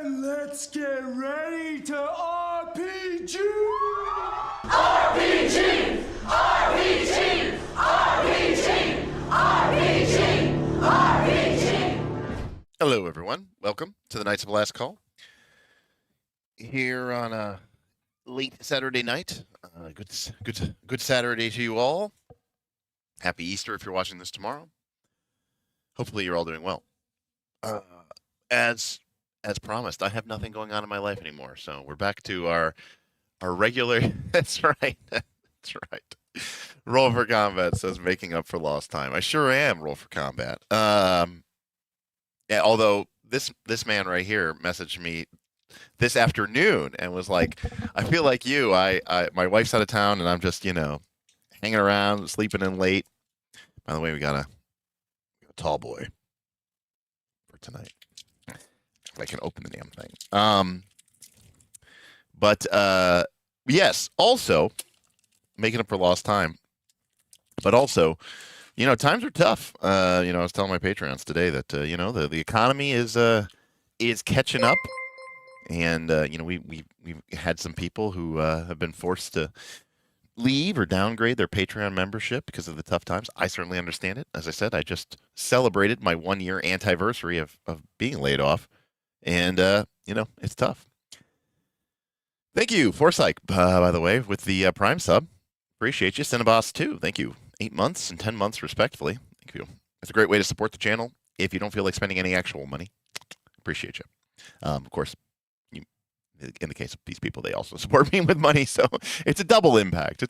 Let's get ready to RPG! RPG! RPG! RPG! RPG! RPG! Hello, everyone. Welcome to the Knights of Last Call. Here on a late Saturday night. Good Saturday to you all. Happy Easter if you're watching this tomorrow. Hopefully, you're all doing well. As promised, I have nothing going on in my life anymore, so we're back to our regular. That's right. That's right. Roll for Combat says making up for lost time. I sure am. Roll for Combat. Yeah. Although this man right here messaged me this afternoon and was like, "I feel like you. My wife's out of town and I'm just hanging around, sleeping in late." By the way, we got a tall boy for tonight. I can open the damn thing. But yes, also making up for lost time. But also, times are tough. I was telling my Patreons today that the economy is catching up, and we've had some people who have been forced to leave or downgrade their Patreon membership because of the tough times. I certainly understand it. As I said, I just celebrated my 1-year anniversary of being laid off. And, it's tough. Thank you, Forsyth, by the way, with the Prime sub. Appreciate you. Cinnabos, too. Thank you. 8 months and 10 months, respectively. Thank you. It's a great way to support the channel if you don't feel like spending any actual money. Appreciate you. Of course, in the case of these people, they also support me with money, so it's a double impact.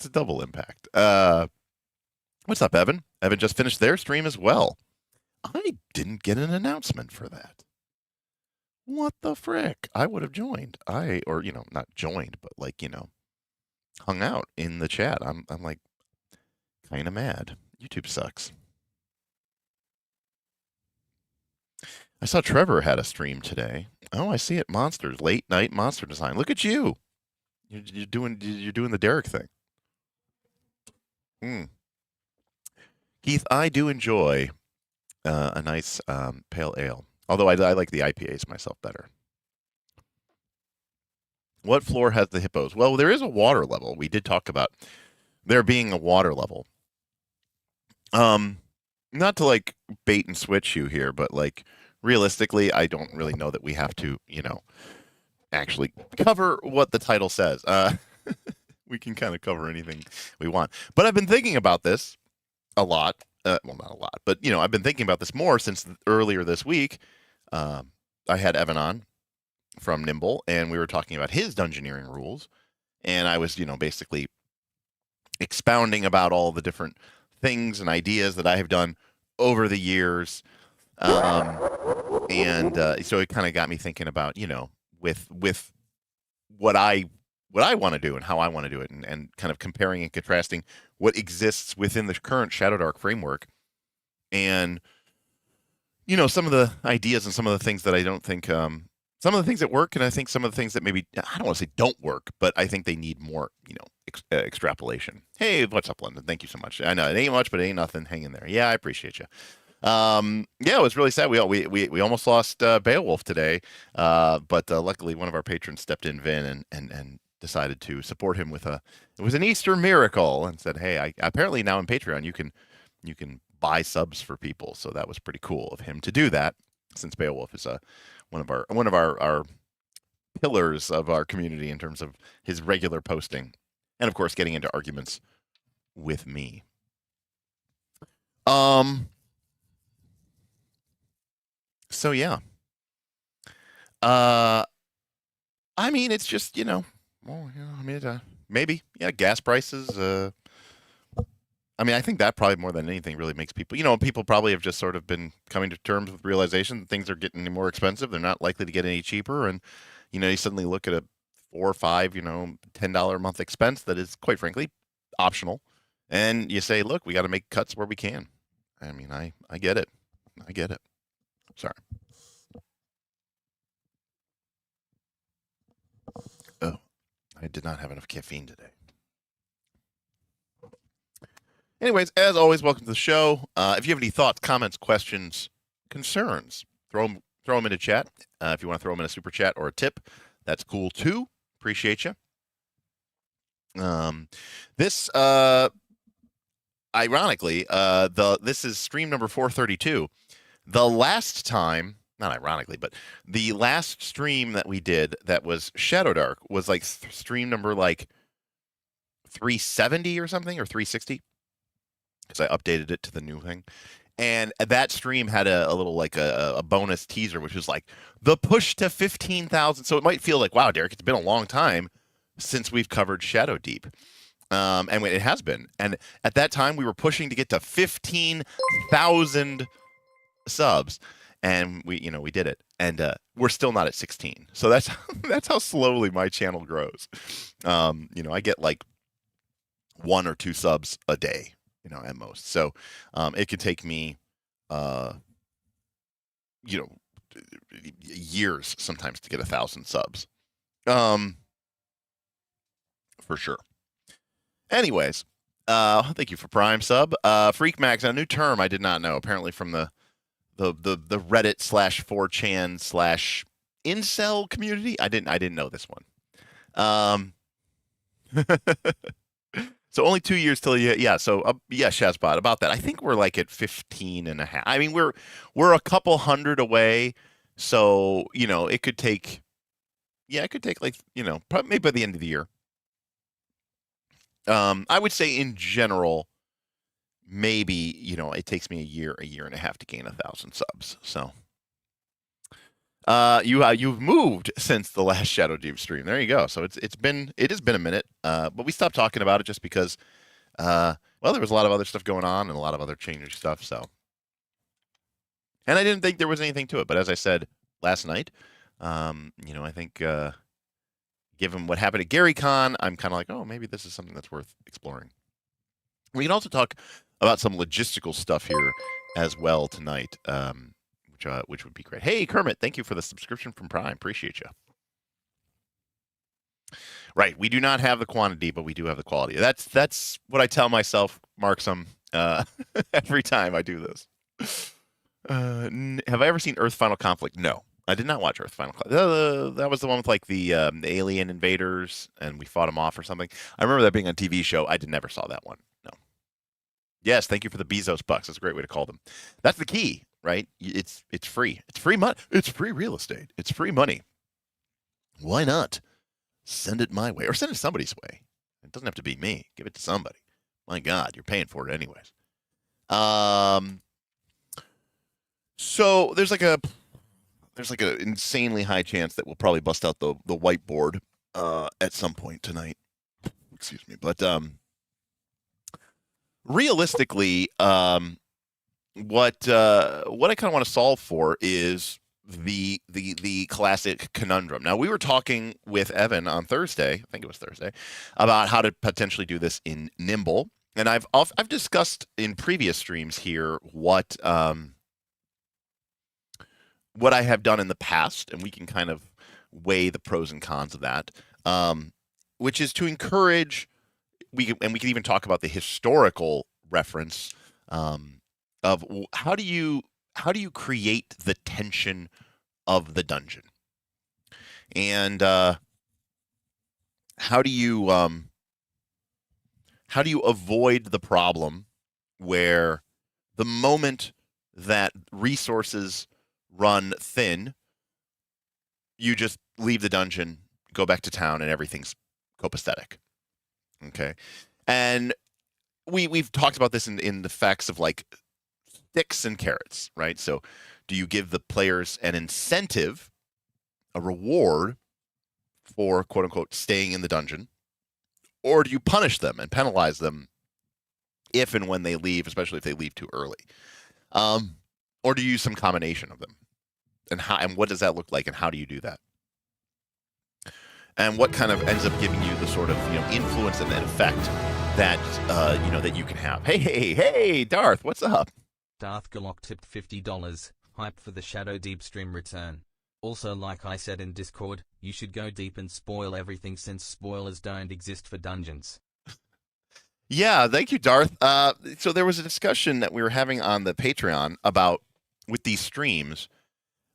What's up, Evan? Evan just finished their stream as well. I didn't get an announcement for that. What the frick? I would have joined. Not joined, but hung out in the chat. I'm like kind of mad. YouTube sucks. I saw Trevor had a stream today. Oh, I see it. Monsters, late night monster design. Look at you. You're doing the Derek thing. Keith, I do enjoy a nice pale ale. Although I like the IPAs myself better. What floor has the hippos? Well, there is a water level. We did talk about there being a water level. Not to bait and switch you here, but realistically, I don't really know that we have to, actually cover what the title says. We can kind of cover anything we want. But I've been thinking about this a lot. Well, not a lot, but, I've been thinking about this more since earlier this week. I had Evan on from Nimble, and we were talking about his dungeoneering rules. And I was, basically expounding about all the different things and ideas that I have done over the years. So it kind of got me thinking about, with what I want to do and how I want to do it, and kind of comparing and contrasting what exists within the current Shadowdark framework, and some of the ideas and some of the things that I don't think, some of the things that work, and I think some of the things that maybe I don't want to say don't work, but I think they need more, extrapolation. Hey, what's up, London? Thank you so much. I know it ain't much, but it ain't nothing. Hang in there. Yeah, I appreciate you. It was really sad. We almost lost Beowulf today, but luckily one of our patrons stepped in, Vin, and decided to support him with it was an Easter miracle, and said, hey, apparently now on Patreon you can buy subs for people, so that was pretty cool of him to do that, since Beowulf is one of our pillars of our community in terms of his regular posting, and of course getting into arguments with me. So yeah. It's just, maybe, gas prices. I think that probably more than anything really makes people, people probably have just sort of been coming to terms with realization that things are getting more expensive. They're not likely to get any cheaper. And, you suddenly look at a $4 or $5, $10 a month expense that is, quite frankly, optional. And you say, look, we got to make cuts where we can. I get it. Sorry. Oh, I did not have enough caffeine today. Anyways, as always, welcome to the show. If you have any thoughts, comments, questions, concerns, throw them into chat. If you want to throw them in a super chat or a tip, that's cool too. Appreciate you. This, ironically, this is stream number 432. The last time, not ironically, but the last stream that we did that was Shadowdark was stream number 370 or something, or 360. Because I updated it to the new thing. And that stream had a little a bonus teaser, which was the push to 15,000. So it might feel wow, Derek, it's been a long time since we've covered Shadowdeep. And it has been. And at that time, we were pushing to get to 15,000 subs. And we did it. And we're still not at 16. So that's how slowly my channel grows. I get 1 or 2 subs a day. At most. So it could take me, years sometimes to get 1,000 subs. For sure. Anyways, thank you for Prime sub. Freak Max, a new term I did not know. Apparently from the Reddit /4chan /incel community. I didn't know this one. So only 2 years till you, yeah. So yeah, Shazbot, about that. I think we're like at 15 and a half. I mean, we're a couple hundred away. So, it could take, yeah, it could take like, probably maybe by the end of the year. I would say in general, maybe, it takes me a year and a half to gain 1,000 subs. So, you've moved since the last Shadowdeep stream. There you go. So it has been a minute. But we stopped talking about it just because, well, there was a lot of other stuff going on and a lot of other changing stuff. So, and I didn't think there was anything to it. But as I said last night, I think, given what happened at GaryCon, I'm kind of like, oh, maybe this is something that's worth exploring. We can also talk about some logistical stuff here as well tonight, which would be great. Hey, Kermit, thank you for the subscription from Prime. Appreciate you. Right, we do not have the quantity, but we do have the quality. That's what I tell myself, Marksum, every time I do this. Have I ever seen Earth Final Conflict? No. I did not watch Earth Final Conflict. That was the one with like the alien invaders, and we fought them off or something. I remember that being a TV show. I never saw that one. No. Yes, thank you for the Bezos bucks. That's a great way to call them. That's the key, right? It's free. It's free money. It's free real estate. It's free money. Why not send it my way or send it somebody's way? It doesn't have to be me. Give it to somebody. My God, you're paying for it anyways. So there's like an insanely high chance that we'll probably bust out the whiteboard at some point tonight. Excuse me, but realistically, what I kind of want to solve for is the classic conundrum. Now, we were talking with Evan on Thursday, I think it was Thursday, about how to potentially do this in Nimble, and I've discussed in previous streams here what I have done in the past, and we can kind of weigh the pros and cons of that, which is to encourage. We can even talk about the historical reference of how do you create the tension of the dungeon, and how do you avoid the problem where the moment that resources run thin, you just leave the dungeon, go back to town, and everything's copacetic. Okay, and we've talked about this in the facts of like sticks and carrots, right? So, do you give the players an incentive, a reward for quote unquote staying in the dungeon, or do you punish them and penalize them if and when they leave, especially if they leave too early, or do you use some combination of them? And what does that look like, and how do you do that? And what kind of ends up giving you the sort of influence and effect that that you can have? Hey, Darth, what's up? Darth Galok tipped $50. Hype for the Shadowdeep stream return. Also, like I said in Discord, you should go deep and spoil everything since spoilers don't exist for dungeons. Yeah, thank you, Darth. So there was a discussion that we were having on the Patreon about, with these streams,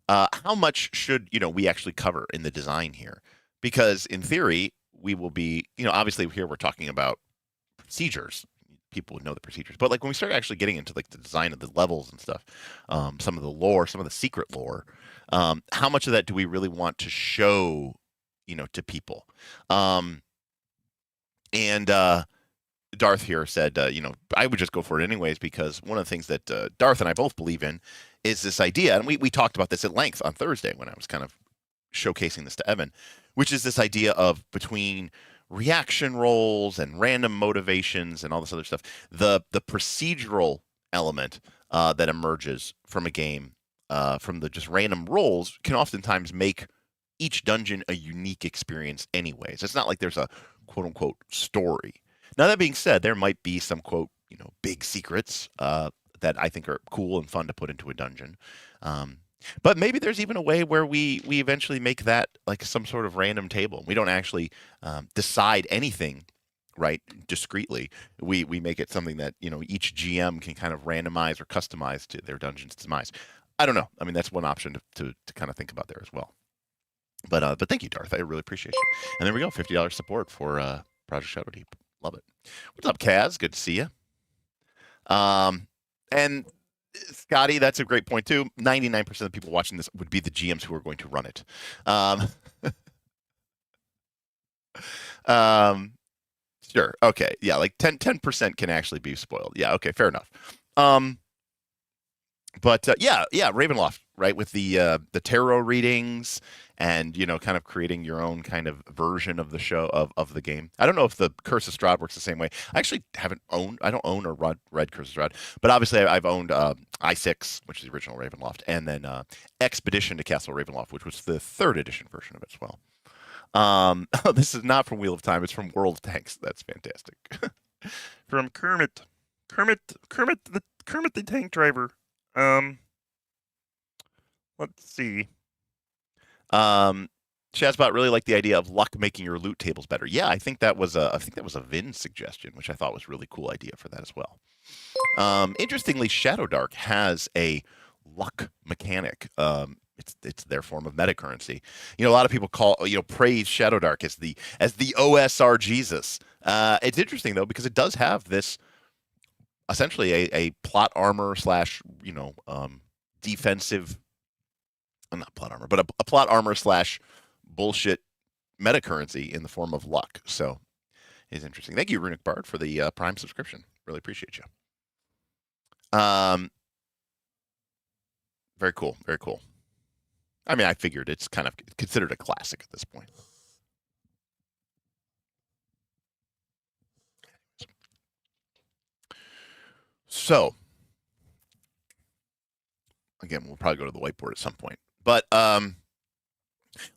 how much should we actually cover in the design here? Because in theory, we will be, obviously here we're talking about procedures. People would know the procedures, but like when we start actually getting into like the design of the levels and stuff, some of the lore, some of the secret lore, how much of that do we really want to show, to people? And Darth here said, I would just go for it anyways, because one of the things that Darth and I both believe in is this idea, and we talked about this at length on Thursday when I was kind of showcasing this to Evan, which is this idea of between reaction rolls and random motivations and all this other stuff, the procedural element that emerges from a game, from the just random rolls, can oftentimes make each dungeon a unique experience anyways. It's not like there's a quote-unquote story. Now, that being said, there might be some, quote, big secrets that I think are cool and fun to put into a dungeon. But maybe there's even a way where we eventually make that like some sort of random table. We don't actually decide anything, right, discreetly. We make it something that, each GM can kind of randomize or customize to their dungeon's demise. I don't know. I mean, that's one option to kind of think about there as well. But thank you, Darth. I really appreciate you. And there we go, $50 support for Project Shadowdeep. Love it. What's up, Kaz? Good to see you. And Scotty, that's a great point too. 99% of the people watching this would be the GMs who are going to run it. Sure. Okay. Yeah, like 10% can actually be spoiled. Yeah. Okay. Fair enough. But yeah, Ravenloft, right? With the tarot readings and kind of creating your own kind of version of the show of the game. I don't know if the Curse of Strahd works the same way. I actually I don't own or read Curse of Strahd, but obviously I've owned I6, which is the original Ravenloft, and then Expedition to Castle Ravenloft, which was the 3rd edition version of it as well. This is not from Wheel of Time. It's from World of Tanks. That's fantastic. From Kermit the tank driver. Let's see. Shazbot really liked the idea of luck making your loot tables better. Yeah, I think that was a Vin's suggestion, which I thought was a really cool idea for that as well. Interestingly, Shadowdark has a luck mechanic. It's their form of meta currency. A lot of people praise Shadowdark as the OSR Jesus. It's interesting though because it does have this essentially a plot armor / defensive, not plot armor, but a plot armor / bullshit meta currency in the form of luck. So it's interesting. Thank you, Runic Bard, for the Prime subscription. Really appreciate you. Very cool. Very cool. I mean, I figured it's kind of considered a classic at this point. So, again, we'll probably go to the whiteboard at some point. But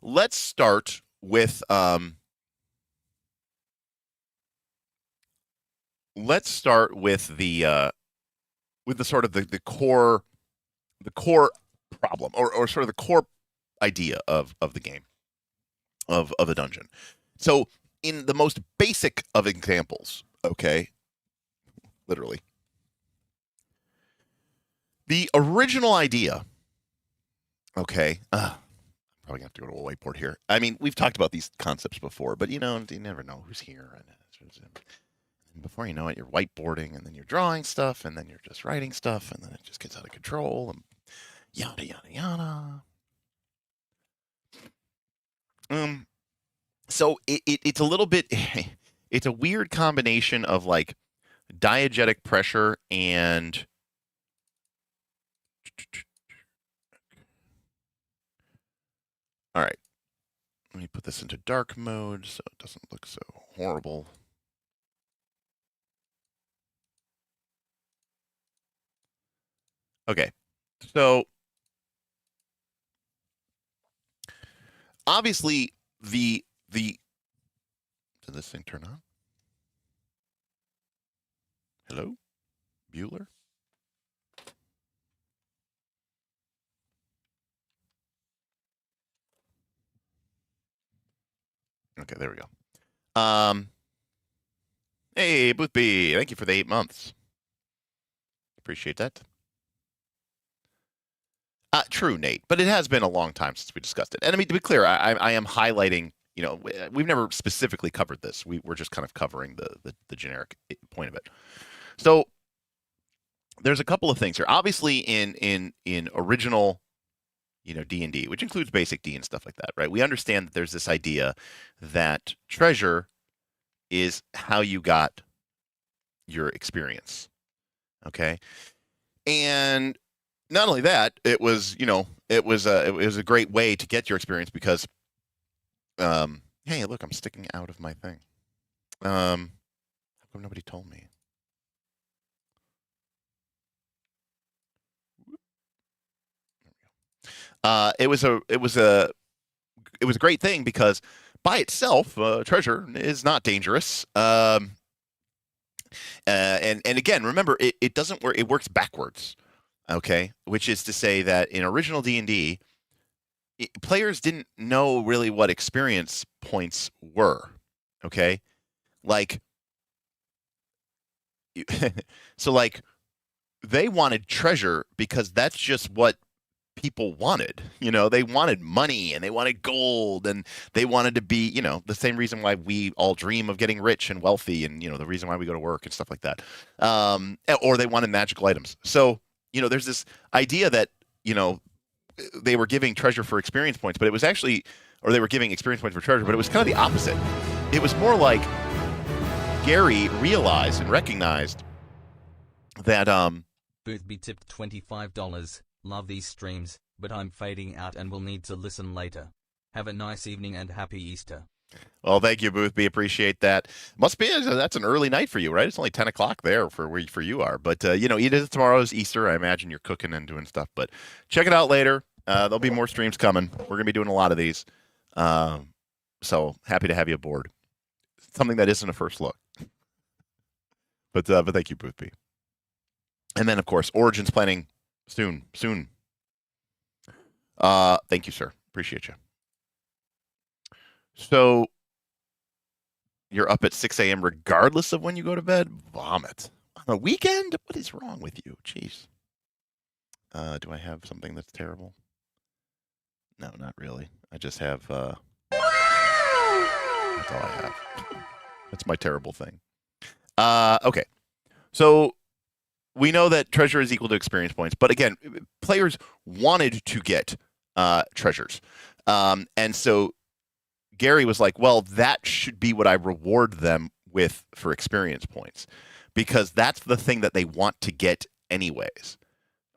let's start with the sort of the core problem or sort of the core idea of the game of the dungeon. So in the most basic of examples, okay, literally, the original idea, okay, probably gonna have to go to a whiteboard here. I mean, we've talked about these concepts before, but you never know who's here, and before you know it, you're whiteboarding, and then you're drawing stuff, and then you're just writing stuff, and then it just gets out of control, and yada yada yada. So it's a little bit, it's a weird combination of like diegetic pressure and all right. Let me put this into dark mode so it doesn't look so horrible. Okay, so obviously did this thing turn on? Hello, Bueller? Okay, there we go. Hey, Boothby, thank you for the 8 months. Appreciate that. True, Nate, but it has been a long time since we discussed it. And I mean, to be clear, I am highlighting, we've never specifically covered this. We're just kind of covering the generic point of it. So there's a couple of things here. Obviously, in original, D&D, which includes basic D and stuff like that, right? We understand that there's this idea that treasure is how you got your experience, okay? And not only that, it was a great way to get your experience because, hey, look, I'm sticking out of my thing. How come nobody told me? It was a great thing because by itself, treasure is not dangerous. And again, remember, it doesn't work. It works backwards. Okay, which is to say that in original D&D, players didn't know really what experience points were. Okay, like so, like they wanted treasure because that's just what people wanted. You know, they wanted money and they wanted gold and they wanted to be, you know, the same reason why we all dream of getting rich and wealthy and, you know, the reason why we go to work and stuff like that. Or they wanted magical items. So, you know, there's this idea that, you know, they were giving treasure for experience points, but it was actually, or they were giving experience points for treasure, but it was kind of the opposite. It was more like Gary realized and recognized that, Boothby tipped $25. Love these streams, but I'm fading out and will need to listen later. Have a nice evening and happy Easter. well, thank you, Boothby. Appreciate that. Must be that's an early night for you, right? It's only 10 o'clock there for where for you are. But you know, tomorrow's Easter. I imagine you're cooking and doing stuff. But check it out later. There'll be more streams coming. We're gonna be doing a lot of these. So happy to have you aboard. Something that isn't a first look. But thank you, Boothby. And then of course, Origins planning soon. Thank you, sir. Appreciate you. So you're up at 6 a.m. regardless of when you go to bed? Vomit. On a weekend? What is wrong with you? Jeez. Do I have something that's terrible? No, not really. I just have... That's all I have. That's my terrible thing. Okay. So we know that treasure is equal to experience points. But again, players wanted to get treasures. And so Gary was like, well, that should be what I reward them with for experience points, because that's the thing that they want to get anyways,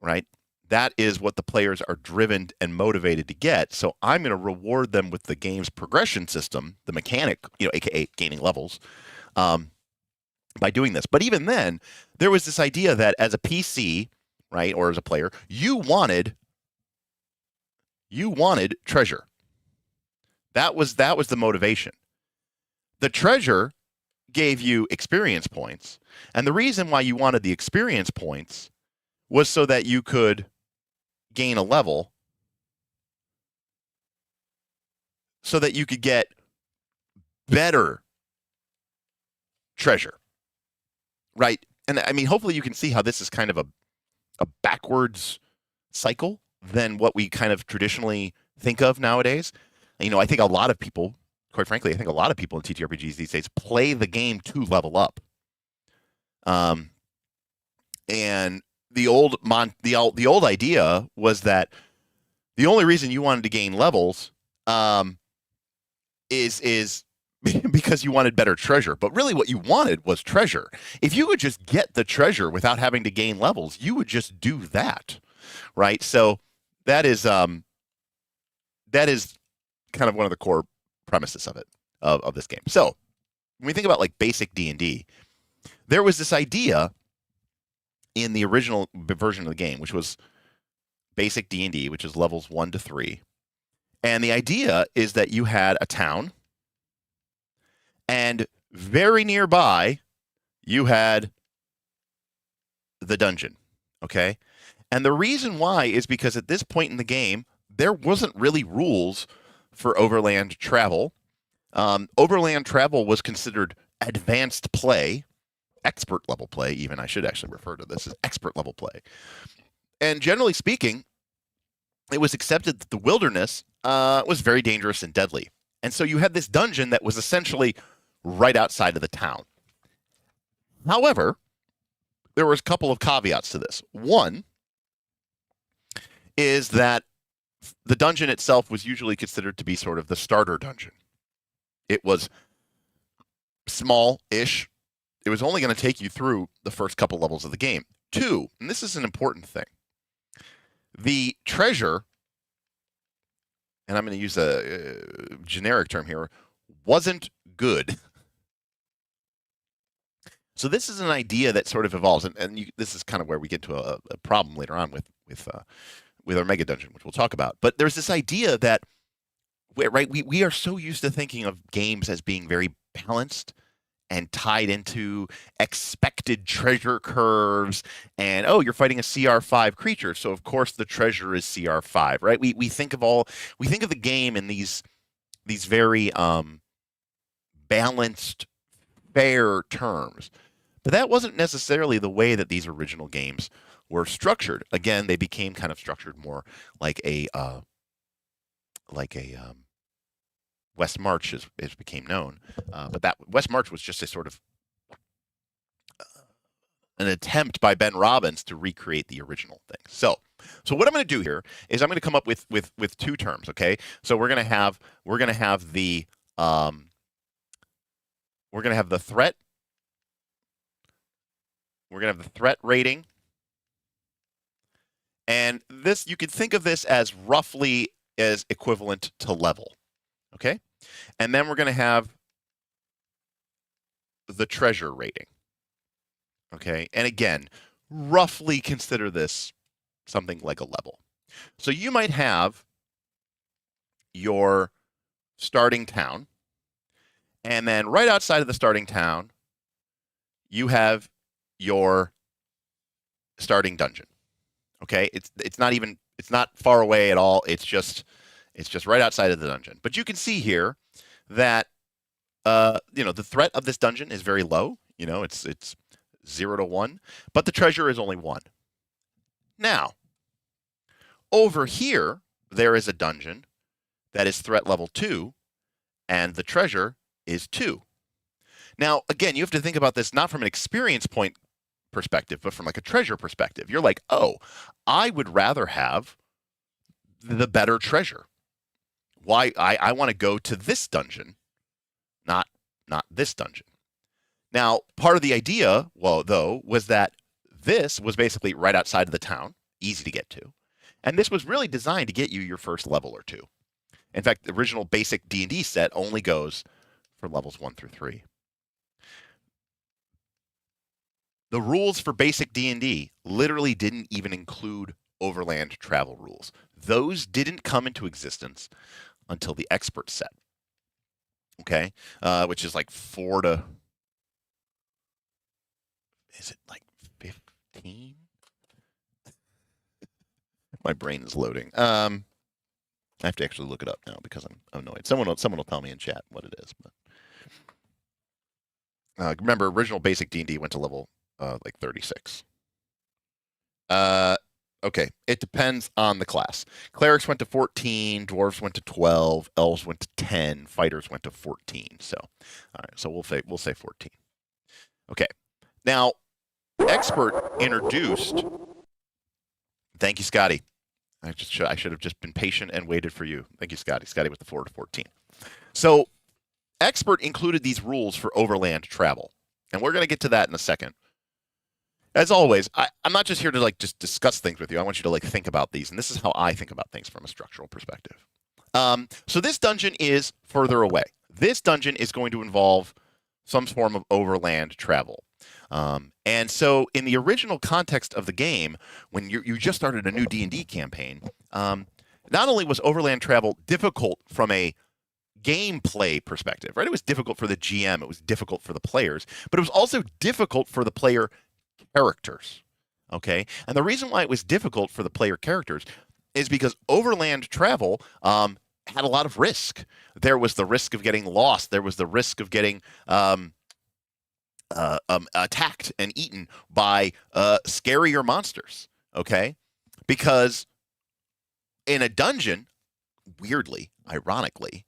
right? That is what the players are driven and motivated to get. So I'm going to reward them with the game's progression system, the mechanic, you know, aka gaining levels, by doing this. But even then, there was this idea that as a PC, right, or as a player, you wanted treasure. That was the motivation. The treasure gave you experience points, and the reason why you wanted the experience points was so that you could gain a level, so that you could get better treasure, right? And I mean, hopefully you can see how this is kind of a backwards cycle than what we kind of traditionally think of nowadays. You know, I think a lot of people, quite frankly, I think a lot of people in TTRPGs these days play the game to level up. And the old idea was that the only reason you wanted to gain levels is because you wanted better treasure. But really what you wanted was treasure. If you could just get the treasure without having to gain levels, you would just do that, right? So that is kind of one of the core premises of it, of this game. So when we think about like basic D&D, there was this idea in the original version of the game, which was basic D&D, which is levels 1 to 3. And the idea is that you had a town, and very nearby you had the dungeon, okay? And the reason why is because at this point in the game, there wasn't really rules for overland travel. Overland travel was considered advanced play, expert level play, even. I should actually refer to this as expert level play. And generally speaking, it was accepted that the wilderness was very dangerous and deadly. And so you had this dungeon that was essentially right outside of the town. However, there was a couple of caveats to this. One is that the dungeon itself was usually considered to be sort of the starter dungeon. It was small-ish. It was only going to take you through the first couple levels of the game. Two, and this is an important thing, the treasure, and I'm going to use a generic term here, wasn't good. So this is an idea that sort of evolves, and this is kind of where we get to a problem later on with our Mega Dungeon, which we'll talk about. But there's this idea that, right, we are so used to thinking of games as being very balanced and tied into expected treasure curves, and you're fighting a CR5 creature, so of course the treasure is CR5, right? We think of the game in these very balanced, fair terms. But that wasn't necessarily the way that these original games were structured. Again, they became kind of structured more like a West March, as became known. But that West March was just a sort of an attempt by Ben Robbins to recreate the original thing. So what I'm going to do here is I'm going to come up with two terms. Okay, so we're going to have the threat. We're going to have the threat rating. And this, you could think of this as roughly as equivalent to level. Okay? And then we're going to have the treasure rating. Okay? And again, roughly consider this something like a level. So you might have your starting town, and then right outside of the starting town, you have your starting dungeon. Okay, it's not far away at all. It's just right outside of the dungeon. But you can see here that the threat of this dungeon is very low. It's 0 to 1, but the treasure is only 1. Now, over here there is a dungeon that is threat level 2, and the treasure is 2. Now, again, you have to think about this not from an experience point perspective, but from like a treasure perspective. You're like, oh, I would rather have the better treasure. Why? I want to go to this dungeon, not this dungeon. Now, part of the idea, was that this was basically right outside of the town, easy to get to, and this was really designed to get you your first level or 2. In fact, the original basic D&D set only goes for levels 1 through 3. The rules for basic D&D literally didn't even include overland travel rules. Those didn't come into existence until the expert set. Okay? Which is like 4 to... Is it like 15? My brain is loading. I have to actually look it up now because I'm annoyed. Someone will tell me in chat what it is. But remember, original basic D&D went to level... like 36. Okay, it depends on the class. Clerics went to 14, dwarves went to 12, elves went to 10, fighters went to 14. So, all right, so we'll say 14. Okay, now expert introduced. Thank you, Scotty. I should have just been patient and waited for you. Thank you, Scotty. Scotty with the 4 to 14. So, expert included these rules for overland travel, and we're going to get to that in a second. As always, I'm not just here to just discuss things with you. I want you to think about these, and this is how I think about things from a structural perspective. So this dungeon is further away. This dungeon is going to involve some form of overland travel. And so in the original context of the game, when you just started a new D&D campaign, not only was overland travel difficult from a gameplay perspective, right? It was difficult for the GM, it was difficult for the players, but it was also difficult for the player characters. Okay? And the reason why it was difficult for the player characters is because overland travel had a lot of risk. There was the risk of getting lost. There was the risk of getting attacked and eaten by scarier monsters. Okay? Because in a dungeon, weirdly, ironically,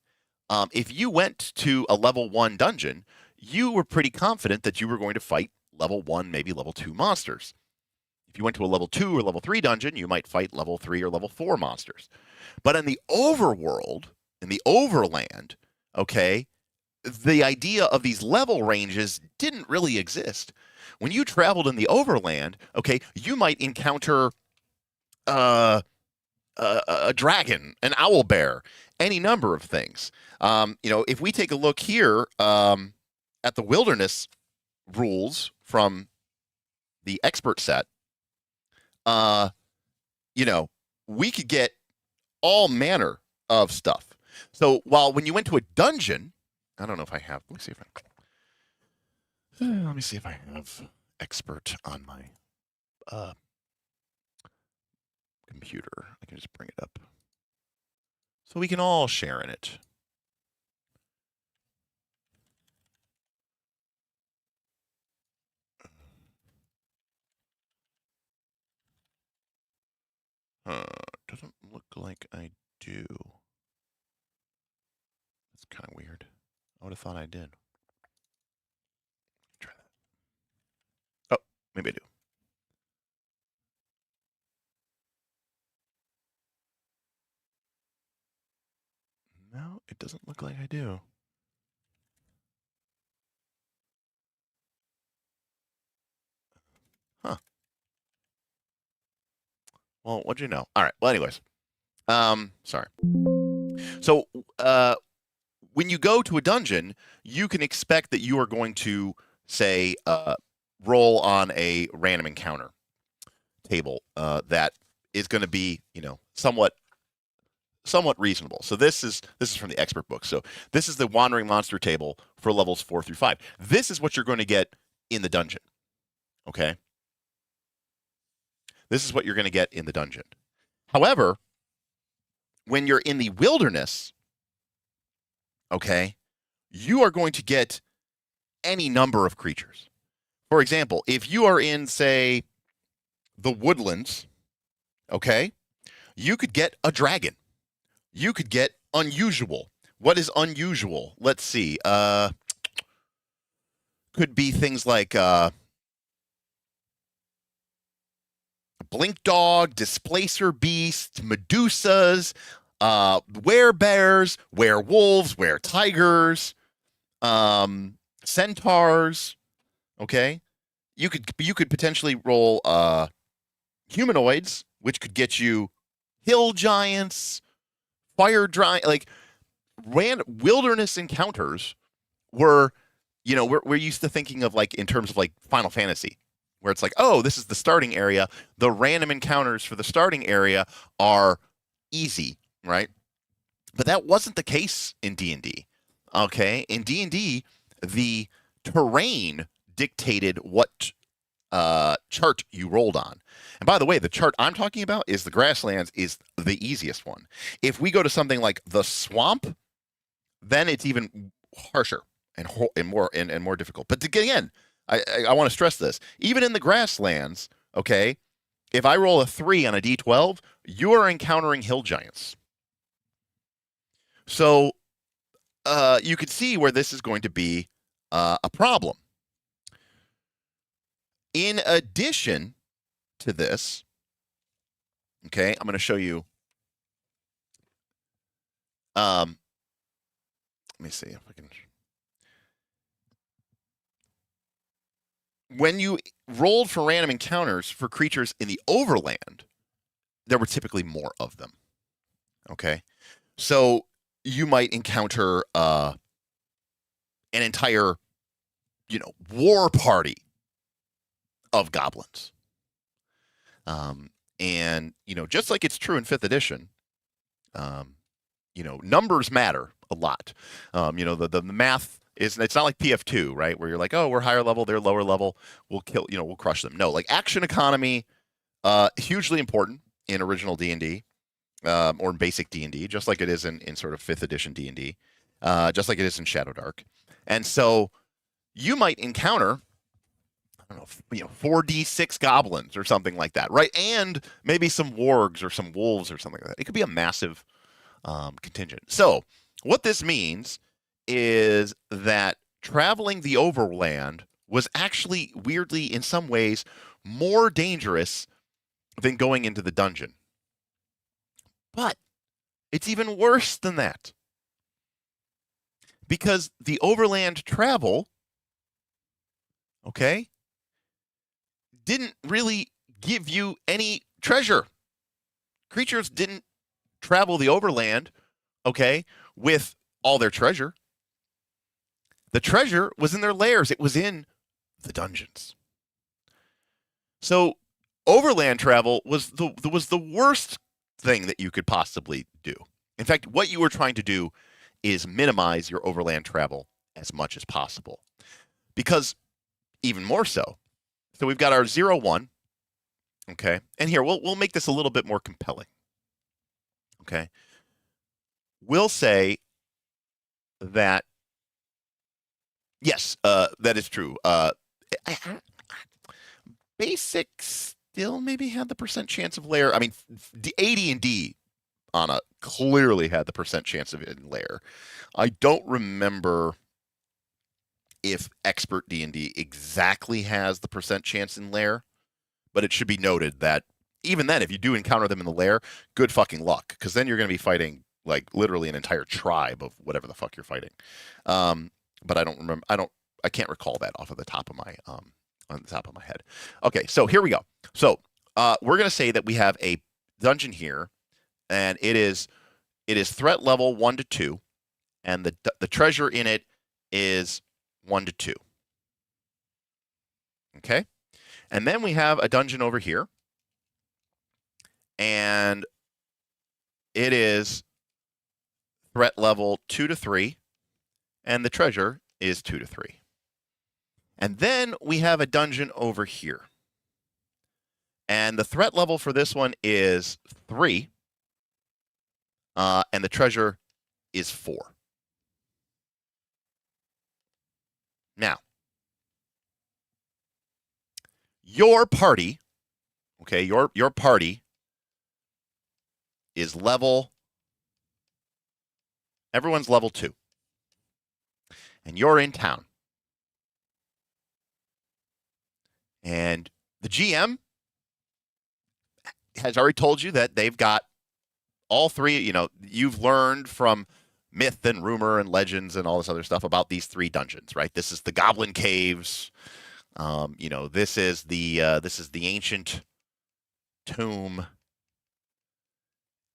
if you went to a level 1 dungeon, you were pretty confident that you were going to fight level 1, maybe level 2 monsters. If you went to a level 2 or level 3 dungeon, you might fight level 3 or level 4 monsters. But in the overworld, in the overland, okay, the idea of these level ranges didn't really exist. When you traveled in the overland, okay, you might encounter a dragon, an owl bear, any number of things. If we take a look here at the wilderness rules from the expert set, we could get all manner of stuff. So while when you went to a dungeon, I don't know if I have, let me see if I have expert on my computer. I can just bring it up so we can all share in it. Doesn't look like I do. That's kind of weird. I would have thought I did. Try that. Oh, maybe I do. No, it doesn't look like I do. Huh. Well, what'd you know? All right. Well, anyways. Sorry. So, when you go to a dungeon, you can expect that you are going to, say, roll on a random encounter table that is going to be, somewhat reasonable. So this is from the expert book. So this is the wandering monster table for levels 4 through 5. This is what you're going to get in the dungeon. Okay? This is what you're going to get in the dungeon. However, when you're in the wilderness, okay, you are going to get any number of creatures. For example, if you are in, say, the woodlands, okay, you could get a dragon. You could get unusual. What is unusual? Let's see. Could be things like blink dog, displacer beast, medusas, werebears, werewolves, were-tigers, centaurs. Okay, you could potentially roll humanoids, which could get you hill giants, fire giant, like wilderness encounters were, we're used to thinking of like in terms of like Final Fantasy, where it's like, oh, this is the starting area. The random encounters for the starting area are easy, right? But that wasn't the case in D&D. Okay, in D&D, the terrain dictated what chart you rolled on. And by the way, the chart I'm talking about is the grasslands is the easiest one. If we go to something like the swamp, then it's even harsher and more difficult. But again, I want to stress this. Even in the grasslands, okay, if I roll a 3 on a D12, you are encountering hill giants. So you could see where this is going to be a problem. In addition to this, okay, I'm going to show you. Let me see if I can. When you rolled for random encounters for creatures in the overland, there were typically more of them. Okay, so you might encounter an entire, war party of goblins. And, just like it's true in 5th edition, numbers matter a lot. The math it's not like PF2, right? Where you're like, oh, we're higher level, they're lower level. We'll kill, we'll crush them. No, like action economy, hugely important in original D&D, or in basic D&D, just like it is in sort of 5th edition D&D, just like it is in Shadowdark. And so you might encounter, I don't know, 4d6 goblins or something like that, right? And maybe some wargs or some wolves or something like that. It could be a massive contingent. So what this means is that traveling the overland was actually, weirdly, in some ways, more dangerous than going into the dungeon. But it's even worse than that. Because the overland travel, okay, didn't really give you any treasure. Creatures didn't travel the overland, okay, with all their treasure. The treasure was in their lairs. It was in the dungeons. So overland travel was the worst thing that you could possibly do. In fact, what you were trying to do is minimize your overland travel as much as possible. Because even more so, so we've got our 0-1, okay? And here, we'll make this a little bit more compelling, okay? We'll say that, yes, that is true. Basic still maybe had the percent chance of lair. I mean, AD&D Anna clearly had the percent chance of it in lair. I don't remember if expert D&D exactly has the percent chance in lair, but it should be noted that even then, if you do encounter them in the lair, good fucking luck, because then you're going to be fighting like literally an entire tribe of whatever the fuck you're fighting. But I don't remember. I can't recall that off of the top of my on the top of my head. Okay, so here we go. So we're going to say that we have a dungeon here, and it is threat level 1 to 2, and the treasure in it is 1 to 2. Okay, and then we have a dungeon over here, and it is threat level 2 to 3, and the treasure is 2 to 3. And then we have a dungeon over here, and the threat level for this one is 3, and the treasure is 4. Now, your party, okay, your party is everyone's level 2. And you're in town. And the GM has already told you that they've got all three, you've learned from myth and rumor and legends and all this other stuff about these 3 dungeons, right? This is the Goblin Caves. This is the ancient tomb,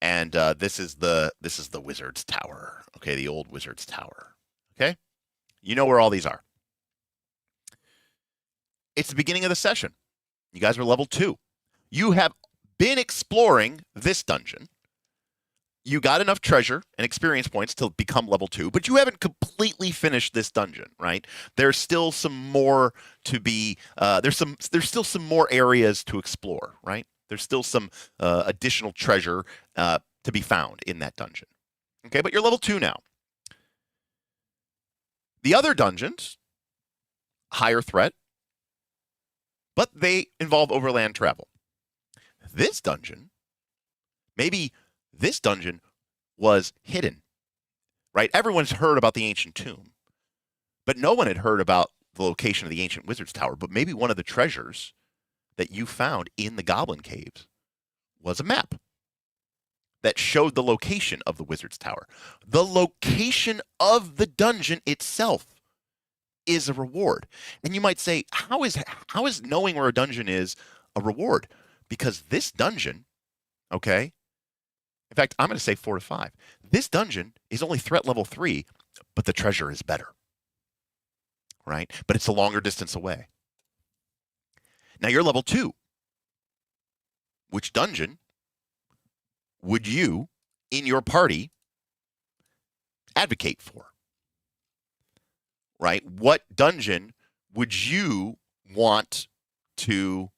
and this is the Wizard's Tower. Okay, the old Wizard's Tower. Okay, you know where all these are. It's the beginning of the session. You guys are level 2. You have been exploring this dungeon. You got enough treasure and experience points to become level 2, but you haven't completely finished this dungeon, right? There's still some more to be. There's still some more areas to explore, right? There's still some additional treasure to be found in that dungeon. Okay, but you're level 2 now. The other dungeons, higher threat, but they involve overland travel. This dungeon, maybe this dungeon was hidden, right? Everyone's heard about the ancient tomb, but no one had heard about the location of the ancient Wizard's Tower. But maybe one of the treasures that you found in the Goblin Caves was a map that showed the location of the Wizard's Tower. The location of the dungeon itself is a reward. And you might say, how is knowing where a dungeon is a reward? Because this dungeon, okay, in fact, I'm going to say 4 to 5. This dungeon is only threat level 3, but the treasure is better, right? But it's a longer distance away. Now you're level 2. Which dungeon would you, in your party, advocate for? Right? What dungeon would you want to,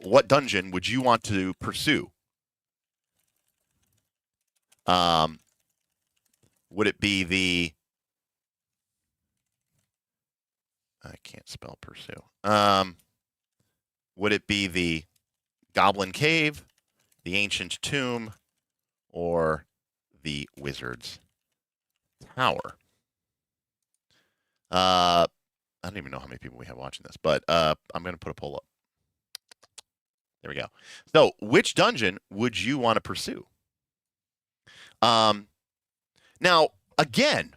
what dungeon would you want to pursue? Would it be I can't spell pursue. Would it be the Goblin Cave, the Ancient Tomb, or the Wizard's Tower? I don't even know how many people we have watching this, but I'm going to put a poll up. There we go. So, which dungeon would you want to pursue? Now, again,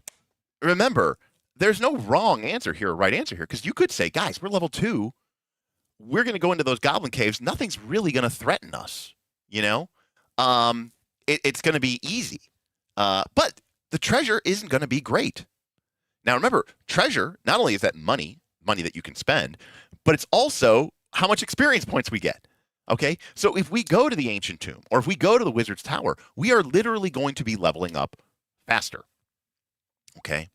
remember, there's no wrong answer here or right answer here, because you could say, guys, we're level 2. We're going to go into those Goblin Caves. Nothing's really going to threaten us, it's going to be easy. But the treasure isn't going to be great. Now, remember, treasure, not only is that money that you can spend, but it's also how much experience points we get. Okay, so if we go to the Ancient Tomb or if we go to the Wizard's Tower, we are literally going to be leveling up faster. Okay,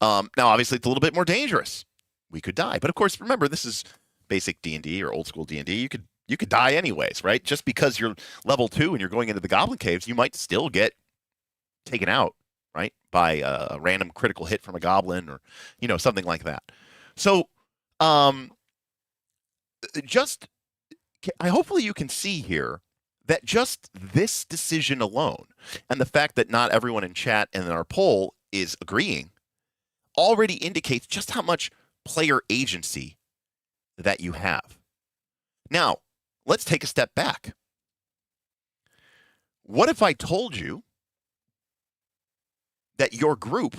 now obviously it's a little bit more dangerous. We could die, but of course, remember, this is basic D&D or old school D&D. You could die anyways, right? Just because you're level 2 and you're going into the Goblin Caves, you might still get taken out, right, by a random critical hit from a goblin or something like that. So just hopefully you can see here that just this decision alone, and the fact that not everyone in chat and in our poll is agreeing, already indicates just how much player agency that you have. Now, let's take a step back. What if I told you that your group,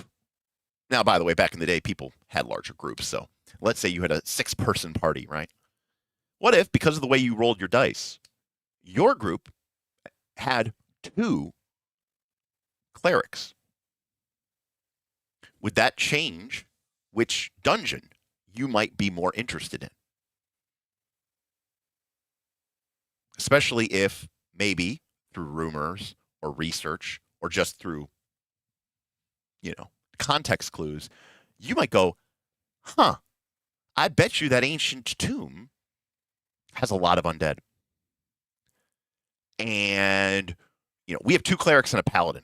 now, by the way, back in the day, people had larger groups. So let's say you had a 6-person party, right? What if, because of the way you rolled your dice, your group had 2 clerics? Would that change which dungeon you might be more interested in? Especially if maybe through rumors or research or just through, context clues, you might go, huh, I bet you that ancient tomb has a lot of undead. And, we have 2 clerics and a paladin.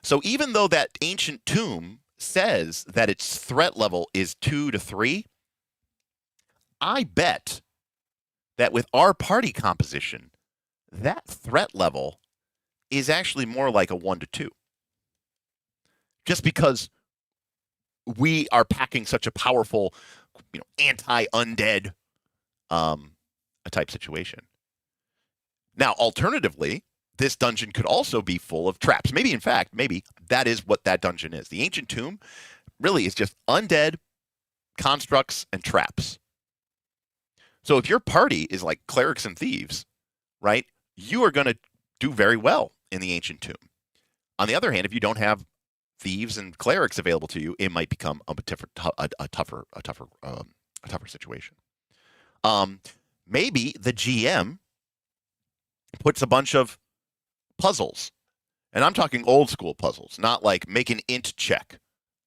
So even though that ancient tomb says that its threat level is 2 to 3, I bet that with our party composition, that threat level is actually more like a 1 to 2. Just because we are packing such a powerful, anti-undead type situation. Now, alternatively, this dungeon could also be full of traps. Maybe that is what that dungeon is. The ancient tomb really is just undead, constructs, and traps. So if your party is like clerics and thieves, right, you are going to do very well in the ancient tomb. On the other hand, if you don't have thieves and clerics available to you, it might become a tougher situation. Maybe the GM puts a bunch of puzzles, and I'm talking old school puzzles, not like make an int check.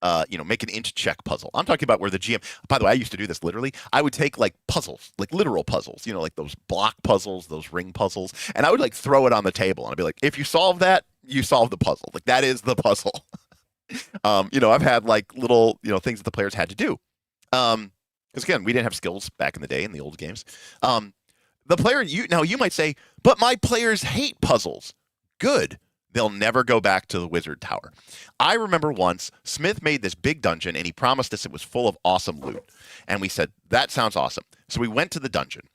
Make an int check puzzle. I'm talking about where the GM, by the way, I used to do this literally. I would take like puzzles, like literal puzzles, like those block puzzles, those ring puzzles, and I would like throw it on the table and I'd be like, if you solve that, you solve the puzzle. Like that is the puzzle. I've had like little, things that the players had to do. Because again, we didn't have skills back in the day in the old games. The player, you might say, but my players hate puzzles. Good. They'll never go back to the wizard tower. I remember once Smith made this big dungeon and he promised us it was full of awesome loot. And we said, that sounds awesome. So we went to the dungeon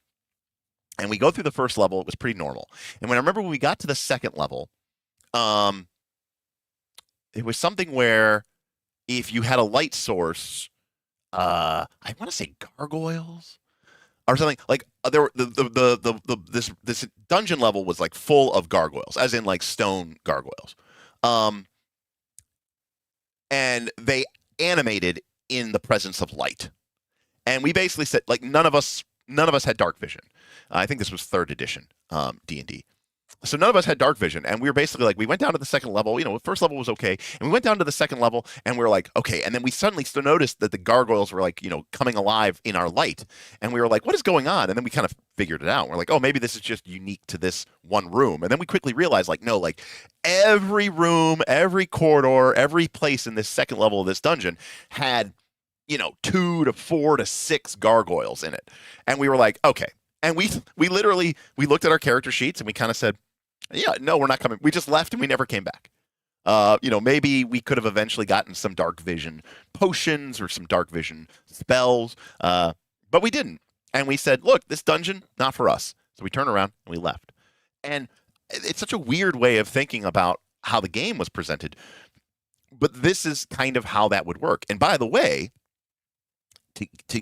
and we go through the first level. It was pretty normal. And when we got to the second level, it was something where if you had a light source, I want to say gargoyles or something like there were this dungeon level was like full of gargoyles, as in like stone gargoyles, and they animated in the presence of light. And we basically said like none of us had dark vision. I think this was 3rd edition D&D. So none of us had dark vision, and we were basically like, we went down to the second level, first level was okay, and we went down to the second level, and we were like, okay, and then we suddenly noticed that the gargoyles were like, coming alive in our light, and we were like, what is going on? And then we kind of figured it out. We're like, oh, maybe this is just unique to this one room, and then we quickly realized, like, no, like, every room, every corridor, every place in this second level of this dungeon had, 2 to 4 to 6 gargoyles in it, and we were like, okay, and we literally looked at our character sheets, and we kind of said, yeah, no, we're not coming. We just left and we never came back. Maybe we could have eventually gotten some dark vision potions or some dark vision spells, but we didn't. And we said, look, this dungeon, not for us. So we turned around and we left. And it's such a weird way of thinking about how the game was presented. But this is kind of how that would work. And by the way,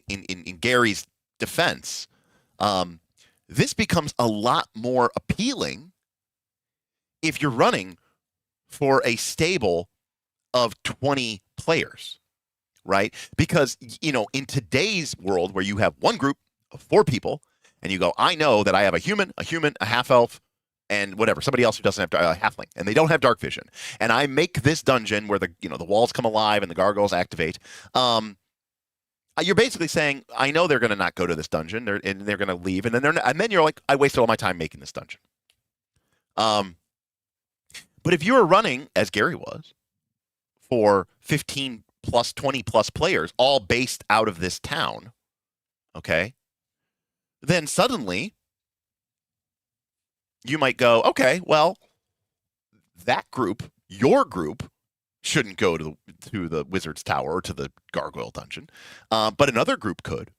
in Gary's defense, this becomes a lot more appealing if you're running for a stable of 20 players, right? Because, in today's world where you have one group of 4 people and you go, I know that I have a human, a half-elf, and whatever, somebody else who doesn't have halfling, and they don't have dark vision. And I make this dungeon where the walls come alive and the gargoyles activate. You're basically saying, I know they're going to not go to this dungeon and they're going to leave. And then you're like, I wasted all my time making this dungeon. But if you were running, as Gary was, for 15 plus 20 plus players, all based out of this town, okay, then suddenly you might go, okay, well, that group, your group, shouldn't go to the Wizard's Tower or to the Gargoyle Dungeon, but another group could.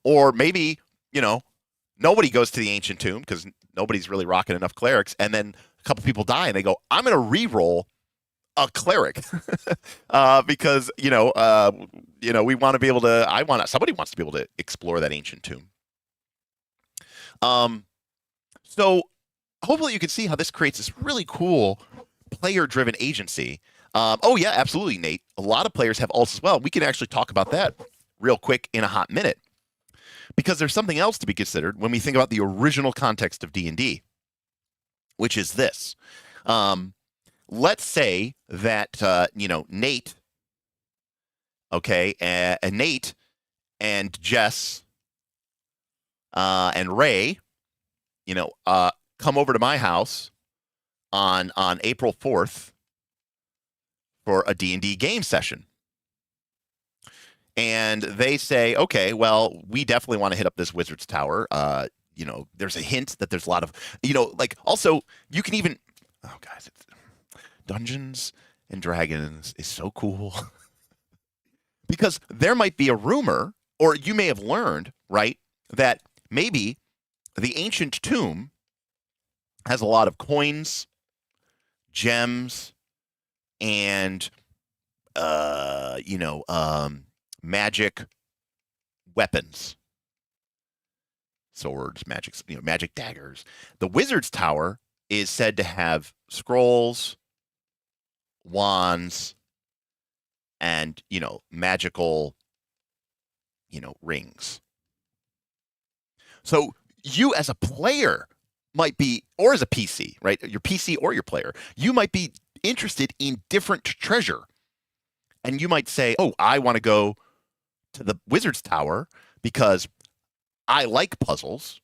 Or maybe, nobody goes to the Ancient Tomb because nobody's really rocking enough clerics, and then a couple people die, and they go, I'm going to re-roll a cleric because we want to be able to. Somebody wants to be able to explore that Ancient Tomb. So hopefully you can see how this creates this really cool player-driven agency. Oh yeah, absolutely, Nate. A lot of players have alts as well. We can actually talk about that real quick in a hot minute, because there's something else to be considered when we think about the original context of D&D, which is this. Let's say that Nate, and Nate and Jess and Ray, come over to my house on April 4th for a D&D game session. And they say, okay, well, we definitely want to hit up this Wizard's Tower. There's a hint that there's a lot of, also you can even, oh guys, Dungeons and Dragons is so cool. Because there might be a rumor, or you may have learned, right, that maybe the Ancient Tomb has a lot of coins, gems, and magic weapons, swords, magic daggers. The Wizard's Tower is said to have scrolls, wands, and magical rings. So you as a player might be, or as a PC, right? Your PC or your player, you might be interested in different treasure. And you might say, oh, I want to go to the Wizard's Tower because I like puzzles.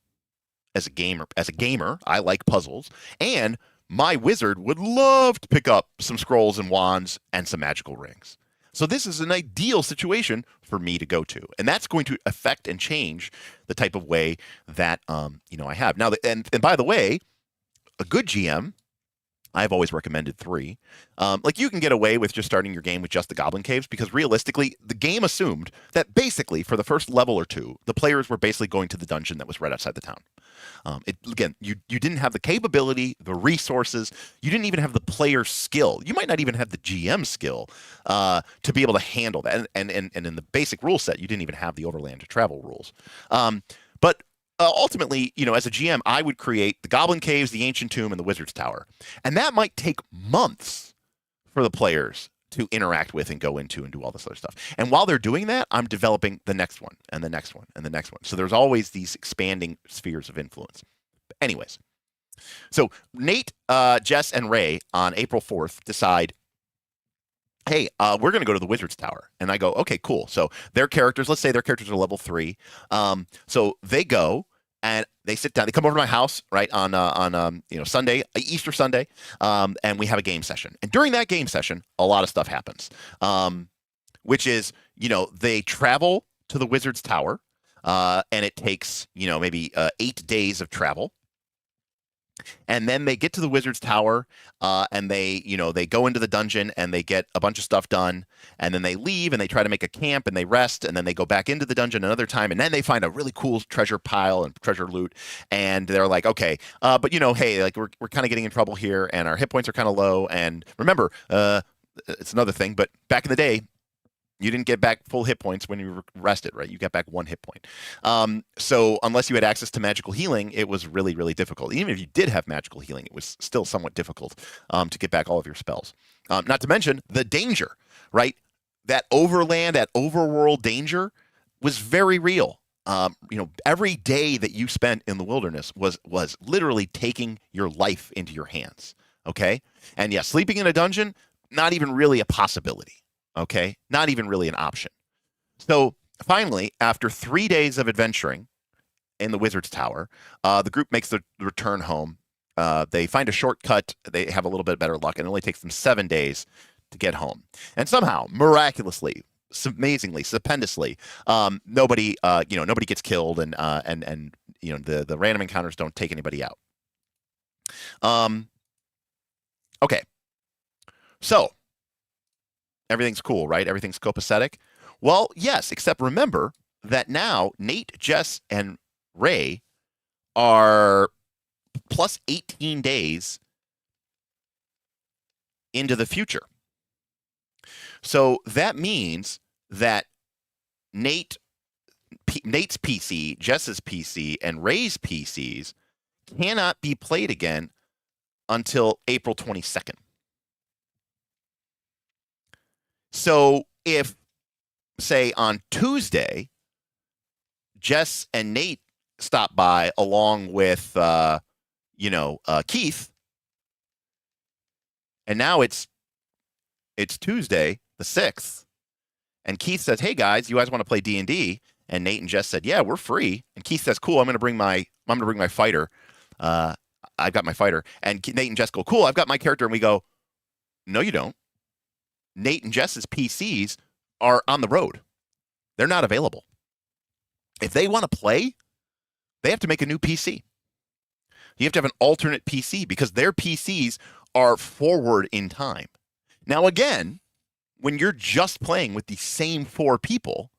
As a gamer, I like puzzles. And my wizard would love to pick up some scrolls and wands and some magical rings. So this is an ideal situation for me to go to. And that's going to affect and change the type of way that I have. Now, and by the way, a good GM, I've always recommended 3. You can get away with just starting your game with just the Goblin Caves, because realistically, the game assumed that basically for the first level or 2, the players were basically going to the dungeon that was right outside the town. You didn't have the capability, the resources. You didn't even have the player skill. You might not even have the GM skill to be able to handle that. And in the basic rule set, you didn't even have the overland travel rules. But ultimately, as a GM, I would create the Goblin Caves, the Ancient Tomb, and the Wizard's Tower. And that might take months for the players to interact with and go into and do all this other stuff. And while they're doing that, I'm developing the next one and the next one and the next one. So there's always these expanding spheres of influence. Anyways, so Nate, Jess, and Ray on April 4th decide, hey, we're going to go to the Wizard's Tower. And I go, okay, cool. So their characters, let's say their characters are level 3. So they go and they sit down. They come over to my house, right, on Sunday, Easter Sunday, and we have a game session. And during that game session, a lot of stuff happens, which is, they travel to the Wizard's Tower, and it takes, maybe 8 days of travel. And then they get to the Wizard's Tower, and they go into the dungeon and they get a bunch of stuff done. And then they leave and they try to make a camp and they rest. And then they go back into the dungeon another time. And then they find a really cool treasure pile and treasure loot. And they're like, okay, but hey, like we're kind of getting in trouble here, and our hit points are kind of low. And remember, it's another thing, but back in the day, you didn't get back full hit points when you rested, right? You got back 1 hit point. So unless you had access to magical healing, it was really, really difficult. Even if you did have magical healing, it was still somewhat difficult to get back all of your spells. Not to mention the danger, right? That overland, that overworld danger was very real. Every day that you spent in the wilderness was literally taking your life into your hands, okay? And yeah, sleeping in a dungeon, not even really a possibility. Okay, not even really an option. So finally, after 3 days of adventuring in the Wizard's Tower, the group makes the return home. They find a shortcut. They have a little bit better luck, and it only takes them 7 days to get home. And somehow, miraculously, amazingly, stupendously. Nobody nobody gets killed, and the random encounters don't take anybody out. Okay, so everything's cool, right? Everything's copacetic. Well, yes, except remember that now Nate, Jess, and Ray are plus 18 days into the future. So that means that Nate's PC, Jess's PC, and Ray's PCs cannot be played again until April 22nd. So if, say, on Tuesday, Jess and Nate stop by along with, Keith, and now it's Tuesday, the 6th, and Keith says, "Hey guys, you guys want to play D&D?" And Nate and Jess said, "Yeah, we're free." And Keith says, "Cool, I'm going to bring my fighter. I've got my fighter." And Nate and Jess go, "Cool, I've got my character." And we go, "No, you don't. Nate and Jess's PCs are on the road. They're not available. If they want to play, they have to make a new PC. You have to have an alternate PC because their PCs are forward in time." Now, again, when you're just playing with the same 4 people,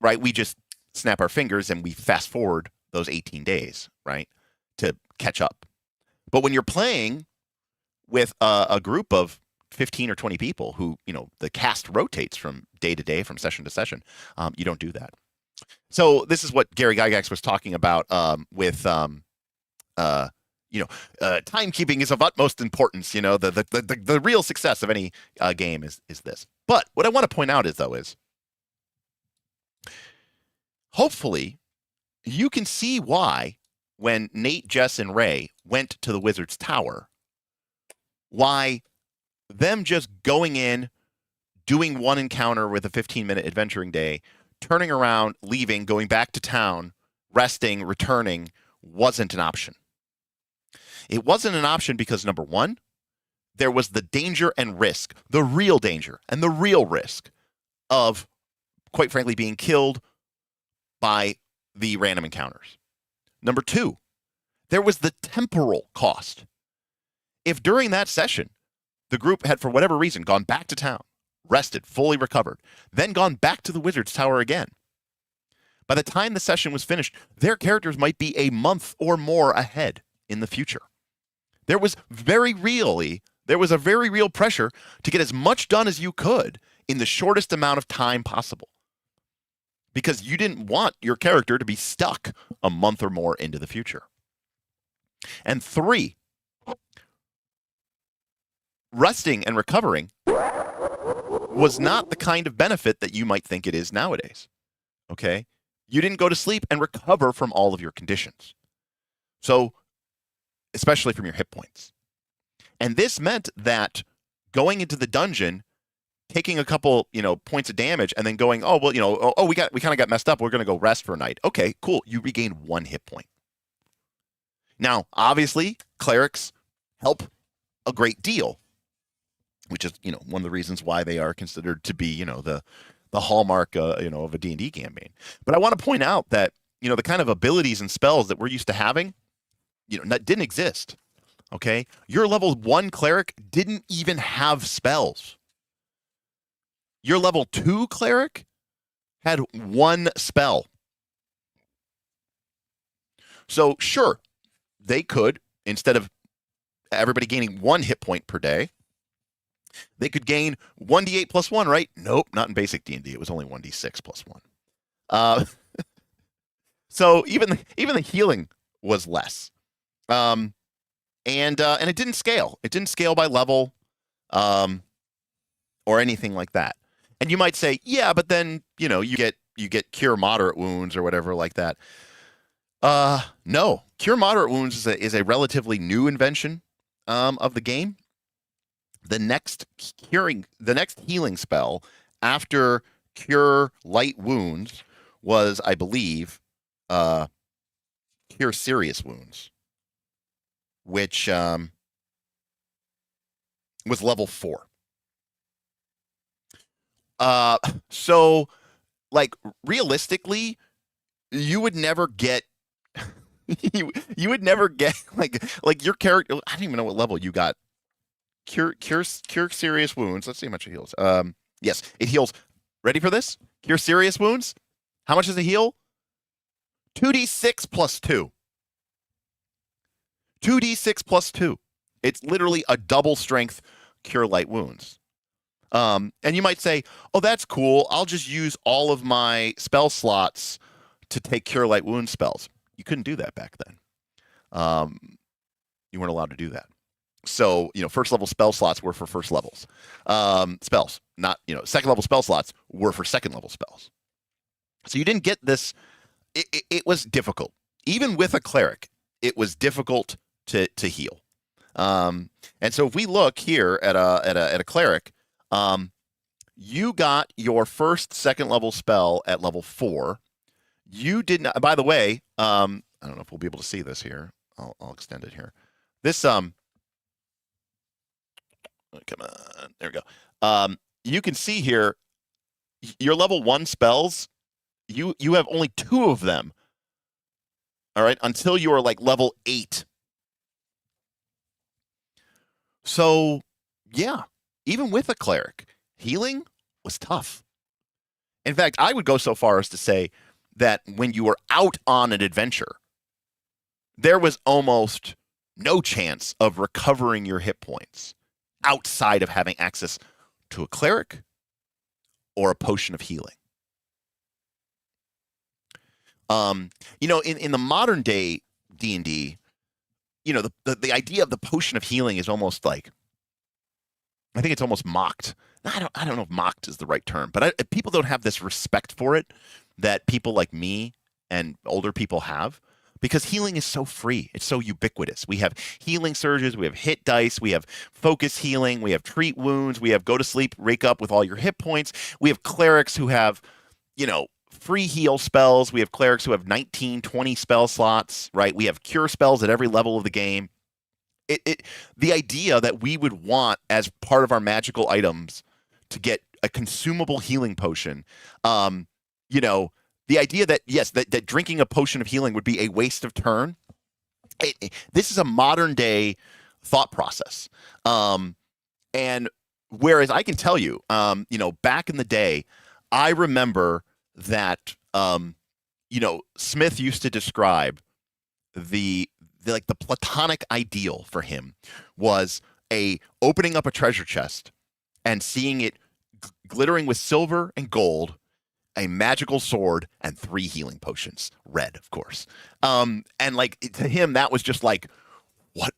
right, we just snap our fingers and we fast forward those 18 days, right, to catch up. But when you're playing with a group of 15 or 20 people who, the cast rotates from day to day, from session to session, you don't do that. So this is what Gary Gygax was talking about with timekeeping is of utmost importance. The real success of any game is this. But what I want to point out is hopefully you can see why when Nate, Jess, and Ray went to the Wizard's Tower, why them just going in, doing one encounter with a 15-minute adventuring day, turning around, leaving, going back to town, resting, returning, wasn't an option. It wasn't an option because, number one, there was the danger and risk, the real danger and the real risk of, quite frankly, being killed by the random encounters. Number two, there was the temporal cost. If during that session, the group had, for whatever reason, gone back to town, rested, fully recovered, then gone back to the Wizard's Tower again, by the time the session was finished, their characters might be a month or more ahead in the future. There was a very real pressure to get as much done as you could in the shortest amount of time possible, because you didn't want your character to be stuck a month or more into the future. And 3, resting and recovering was not the kind of benefit that you might think it is nowadays. Okay? You didn't go to sleep and recover from all of your conditions. So, especially from your hit points. And this meant that going into the dungeon, taking a couple, points of damage, and then going, we kind of got messed up. We're going to go rest for a night. Okay, cool. You regain 1 hit point. Now, obviously, clerics help a great deal, which is, one of the reasons why they are considered to be, the hallmark, of a D&D campaign. But I want to point out that, the kind of abilities and spells that we're used to having, that didn't exist. Okay? Your level 1 cleric didn't even have spells. Your level 2 cleric had 1 spell. So, sure, they could, instead of everybody gaining 1 hit point per day, they could gain 1d8 plus 1, right? Nope, not in basic D&D. It was only 1d6 plus 1. So even the healing was less. And it didn't scale. It didn't scale by level or anything like that. And you might say, yeah, but then, you get cure moderate wounds or whatever like that. No, cure moderate wounds is a relatively new invention of the game. The next healing spell after cure light wounds was, I believe, cure serious wounds, which was level 4. So like realistically, you would never get you would never get like your character. I don't even know what level you got. Cure serious wounds. Let's see how much it heals. Yes, it heals. Ready for this? Cure serious wounds. How much does it heal? 2d6 plus 2. 2d6 plus 2. It's literally a double strength cure light wounds. And you might say, "Oh, that's cool. I'll just use all of my spell slots to take cure light wound spells." You couldn't do that back then. You weren't allowed to do that. So, first level spell slots were for first levels spells, not, second level spell slots were for second level spells. So you didn't get this. It was difficult. Even with a cleric, it was difficult to heal. And so if we look here at a cleric, you got your first second level spell at level 4. You did not. By the way, I don't know if we'll be able to see this here. I'll extend it here. This come on, there we go. You can see here your level 1 spells. You have only 2 of them. All right, until you are like level 8. So yeah, even with a cleric, healing was tough. In fact, I would go so far as to say that when you were out on an adventure, there was almost no chance of recovering your hit points outside of having access to a cleric or a potion of healing. In the modern day D&D, the idea of the potion of healing is almost like, I think it's almost mocked. I don't know if mocked is the right term, but people don't have this respect for it that people like me and older people have, because healing is so free. It's so ubiquitous. We have healing surges, we have hit dice, we have focus healing, we have treat wounds, we have go to sleep, wake up with all your hit points. We have clerics who have, free heal spells. We have clerics who have 19, 20 spell slots, right? We have cure spells at every level of the game. The idea that we would want as part of our magical items to get a consumable healing potion, the idea that, yes, that drinking a potion of healing would be a waste of turn. This is a modern day thought process. And whereas I can tell you, back in the day, I remember that, Smith used to describe the platonic ideal for him was opening up a treasure chest and seeing it glittering with silver and gold, a magical sword, and 3 healing potions, red, of course. And to him, that was just like, what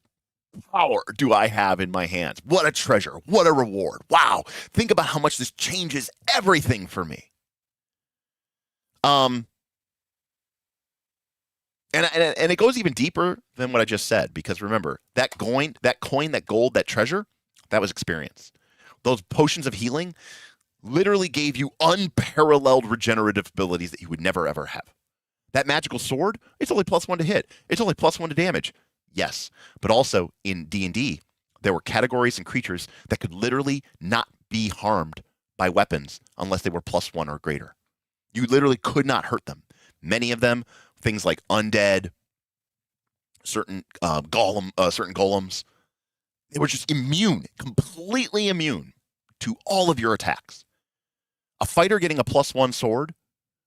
power do I have in my hands? What a treasure! What a reward! Wow! Think about how much this changes everything for me. And it goes even deeper than what I just said, because remember, that coin, that gold, that treasure, that was experience. Those potions of healing literally gave you unparalleled regenerative abilities that you would never, ever have. That magical sword, it's only +1 to hit. It's only +1 to damage. Yes, but also in D&D, there were categories and creatures that could literally not be harmed by weapons unless they were +1 or greater. You literally could not hurt them. Many of them, things like undead, certain golems, they were just immune, completely immune to all of your attacks. A fighter getting a +1 sword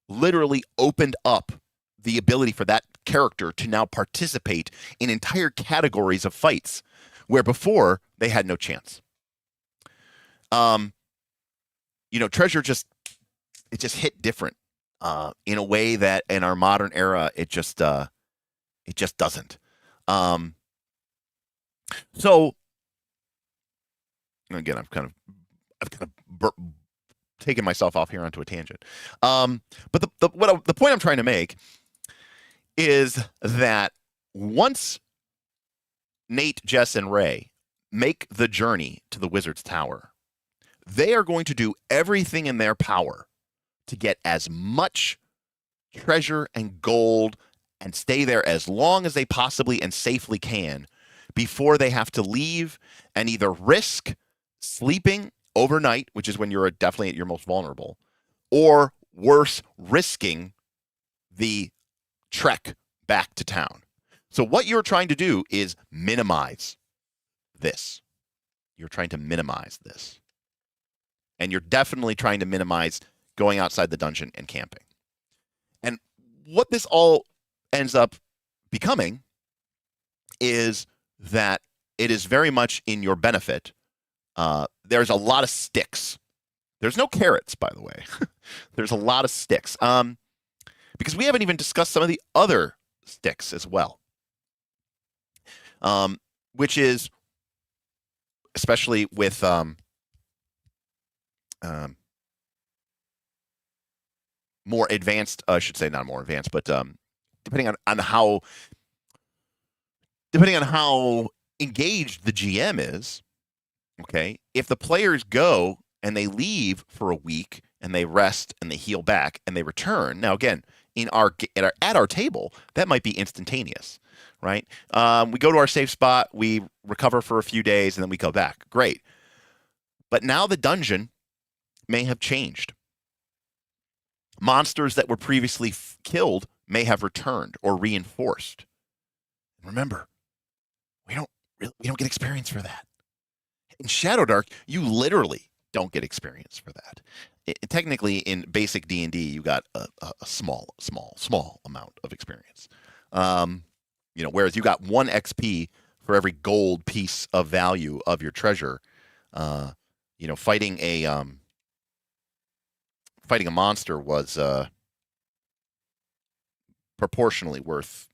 literally opened up the ability for that character to now participate in entire categories of fights where before they had no chance. Treasure just hit different in a way that in our modern era it just doesn't. So again, I've kind of taken myself off here onto a tangent. But the point I'm trying to make is that once Nate, Jess, and Ray make the journey to the Wizard's Tower, they are going to do everything in their power to get as much treasure and gold and stay there as long as they possibly and safely can before they have to leave and either risk sleeping overnight, which is when you're definitely at your most vulnerable, or worse, risking the trek back to town. So what you're trying to do is minimize this. You're trying to minimize this. And you're definitely trying to minimize going outside the dungeon and camping. And what this all ends up becoming is that it is very much in your benefit. There's a lot of sticks. There's no carrots, by the way. There's a lot of sticks. Because we haven't even discussed some of the other sticks as well. Which is, especially with more advanced, I should say not more advanced, but depending on how engaged the GM is, okay, if the players go and they leave for a week and they rest and they heal back and they return, now again, at our table, that might be instantaneous, right? We go to our safe spot, we recover for a few days, and then we go back. Great. But now the dungeon may have changed. Monsters that were previously killed may have returned or reinforced. Remember, we don't get experience for that. In Shadowdark, you literally don't get experience for that. Technically, in basic D&D, you got a small amount of experience. Whereas you got 1 XP for every gold piece of value of your treasure. Fighting a monster was proportionally worth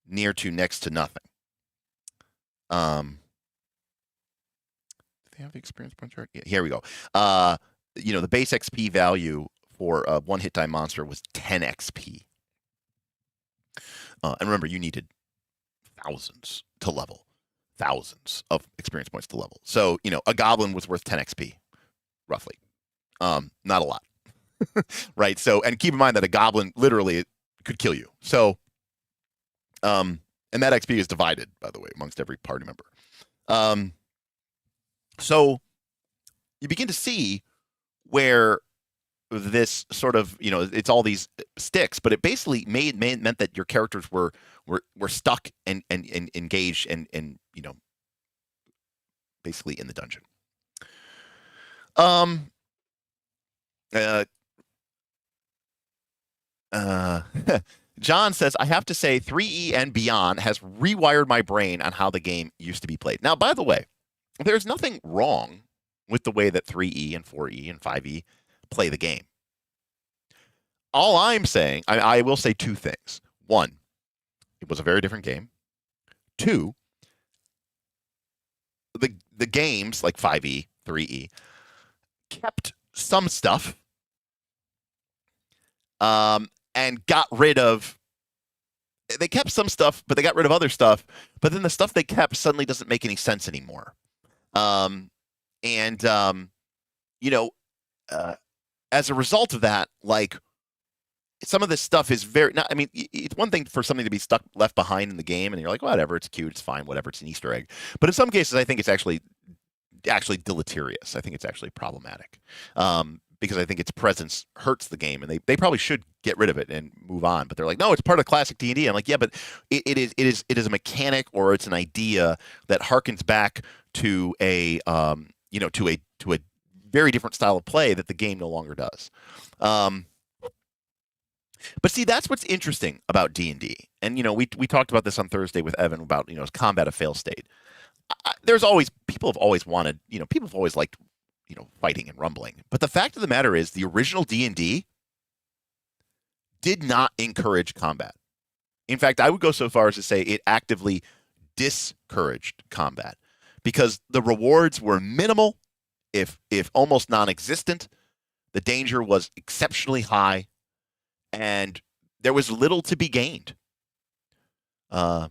near to next to nothing. Do they have the experience point chart? Yeah, here we go. The base XP value for a 1 hit die monster was 10 XP. And remember, you needed thousands to level. Thousands of experience points to level. So, a goblin was worth 10 XP, roughly. Not a lot. Right? So, and keep in mind that a goblin literally could kill you. So, and that XP is divided, by the way, amongst every party member. So, you begin to see where this sort of, it's all these sticks, but it basically meant that your characters were stuck and engaged and basically in the dungeon. John says, I have to say 3E and beyond has rewired my brain on how the game used to be played. Now, by the way, there's nothing wrong with the way that 3E and 4E and 5E play the game. All I'm saying, I will say 2 things. 1, it was a very different game. 2, the games like 5E, 3E kept some stuff and got rid of. They kept some stuff, but they got rid of other stuff. But then the stuff they kept suddenly doesn't make any sense anymore. As a result of that, like, some of this stuff is very. Not, I mean, it's one thing for something to be left behind in the game, and you're like, whatever, it's cute, it's fine, whatever, it's an Easter egg. But in some cases, I think it's actually deleterious. I think it's actually problematic. Because I think its presence hurts the game, and they probably should get rid of it and move on. But they're like, no, it's part of classic D&D. I'm like, yeah, but it is a mechanic, or it's an idea that harkens back to a very different style of play that the game no longer does. But see, that's what's interesting about D&D. And we talked about this on Thursday with Evan about combat a fail state. People have always wanted, people have always liked fighting and rumbling. But the fact of the matter is, the original D&D did not encourage combat. In fact, I would go so far as to say it actively discouraged combat, because the rewards were minimal, if almost non-existent. The danger was exceptionally high, and there was little to be gained by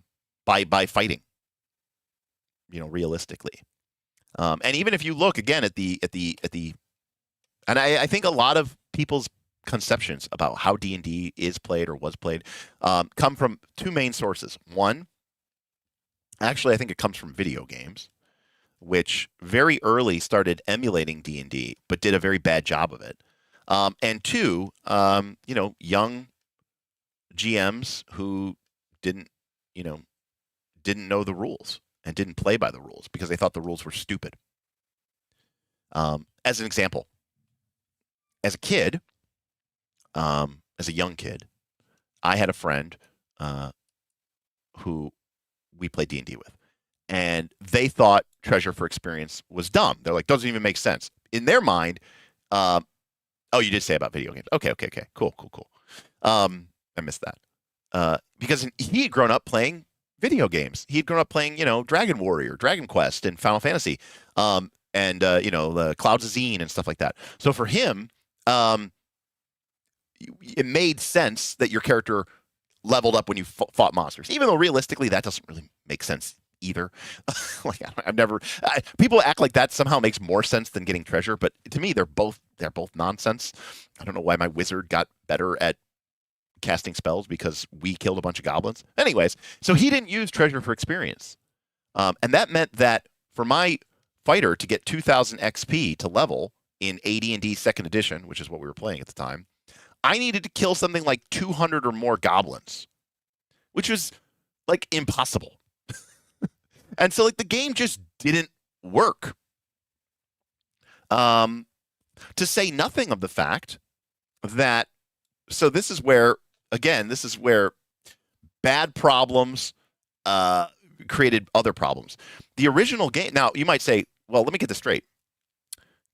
fighting, realistically. And even if you look again at the, and I think a lot of people's conceptions about how D&D is played or was played come from 2 main sources. One, actually, I think it comes from video games. which very early started emulating D&D, but did a very bad job of it. And two, young GMs who didn't know the rules and didn't play by the rules because they thought the rules were stupid. As an example, as a kid, as a young kid, I had a friend who we played D&D with, and they thought Treasure for Experience was dumb. They're like, doesn't even make sense. In their mind, oh, you did say about video games. Okay, cool. I missed that. Because he had grown up playing video games. He had grown up playing, Dragon Warrior, Dragon Quest, and Final Fantasy, and the Clouds of Zine and stuff like that. So for him, it made sense that your character leveled up when you fought monsters, even though realistically that doesn't really make sense either. Like people act like that somehow makes more sense than getting treasure, but to me they're both nonsense. I don't know why my wizard got better at casting spells because we killed a bunch of goblins. Anyways, so he didn't use treasure for experience, and that meant that for my fighter to get 2,000 XP to level in AD&D 2nd edition, which is what we were playing at the time, I needed to kill something like 200 or more goblins, which was like impossible. And so the game just didn't work. To say nothing of the fact that, so this is where bad problems created other problems. The original game, now you might say, well, let me get this straight.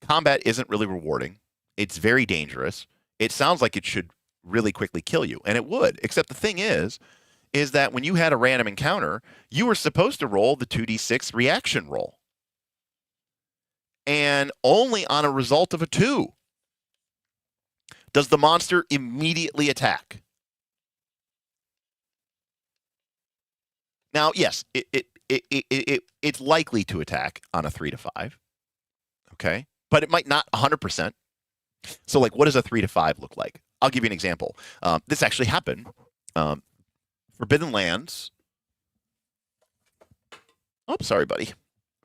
Combat isn't really rewarding. It's very dangerous. It sounds like it should really quickly kill you, and it would, except the thing is that when you had a random encounter, you were supposed to roll the 2d6 reaction roll. And only on a result of a 2 does the monster immediately attack. Now, yes, it's likely to attack on a 3 to 5, okay? But it might not 100%. So, what does a 3 to 5 look like? I'll give you an example. This actually happened. Forbidden Lands. Oh, sorry, buddy.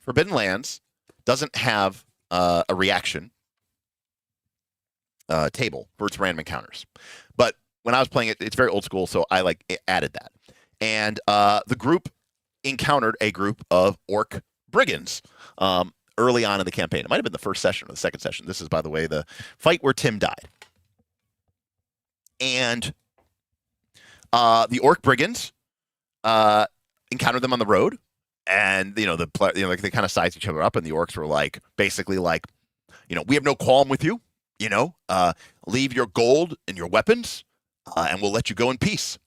Forbidden Lands doesn't have a reaction table for its random encounters. But when I was playing it, it's very old school, so I added that. And the group encountered a group of orc brigands early on in the campaign. It might have been the first session or the second session. This is, by the way, the fight where Tim died. And the orc brigands encountered them on the road, and they kind of sized each other up, and the orcs were basically we have no qualm with you. Leave your gold and your weapons, and we'll let you go in peace.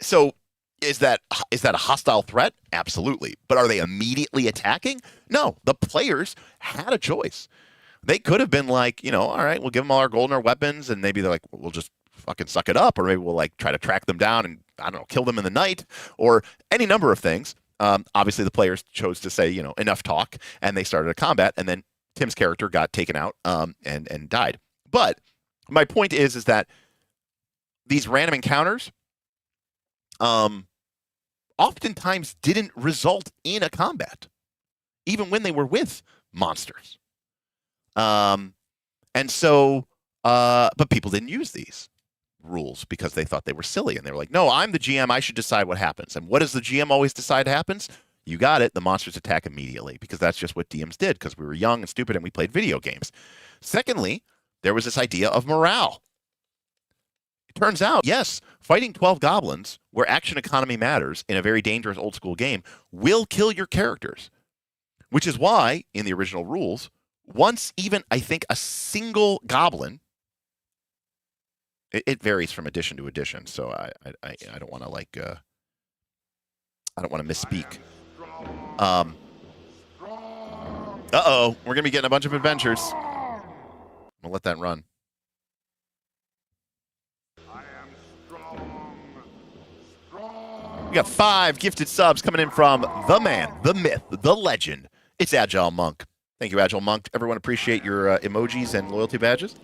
So is that a hostile threat? Absolutely. But are they immediately attacking? No. The players had a choice. They could have been like, all right, we'll give them all our gold and our weapons, and maybe they're like, we'll just fucking suck it up, or maybe we'll try to track them down and, I don't know, kill them in the night, or any number of things. Obviously, the players chose to say, enough talk, and they started a combat, and then Tim's character got taken out and died. But my point is that these random encounters oftentimes didn't result in a combat, even when they were with monsters. And so, but people didn't use these rules because they thought they were silly, and they were like, no, I'm the GM, I should decide what happens. And what does the GM always decide happens? You got it. The monsters attack immediately, because that's just what DMs did, because we were young and stupid and we played video games. Secondly, there was this idea of morale. It turns out, yes, fighting 12 goblins, where action economy matters in a very dangerous old school game, will kill your characters. Which is why, in the original rules, once even, I think, a single goblin, it varies from edition to edition, so I don't want to I don't want to misspeak. Uh-oh, we're gonna be getting a bunch of adventures. I'm gonna let that run. We got 5 gifted subs coming in from the man, the myth, the legend. It's Agile Monk. Thank you, Agile Monk. Everyone appreciate your emojis and loyalty badges.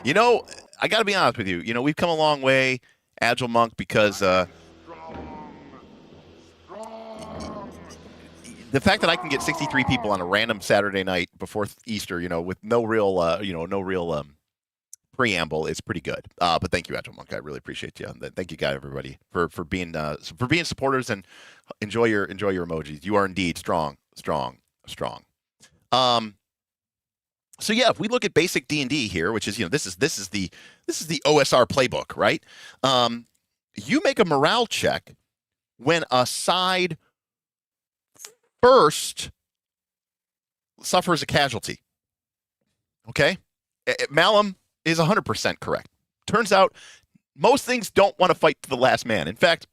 You know, I got to be honest with you. You know, we've come a long way, Agile Monk, because the fact that I can get 63 people on a random Saturday night before Easter, you know, with no real, no real preamble is pretty good. But thank you, Agile Monk. I really appreciate you. And thank you, guys, everybody, for being supporters, and enjoy your emojis. You are indeed strong. So yeah, if we look at basic D&D here, which is, you know, this is the OSR playbook, right? You make a morale check when a side first suffers a casualty. Okay? Malum is 100% correct. Turns out most things don't want to fight to the last man. In fact,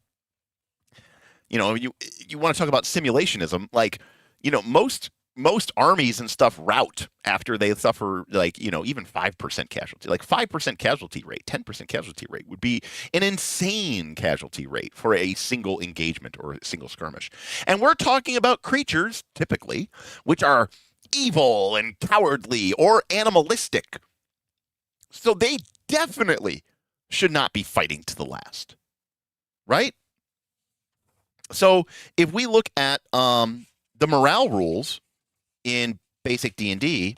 you know, you want to talk about simulationism, like, you know, most armies and stuff rout after they suffer, like, you know, even 5% casualty. Like 5% casualty rate, 10% casualty rate would be an insane casualty rate for a single engagement or a single skirmish. And we're talking about creatures, typically, which are evil and cowardly or animalistic. So they definitely should not be fighting to the last, right? So if we look at the morale rules in basic D&D,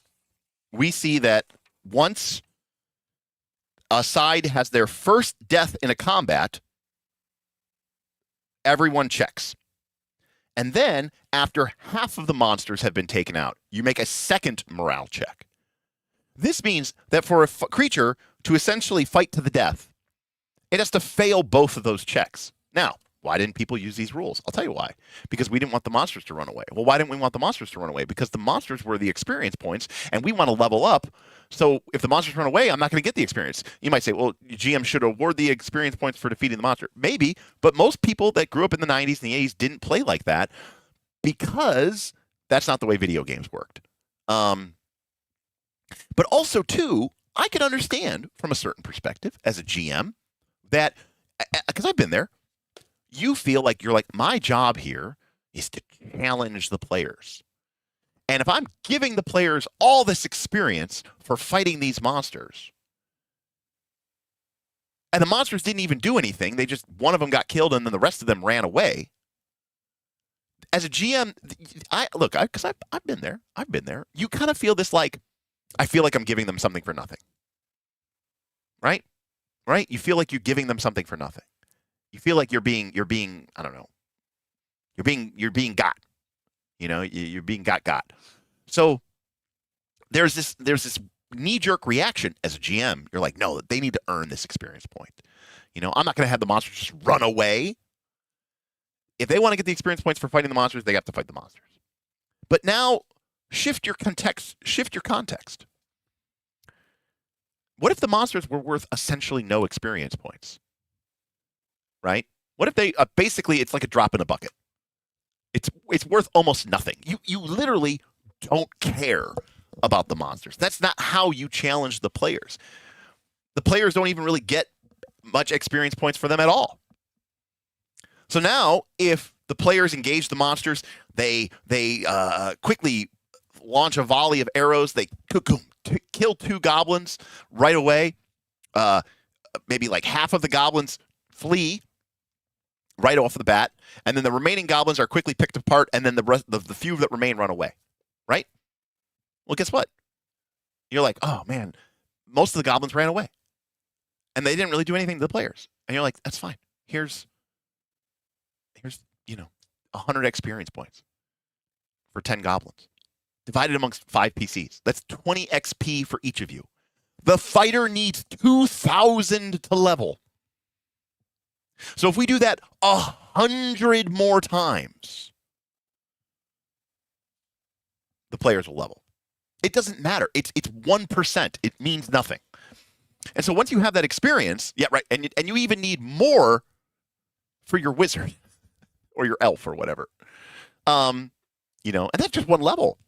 we see that once a side has their first death in a combat, everyone checks. And then, after half of the monsters have been taken out, you make a second morale check. This means that for a creature to essentially fight to the death, it has to fail both of those checks. Now, why didn't people use these rules? I'll tell you why. Because we didn't want the monsters to run away. Well, why didn't we want the monsters to run away? Because the monsters were the experience points, and we want to level up. So if the monsters run away, I'm not going to get the experience. You might say, well, GM should award the experience points for defeating the monster. Maybe, but most people that grew up in the 90s and the 80s didn't play like that because that's not the way video games worked. But also, too, I can understand from a certain perspective as a GM that, because I've been there, you feel like you're like, my job here is to challenge the players. And if I'm giving the players all this experience for fighting these monsters, and the monsters didn't even do anything, they just, one of them got killed and then the rest of them ran away. As a GM, because I've been there. You kind of feel this like, I feel like I'm giving them something for nothing. Right? You feel like you're giving them something for nothing. You feel like you're being, I don't know, you're being got, you know, you're being got. So there's this knee-jerk reaction as a GM. You're like, no, they need to earn this experience point. You know, I'm not going to have the monsters just run away. If they want to get the experience points for fighting the monsters, they have to fight the monsters. But now shift your context. What if the monsters were worth essentially no experience points? Right? What if they basically, it's like a drop in a bucket. It's worth almost nothing. You literally don't care about the monsters. That's not how you challenge the players. The players don't even really get much experience points for them at all. So now, if the players engage the monsters, they quickly launch a volley of arrows. They kill 2 goblins right away. Maybe like half of the goblins flee right off the bat, and then the remaining goblins are quickly picked apart, and then the few that remain run away, right? Well, guess what? You're like, oh man, most of the goblins ran away, and they didn't really do anything to the players. And you're like, that's fine. Here's 100 experience points for 10 goblins, divided amongst 5 PCs. That's 20 XP for each of you. The fighter needs 2,000 to level. So if we do that 100 more times, the players will level. It doesn't matter. It's 1%. It means nothing. And so once you have that experience, yeah, right, and you even need more for your wizard or your elf or whatever, and that's just one level.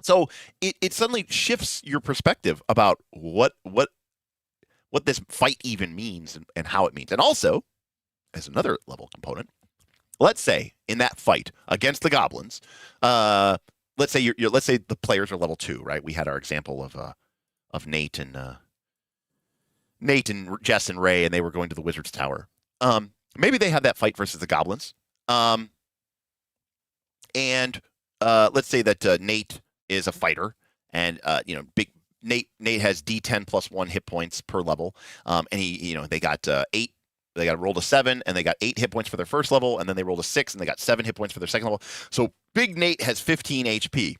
So it suddenly shifts your perspective about what this fight even means and how it means. And also, as another level component, let's say in that fight against the goblins, let's say let's say the players are level 2, right? We had our example of Nate and Nate and Jess and Ray, and they were going to the Wizard's Tower. Maybe they had that fight versus the goblins. And let's say that Nate is a fighter, and big Nate has D10 plus 1 hit points per level, and they got 8. They got rolled a 7, and they got 8 hit points for their first level, and then they rolled a 6, and they got 7 hit points for their second level. So Big Nate has 15 HP.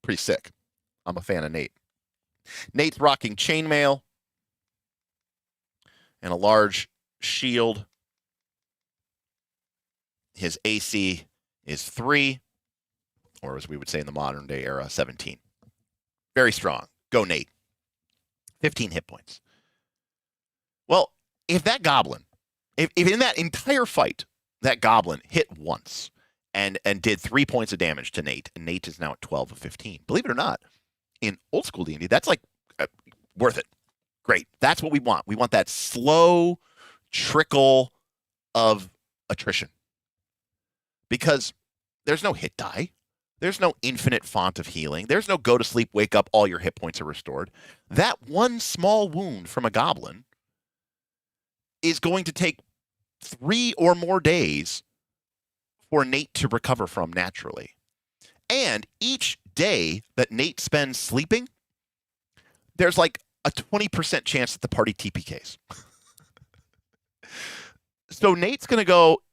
Pretty sick. I'm a fan of Nate. Nate's rocking chainmail and a large shield. His AC is 3, or as we would say in the modern day era, 17. Very strong. Go, Nate. 15 hit points. Well, if that goblin, if in that entire fight, that goblin hit once and did 3 points of damage to Nate, and Nate is now at 12 of 15. Believe it or not, in old school D&D, that's like worth it. Great. That's what we want. We want that slow trickle of attrition. Because there's no hit die. There's no infinite font of healing. There's no go to sleep, wake up, all your hit points are restored. That one small wound from a goblin is going to take 3 or more days for Nate to recover from naturally. And each day that Nate spends sleeping, there's like a 20% chance that the party TPKs. So Nate's going to go,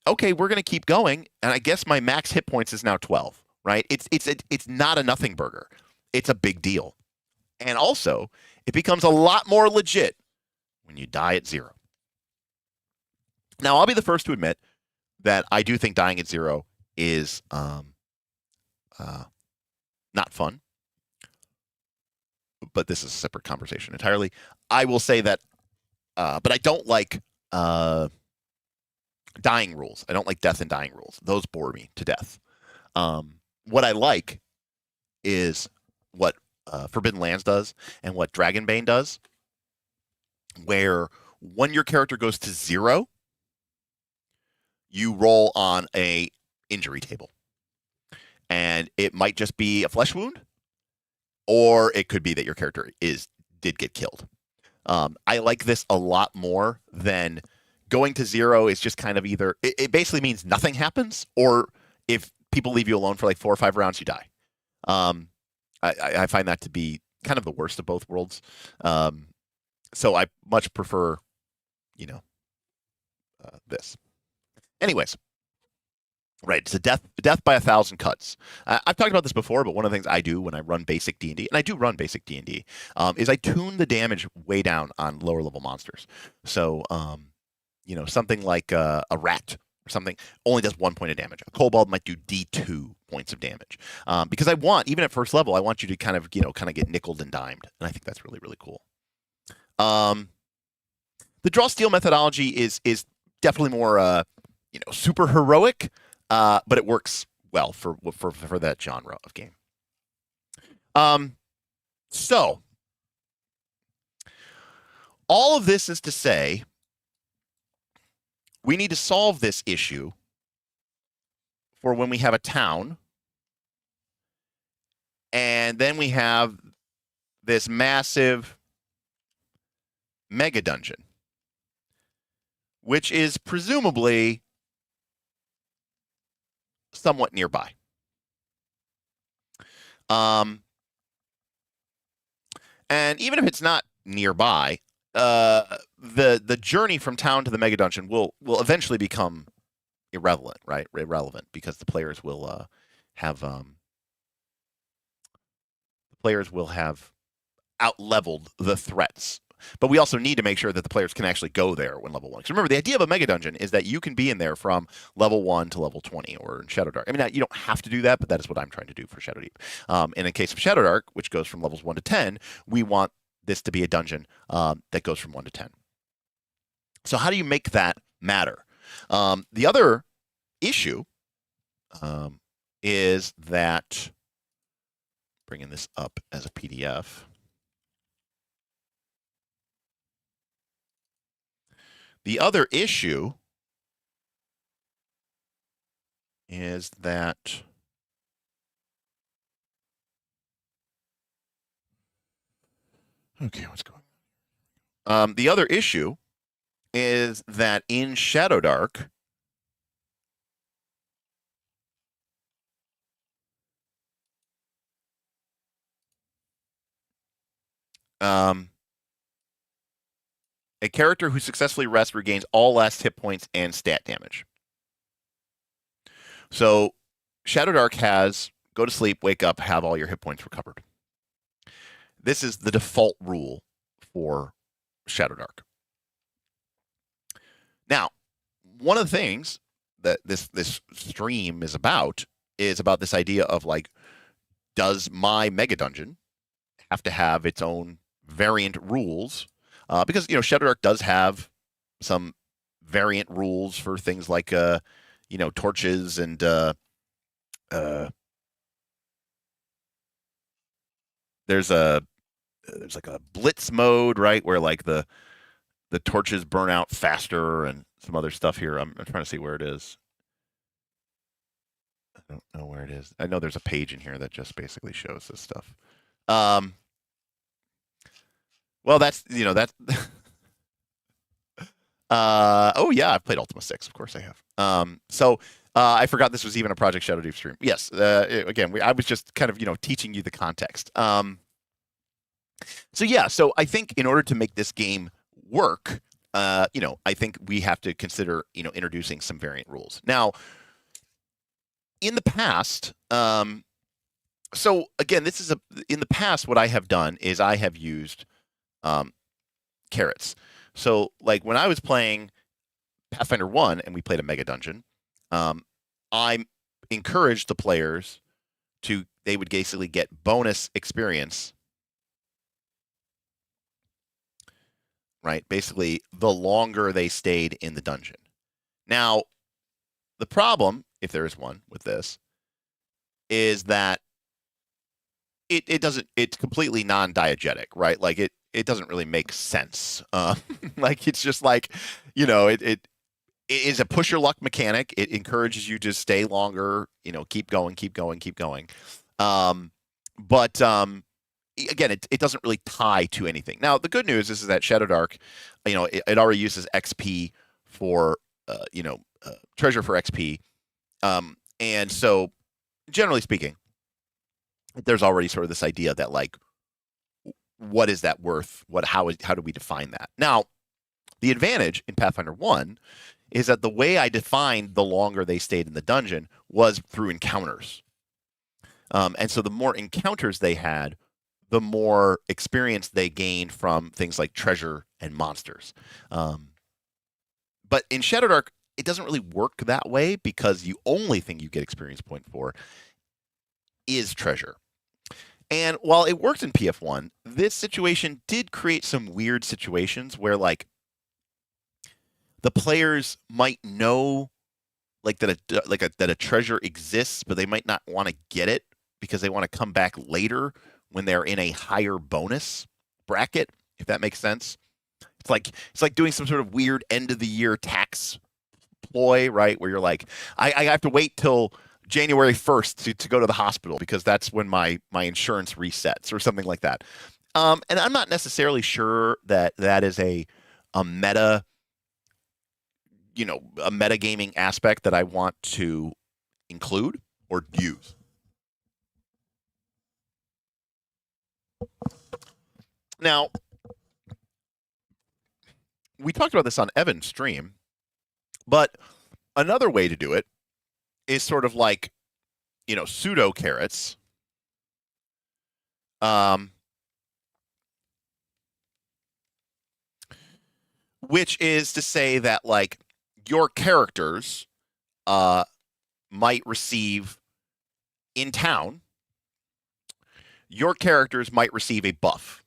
okay, we're going to keep going, and I guess my max hit points is now 12, right? It's not a nothing burger. It's a big deal. And also, it becomes a lot more legit when you die at 0. Now, I'll be the first to admit that I do think dying at 0 is not fun. But this is a separate conversation entirely. I will say that, but I don't like dying rules. I don't like death and dying rules. Those bore me to death. What I like is what Forbidden Lands does and what Dragonbane does, where when your character goes to 0, you roll on a injury table. And it might just be a flesh wound, or it could be that your character did get killed. I like this a lot more than going to 0 is just kind of either, it basically means nothing happens, or if people leave you alone for like 4 or 5 rounds, you die. I find that to be kind of the worst of both worlds. So I much prefer, this. Anyways, right, it's a death by 1,000 cuts. I've talked about this before, but one of the things I do when I run basic D&D, and I do run basic D&D, is I tune the damage way down on lower level monsters. So, something like a rat or something only does 1 point of damage. A kobold might do D2 points of damage, because I want, even at first level, I want you to kind of get nickeled and dimed, and I think that's really, really cool. The draw steel methodology is definitely more super heroic. But it works well for that genre of game. So all of this is to say, we need to solve this issue for when we have a town, and then we have this massive mega dungeon, which is presumably somewhat nearby. And even if it's not nearby, the journey from town to the mega dungeon will eventually become irrelevant, right? Irrelevant, because the players will have out-leveled the threats. But we also need to make sure that the players can actually go there when level 1. Because remember, the idea of a mega dungeon is that you can be in there from level 1 to level 20, or in Shadowdark. I mean, you don't have to do that, but that is what I'm trying to do for Shadowdeep. And in the case of Shadowdark, which goes from levels 1 to 10, we want this to be a dungeon that goes from 1 to 10. So how do you make that matter? The other issue is that, bringing this up as a PDF, the other issue is that okay, what's going on? The other issue is that in Shadowdark, a character who successfully rests regains all last hit points and stat damage. So Shadowdark has go to sleep, wake up, have all your hit points recovered. This is the default rule for Shadowdark. Now, one of the things that this stream is about this idea of like, does my Megadungeon have to have its own variant rules? Because Shadowdark does have some variant rules for things like torches and there's like a blitz mode, right, where like the torches burn out faster and some other stuff here. I'm trying to see where it is. I don't know where it is. I know there's a page in here that just basically shows this stuff. Well, that's that. Oh yeah, I've played Ultima 6. Of course I have. So I forgot this was even a Project Shadowdeep stream. Yes. Again, I was just kind of teaching you the context. So yeah, so I think in order to make this game work, I think we have to consider introducing some variant rules. Now, in the past, so again, in the past, what I have done is I have used carrots. So like when I was playing Pathfinder 1 and we played a Megadungeon, I encouraged the players they would basically get bonus experience, right? Basically, the longer they stayed in the dungeon. Now, the problem, if there is one with this, is that it's completely non-diegetic, right? Like it doesn't really make sense. Like it's just like, it is a push your luck mechanic. It encourages you to stay longer, keep going. But again, it doesn't really tie to anything. Now, the good news is that Shadowdark, it already uses XP for, treasure for XP. And so generally speaking, there's already sort of this idea that like, what is that worth? How do we define that? Now, the advantage in Pathfinder 1 is that the way I defined the longer they stayed in the dungeon was through encounters. And so the more encounters they had, the more experience they gained from things like treasure and monsters. But in Shadowdark, it doesn't really work that way because the only thing you get experience point for is treasure. And while it worked in PF1, this situation did create some weird situations where like the players might know like that a treasure exists, but they might not want to get it because they want to come back later when they're in a higher bonus bracket, if that makes sense. It's like doing some sort of weird end of the year tax ploy, right? Where you're like, I have to wait till January 1st to go to the hospital because that's when my insurance resets or something like that. And I'm not necessarily sure that is a meta, a metagaming aspect that I want to include or use. Now, we talked about this on Evan's stream, but another way to do it is sort of like, pseudo carrots. Which is to say that like your characters might receive in town, your characters might receive a buff.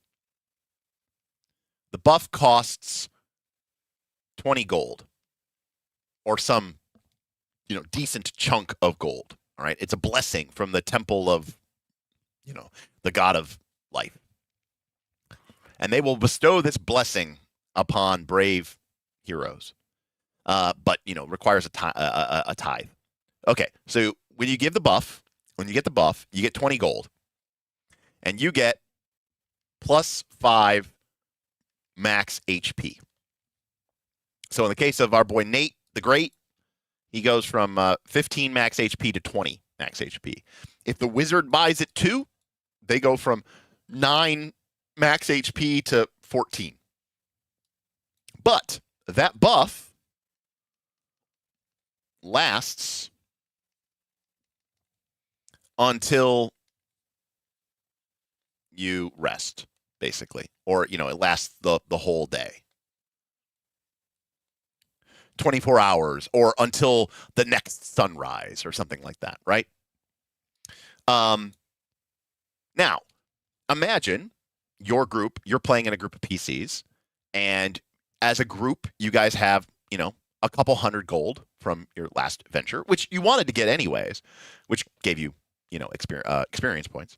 The buff costs 20 gold or some decent chunk of gold. All right. It's a blessing from the temple of, the god of life. And they will bestow this blessing upon brave heroes. But, requires a tithe. Okay. So when you get the buff, you get 20 gold. And you get +5 max HP. So in the case of our boy Nate the Great, he goes from 15 max HP to 20 max HP. If the wizard buys it too, they go from 9 max HP to 14. But that buff lasts until you rest, basically. Or, it lasts the whole day. 24 hours or until the next sunrise or something like that, right? Now, imagine your group, you're playing in a group of PCs, and as a group, you guys have, a couple hundred gold from your last venture, which you wanted to get anyways, which gave you, experience points.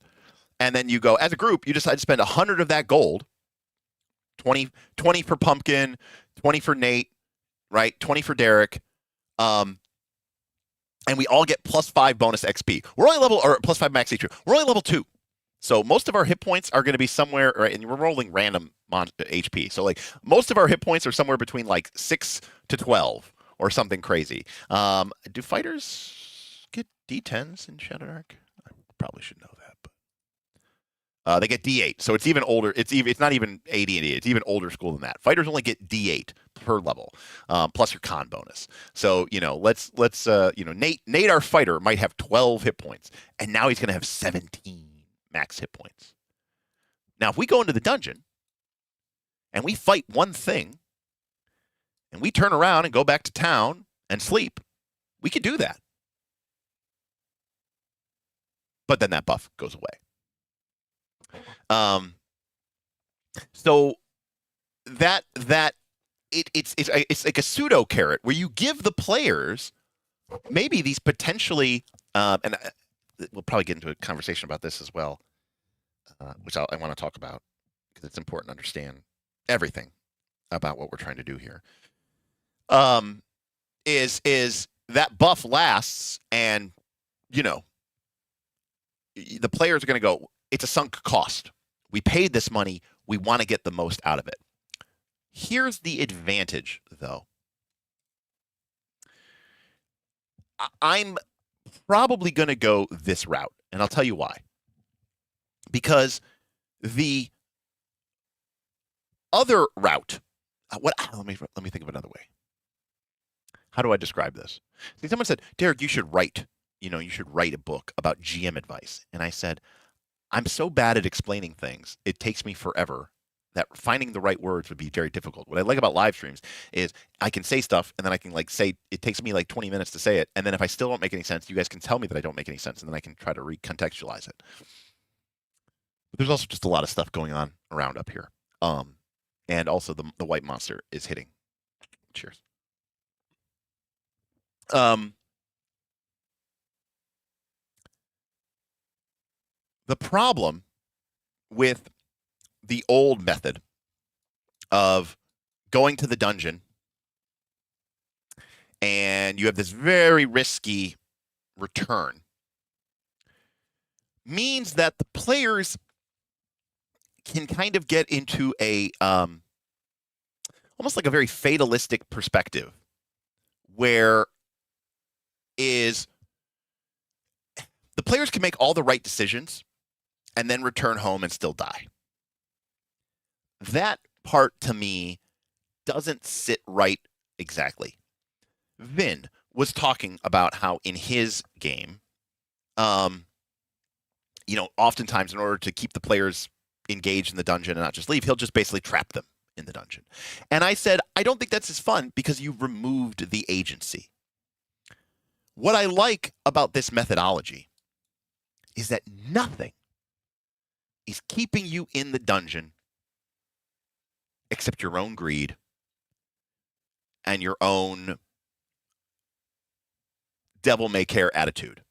And then you go, as a group, you decide to spend 100 of that gold, 20 for Pumpkin, 20 for Nate, right? 20 for Derek. And we all get +5 bonus XP. We're only level, or +5 max HP. We're only level 2. So most of our hit points are going to be somewhere, right? And we're rolling random HP. So like most of our hit points are somewhere between like 6 to 12 or something crazy. Do fighters get D10s in Shadowdark? I probably should know that, but they get D8. So it's even older. It's not even 80 and 80. It's even older school than that. Fighters only get D8 per level, plus your con bonus. So, let's Nate, our fighter, might have 12 hit points, and now he's going to have 17 max hit points. Now, if we go into the dungeon and we fight one thing and we turn around and go back to town and sleep, we could do that. But then that buff goes away. So it's like a pseudo carrot where you give the players maybe these potentially, and we'll probably get into a conversation about this as well, which I want to talk about because it's important to understand everything about what we're trying to do here. Is that buff lasts, and the players are going to go, it's a sunk cost. We paid this money. We want to get the most out of it. Here's the advantage, though. I'm probably going to go this route, and I'll tell you why. Because the other route, let me think of another way. How do I describe this? See, someone said, Derek, you should write a book about GM advice. And I said, I'm so bad at explaining things, it takes me forever, that finding the right words would be very difficult. What I like about live streams is I can say stuff, and then I can say, it takes me like 20 minutes to say it. And then if I still don't make any sense, you guys can tell me that I don't make any sense, and then I can try to recontextualize it. But there's also just a lot of stuff going on around up here. And also the white monster is hitting. Cheers. The problem with the old method of going to the dungeon and you have this very risky return means that the players can kind of get into a almost like a very fatalistic perspective, where is the players can make all the right decisions and then return home and still die. That part, to me, doesn't sit right exactly. Vin was talking about how in his game, oftentimes in order to keep the players engaged in the dungeon and not just leave, he'll just basically trap them in the dungeon. And I said, I don't think that's as fun because you've removed the agency. What I like about this methodology is that nothing is keeping you in the dungeon except your own greed and your own devil may care attitude,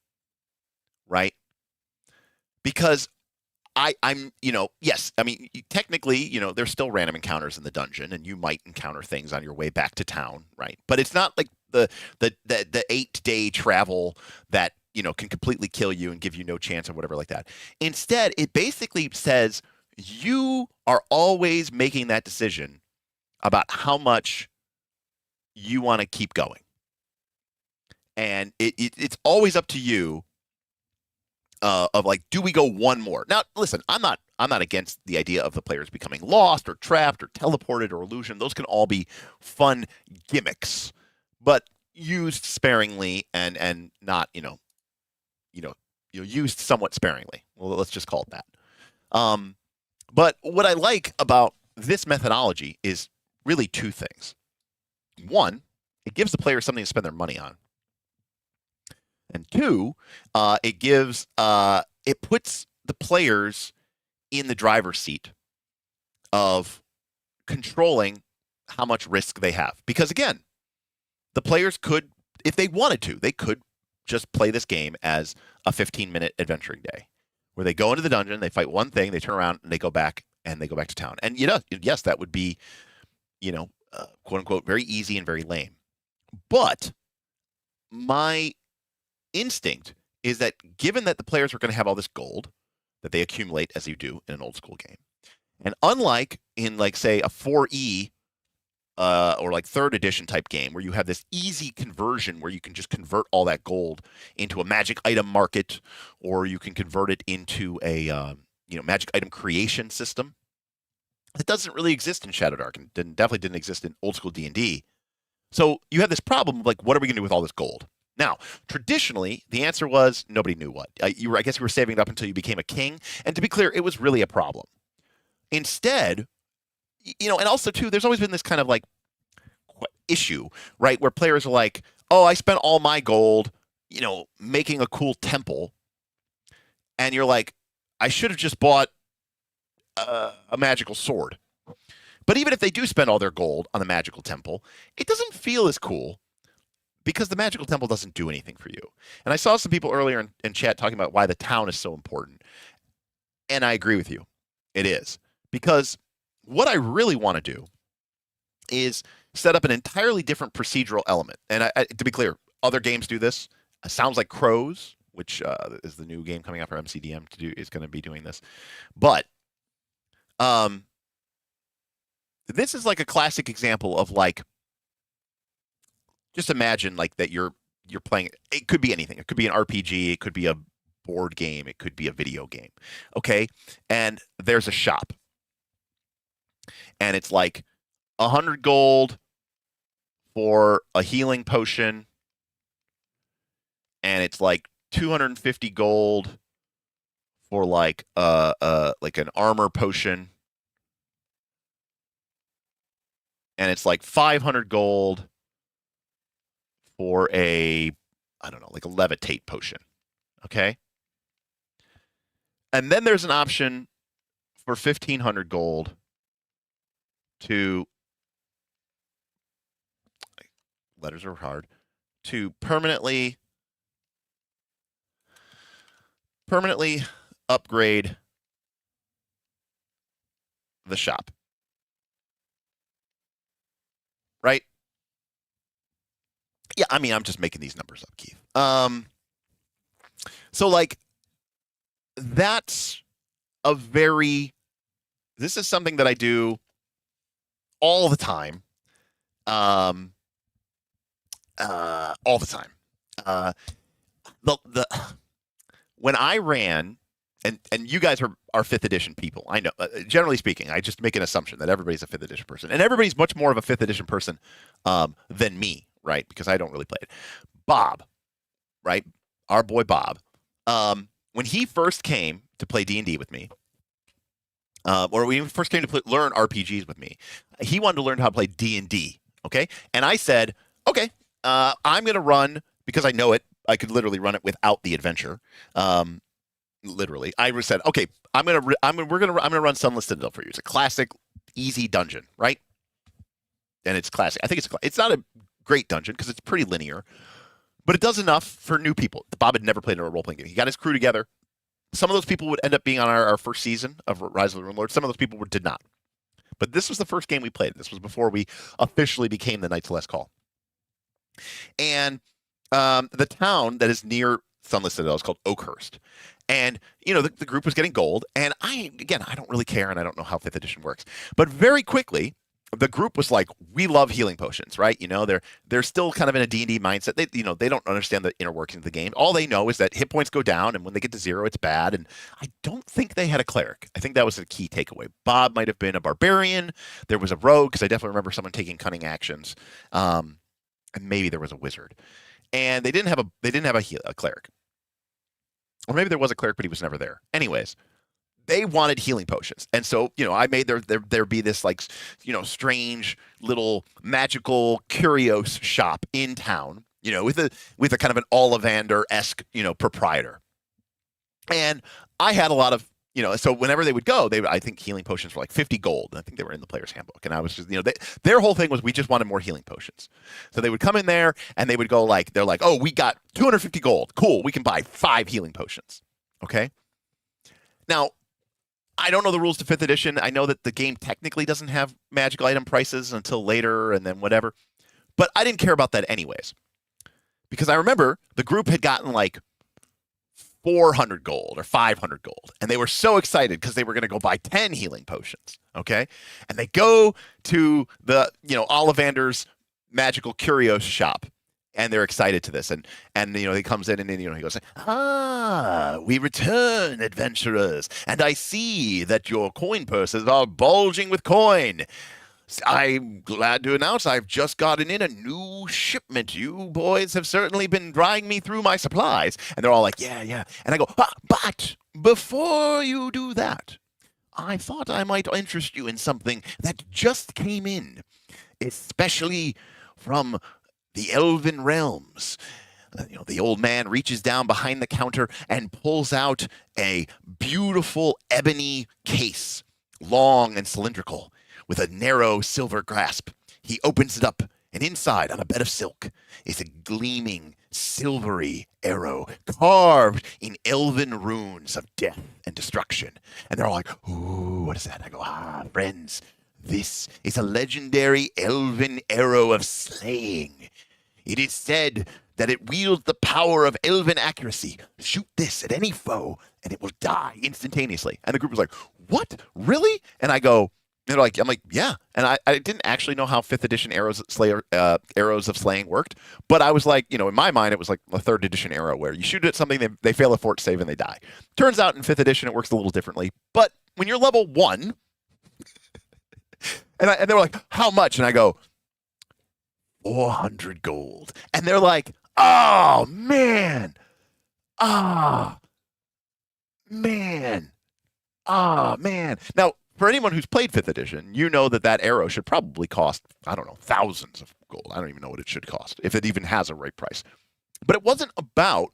right? Because I'm, yes, I mean, technically, there's still random encounters in the dungeon, and you might encounter things on your way back to town, right? But it's not like the 8-day travel that, can completely kill you and give you no chance or whatever like that. Instead, it basically says, you are always making that decision about how much you want to keep going. And it's always up to you of like, do we go one more? Now, listen, I'm not against the idea of the players becoming lost or trapped or teleported or illusion. Those can all be fun gimmicks, but used sparingly and not, used somewhat sparingly. Well, let's just call it that. But what I like about this methodology is really two things. One, it gives the players something to spend their money on. And two, it puts the players in the driver's seat of controlling how much risk they have. Because again, the players could, if they wanted to, they could just play this game as a 15-minute adventuring day, where they go into the dungeon, they fight one thing, they turn around, and they go back to town. And yes, that would be, quote unquote, very easy and very lame. But my instinct is that given that the players are going to have all this gold that they accumulate as you do in an old school game, and unlike in like say a 4E or like 3rd edition type game where you have this easy conversion where you can just convert all that gold into a magic item market, or you can convert it into a magic item creation system that doesn't really exist in Shadowdark and definitely didn't exist in old school D&D. So you have this problem of like, what are we going to do with all this gold? Now, traditionally, the answer was nobody knew what. I guess you were saving it up until you became a king. And to be clear, it was really a problem. Instead, and also, too, there's always been this kind of like issue, right, where players are like, oh, I spent all my gold, making a cool temple. And you're like, I should have just bought a magical sword. But even if they do spend all their gold on the magical temple, it doesn't feel as cool, because the magical temple doesn't do anything for you. And I saw some people earlier in chat talking about why the town is so important. And I agree with you. It is. Because what I really want to do is set up an entirely different procedural element. And to be clear, other games do this. Sounds Like Crows, which is the new game coming out for MCDM is going to be doing this. But this is like a classic example of like, just imagine like that you're playing. It could be anything. It could be an RPG. It could be a board game. It could be a video game. Okay, and there's a shop, and it's like 100 gold for a healing potion, and it's like 250 gold for like an armor potion, and it's like 500 gold for a levitate potion. Okay. And then there's an option for 1,500 gold to, letters are hard, to permanently upgrade the shop. Right? Yeah, I mean, I'm just making these numbers up, Keith. So like, that's this is something that I do all the time. All the time. When I ran, and you guys are 5th edition people, I know, generally speaking, I just make an assumption that everybody's a 5th edition person, and everybody's much more of a 5th edition person than me. Right, because I don't really play it. Bob, right, our boy Bob, when he first came to play D&D with me, or when he first came to learn RPGs with me, he wanted to learn how to play D&D. Okay, and I said, okay, I'm going to run, because I know it. I could literally run it without the adventure. Literally, I said, okay, I'm going to run Sunless Citadel for you. It's a classic, easy dungeon, right? And it's classic. I think it's not a great dungeon because it's pretty linear, but it does enough for new people. Bob had never played a role-playing game. He got his crew together. Some of those people would end up being on our first season of Rise of the Rune Lord. Some of those people did not. But this was the first game we played. This was before we officially became the Knights of Last Call. And the town that is near Sunless Citadel is called Oakhurst. And, the group was getting gold. And I don't really care, and I don't know how 5th edition works. But very quickly, the group was like, we love healing potions, right? They're still kind of in a D&D mindset. They don't understand the inner workings of the game. All they know is that hit points go down, and when they get to 0, it's bad. And I don't think they had a cleric. I think that was a key takeaway. Bob might have been a barbarian. There was a rogue, because I definitely remember someone taking cunning actions. And maybe there was a wizard. And they didn't have a cleric. Or maybe there was a cleric, but he was never there. Anyways, they wanted healing potions. And so, I made there be this strange little magical curios shop in town, with a kind of an Ollivander-esque, proprietor. And I had a lot of, so whenever they would go, I think healing potions were like 50 gold. I think they were in the player's handbook. And I was just, their whole thing was we just wanted more healing potions. So they would come in there and they would go they're like, oh, we got 250 gold. Cool. We can buy 5 healing potions. Okay. Now, I don't know the rules to 5th edition. I know that the game technically doesn't have magical item prices until later and then whatever. But I didn't care about that anyways. Because I remember the group had gotten 400 gold or 500 gold. And they were so excited because they were going to go buy 10 healing potions. Okay. And they go to the, Ollivander's magical curios shop. And they're excited to this. And he comes in and he goes, we return, adventurers. And I see that your coin purses are bulging with coin. I'm glad to announce I've just gotten in a new shipment. You boys have certainly been drying me through my supplies. And they're all like, yeah. And I go, but before you do that, I thought I might interest you in something that just came in, especially from the Elven realms. The old man reaches down behind the counter and pulls out a beautiful ebony case, long and cylindrical, with a narrow silver grasp. He opens it up, and inside, on a bed of silk, is a gleaming, silvery arrow carved in elven runes of death and destruction. And they're all like, ooh, what is that? I go, friends, this is a legendary elven arrow of slaying. It is said that it wields the power of elven accuracy. Shoot this at any foe, and it will die instantaneously. And the group was like, what? Really? And I go, I'm like, yeah. And I didn't actually know how 5th edition arrows of slaying worked. But I was like, in my mind, it was like a 3rd edition arrow where you shoot at something, they fail a fort save, and they die. Turns out in 5th edition, it works a little differently. But when you're level 1, and they were like, how much? And I go, 400 gold. And they're like, oh, man. Man. Now, for anyone who's played 5th edition, you know that arrow should probably cost, I don't know, thousands of gold. I don't even know what it should cost, if it even has a right price. But it wasn't about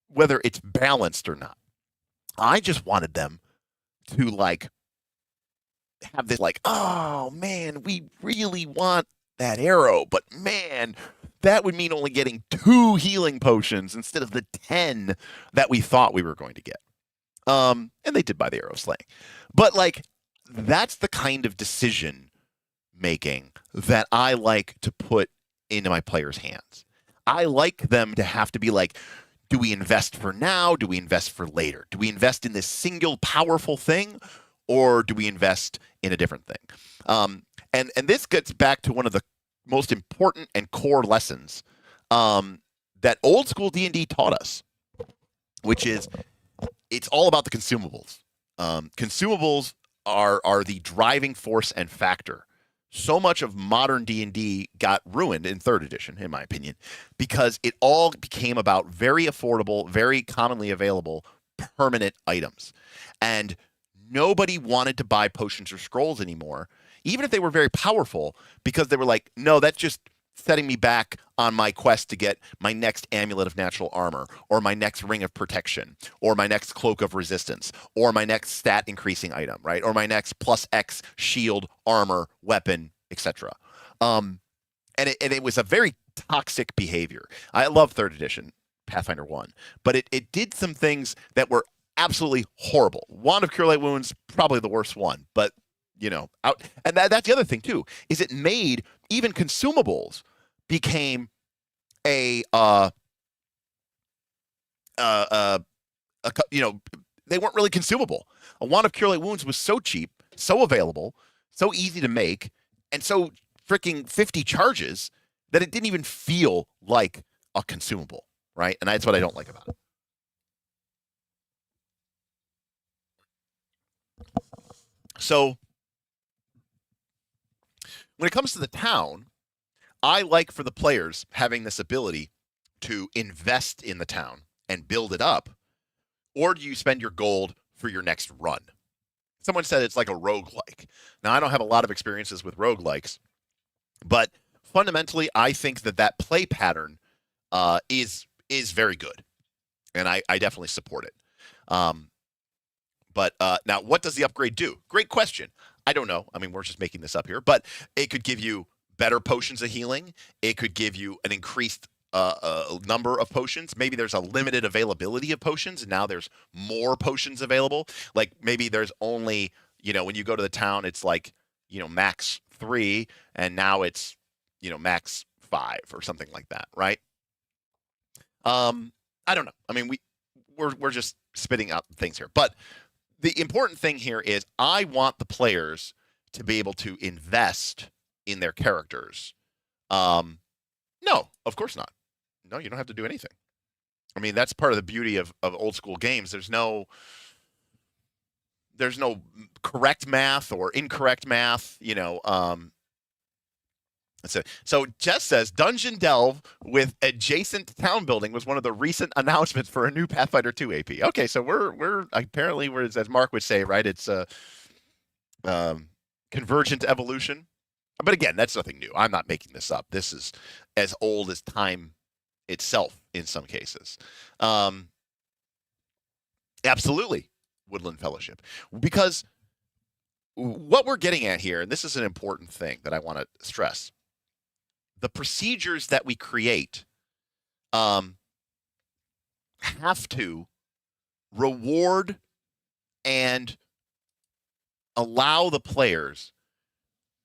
whether it's balanced or not. I just wanted them to, have this, oh, man, we really want that arrow, but man, that would mean only getting 2 healing potions instead of the 10 that we thought we were going to get. And they did buy the arrow slaying. But that's the kind of decision making that I like to put into my players' hands. I like them to have to be do we invest for now? Do we invest for later? Do we invest in this single powerful thing, or do we invest in a different thing? And this gets back to one of the most important and core lessons that old school D&D taught us, which is it's all about the consumables. Consumables are the driving force and factor. So much of modern D&D got ruined in 3rd edition, in my opinion, because it all became about very affordable, very commonly available, permanent items. And nobody wanted to buy potions or scrolls anymore, even if they were very powerful, because they were like, no, that's just setting me back on my quest to get my next amulet of natural armor, or my next ring of protection, or my next cloak of resistance, or my next stat increasing item, right? Or my next plus X shield, armor, weapon, etc. And it was a very toxic behavior. I love 3rd edition Pathfinder 1, but it did some things that were absolutely horrible. Wand of Cure Light Wounds, probably the worst one, but out. And that's the other thing too, is it made even consumables became a they weren't really consumable. A wand of Cure Light Wounds was so cheap, so available, so easy to make, and so freaking 50 charges that it didn't even feel like a consumable, right? And that's what I don't like about it. So when it comes to the town, I like for the players having this ability to invest in the town and build it up, or do you spend your gold for your next run? Someone said it's like a roguelike. Now, I don't have a lot of experiences with roguelikes, but fundamentally, I think that play pattern is very good, and I definitely support it. But now, what does the upgrade do? Great question. I don't know. I mean, we're just making this up here, but it could give you better potions of healing. It could give you an increased number of potions. Maybe there's a limited availability of potions, and now there's more potions available. Like maybe there's only, when you go to the town, it's like, max 3, and now it's, max 5 or something like that, right? I don't know. I mean, we're just spitting out things here, but the important thing here is I want the players to be able to invest in their characters. No, of course not. No, you don't have to do anything. I mean, that's part of the beauty of old school games. There's no correct math or incorrect math, So Jess says Dungeon Delve with adjacent town building was one of the recent announcements for a new Pathfinder 2 AP. Okay, so we're apparently, as Mark would say, right? It's convergent evolution. But again, that's nothing new. I'm not making this up. This is as old as time itself in some cases. Absolutely, Woodland Fellowship. Because what we're getting at here, and this is an important thing that I want to stress, the procedures that we create have to reward and allow the players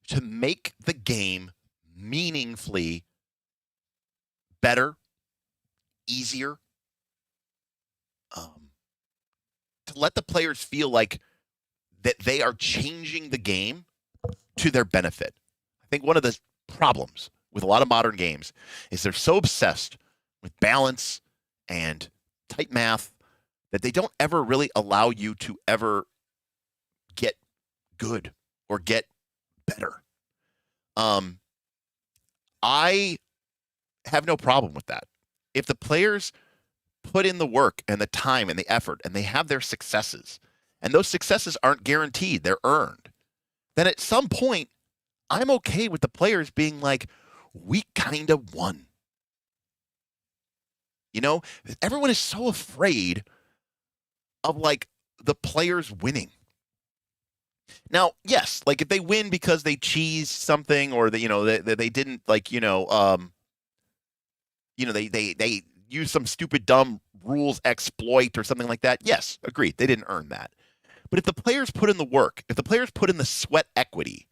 to make the game meaningfully better, easier, to let the players feel like that they are changing the game to their benefit. I think one of the problems with a lot of modern games is they're so obsessed with balance and tight math that they don't ever really allow you to ever get good or get better. I have no problem with that. If the players put in the work and the time and the effort and they have their successes, and those successes aren't guaranteed, they're earned, then at some point, I'm okay with the players being like, we kind of won. Everyone is so afraid of like the players winning. Now, yes, like if they win because they cheese something or they didn't they use some stupid dumb rules exploit or something like that. Yes, agreed. They didn't earn that. But if the players put in the work, if the players put in the sweat equity,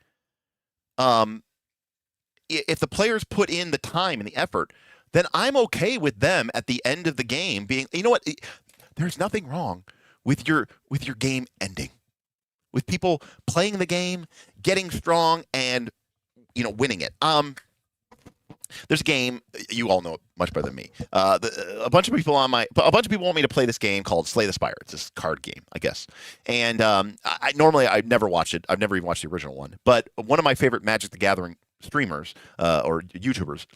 if the players put in the time and the effort, then I'm okay with them at the end of the game being, you know what? There's nothing wrong with your game ending, with people playing the game, getting strong, and winning it. There's a game you all know much better than me. A bunch of people want me to play this game called Slay the Spire. It's this card game, I guess. And I'd never watch it. I've never even watched the original one. But one of my favorite Magic the Gathering streamers or YouTubers,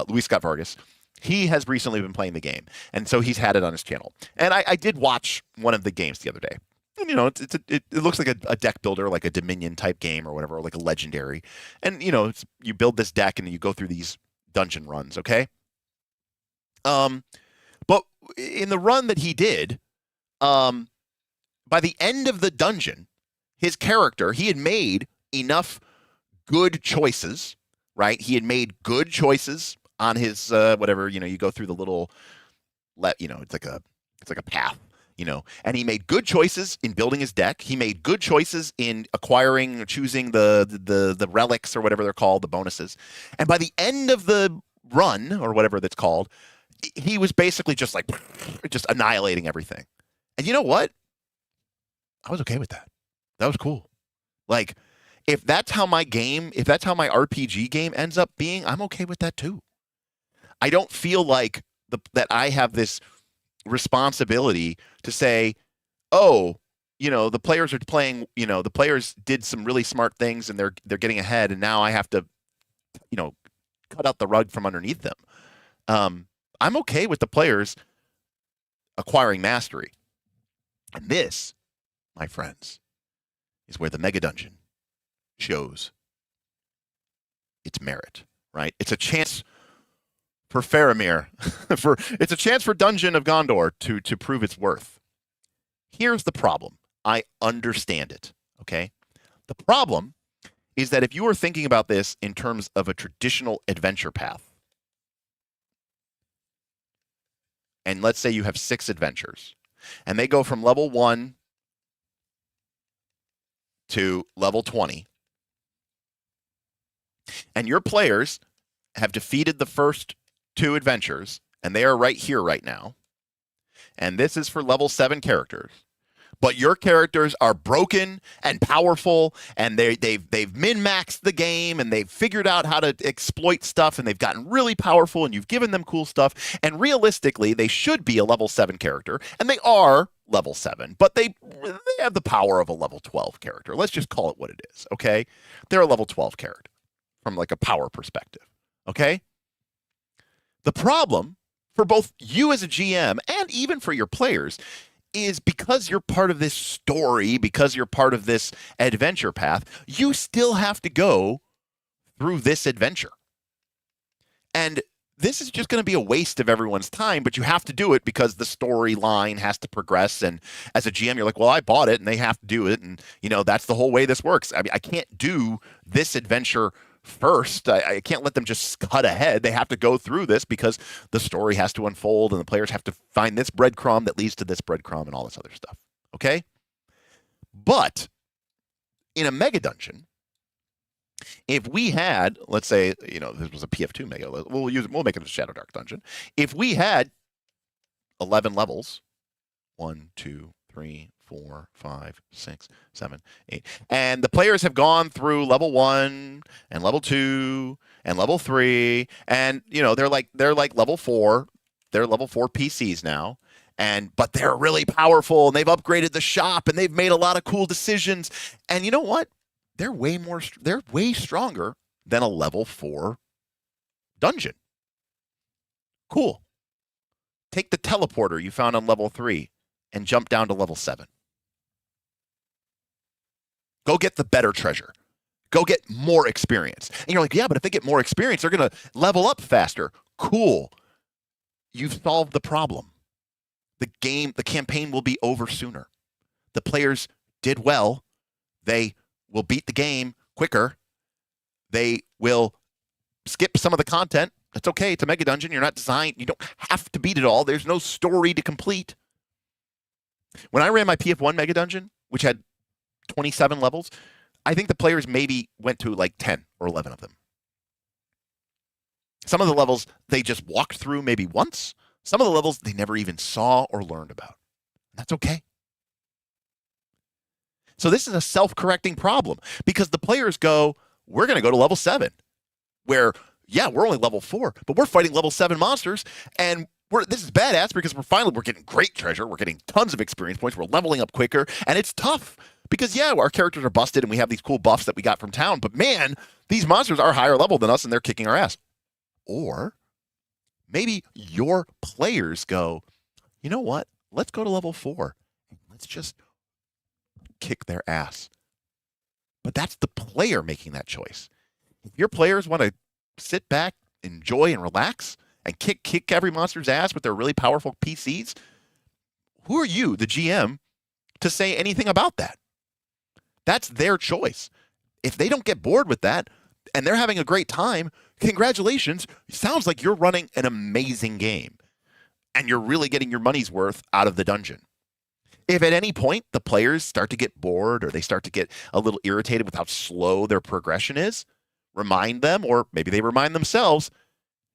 Luis Scott Vargas, he has recently been playing the game, and so he's had it on his channel. And I did watch one of the games the other day. And, it looks like a deck builder, like a Dominion type game or whatever, or like a Legendary. And you build this deck and you go through these dungeon runs, okay? But in the run that he did, by the end of the dungeon, his character, he had made enough good choices, right? He had made good choices on his whatever, you go through the little it's like a path, and he made good choices in building his deck. He made good choices in choosing the relics or whatever they're called, the bonuses. And by the end of the run or whatever that's called, he was basically just annihilating everything. And you know what? I was okay with that. That was cool. Like, if that's how my RPG game ends up being, I'm okay with that too. I don't feel like that I have this responsibility to say, oh, the players are playing, the players did some really smart things and they're getting ahead, and now I have to, cut out the rug from underneath them. I'm okay with the players acquiring mastery. And this, my friends, is where the Megadungeon shows its merit, right? It's a chance for Faramir, it's a chance for Dungeon of Gondor to prove its worth. Here's the problem. I understand it, okay? The problem is that if you are thinking about this in terms of a traditional adventure path, and let's say you have 6 adventures, and they go from level 1 to level 20, and your players have defeated the first 2 adventures, and they are right here right now, and this is for level 7 characters, but your characters are broken and powerful, and they've min-maxed the game, and they've figured out how to exploit stuff, and they've gotten really powerful, and you've given them cool stuff, and realistically, they should be a level 7 character, and they are level 7, but they have the power of a level 12 character. Let's just call it what it is, okay? They're a level 12 character from like a power perspective, okay? The problem for both you as a GM and even for your players is because you're part of this story, because you're part of this adventure path, you still have to go through this adventure. And this is just going to be a waste of everyone's time, but you have to do it because the storyline has to progress. And as a GM, you're like, well, I bought it and they have to do it. And, that's the whole way this works. I mean, I can't do this adventure first. I can't let them just cut ahead. They have to go through this because the story has to unfold and the players have to find this breadcrumb that leads to this breadcrumb and all this other stuff. Okay? But in a mega dungeon, if we had, let's say, this was a PF2 mega, we'll make it a Shadowdark dungeon. If we had 11 levels, 1, 2, 3, 4, 5, 6, 7, 8. And the players have gone through level 1 and level 2 and level 3. And, they're like level 4. They're level 4 PCs now. But they're really powerful and they've upgraded the shop and they've made a lot of cool decisions. And you know what? They're way stronger than a level 4 dungeon. Cool. Take the teleporter you found on level 3 and jump down to level 7. Go get the better treasure. Go get more experience. And you're like, yeah, but if they get more experience, they're going to level up faster. Cool. You've solved the problem. The campaign will be over sooner. The players did well. They will beat the game quicker. They will skip some of the content. That's okay. It's a mega dungeon. You're not designed. You don't have to beat it all. There's no story to complete. When I ran my PF1 mega dungeon, which had 27 levels, I think the players maybe went to like 10 or 11 of them. Some of the levels they just walked through maybe once. Some of the levels they never even saw or learned about. That's okay. So this is a self-correcting problem because the players go, we're going to go to level 7 where, yeah, we're only level 4, but we're fighting level 7 monsters and this is badass because we're getting great treasure. We're getting tons of experience points. We're leveling up quicker and it's tough because, yeah, our characters are busted and we have these cool buffs that we got from town, but man, these monsters are higher level than us and they're kicking our ass. Or maybe your players go, you know what? Let's go to level 4. Let's just kick their ass. But that's the player making that choice. If your players want to sit back, enjoy, and relax, and kick every monster's ass with their really powerful PCs, who are you, the GM, to say anything about that? That's their choice. If they don't get bored with that, and they're having a great time, congratulations. It sounds like you're running an amazing game, and you're really getting your money's worth out of the dungeon. If at any point the players start to get bored or they start to get a little irritated with how slow their progression is, remind them, or maybe they remind themselves,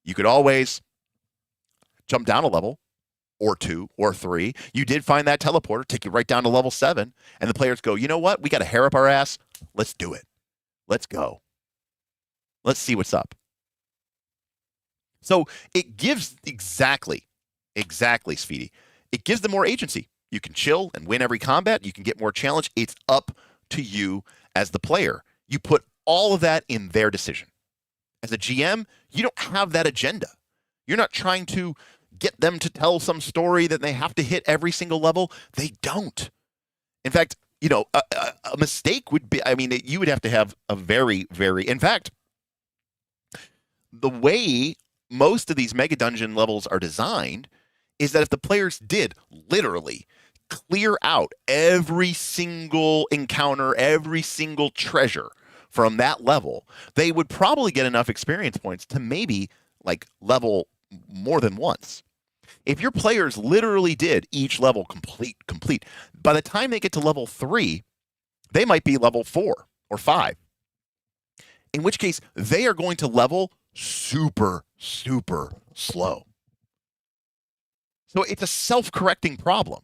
you could always jump down a level or 2 or 3, you did find that teleporter, take you right down to level 7, and the players go, you know what? We got a hair up our ass. Let's do it. Let's go. Let's see what's up. So it gives exactly, Speedy. It gives them more agency. You can chill and win every combat. You can get more challenge. It's up to you as the player. You put all of that in their decision. As a GM, you don't have that agenda. You're not trying to get them to tell some story that they have to hit every single level. They don't. In fact, you know, a mistake would be, I mean, you would have to have a very, in fact, the way most of these Mega Dungeon levels are designed is that if the players did literally clear out every single encounter, every single treasure from that level, they would probably get enough experience points to maybe like level more than once. If your players literally did each level complete, by the time they get to level 3, they might be level 4 or 5. In which case, they are going to level super slow. So it's a self-correcting problem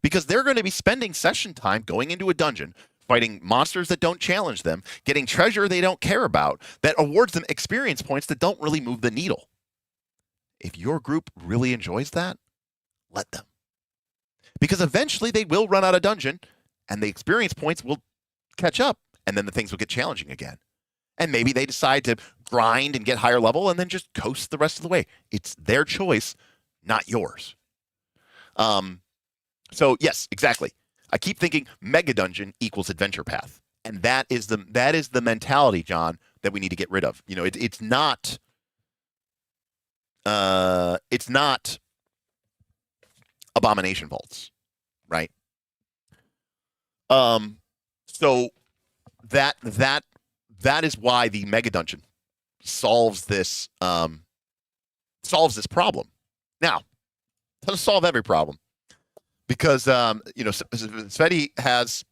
because they're going to be spending session time going into a dungeon, fighting monsters that don't challenge them, getting treasure they don't care about, that awards them experience points that don't really move the needle. If your group really enjoys that, let them. Because eventually they will run out of dungeon and the experience points will catch up and then the things will get challenging again. And maybe they decide to grind and get higher level and then just coast the rest of the way. It's their choice, not yours. So yes, exactly. I keep thinking Mega Dungeon equals adventure path. And that is the mentality, John, that we need to get rid of. You know, it's not Abomination Vaults, right? So that is why the Mega Dungeon solves this problem. Now, it doesn't solve every problem because you know, Sveti has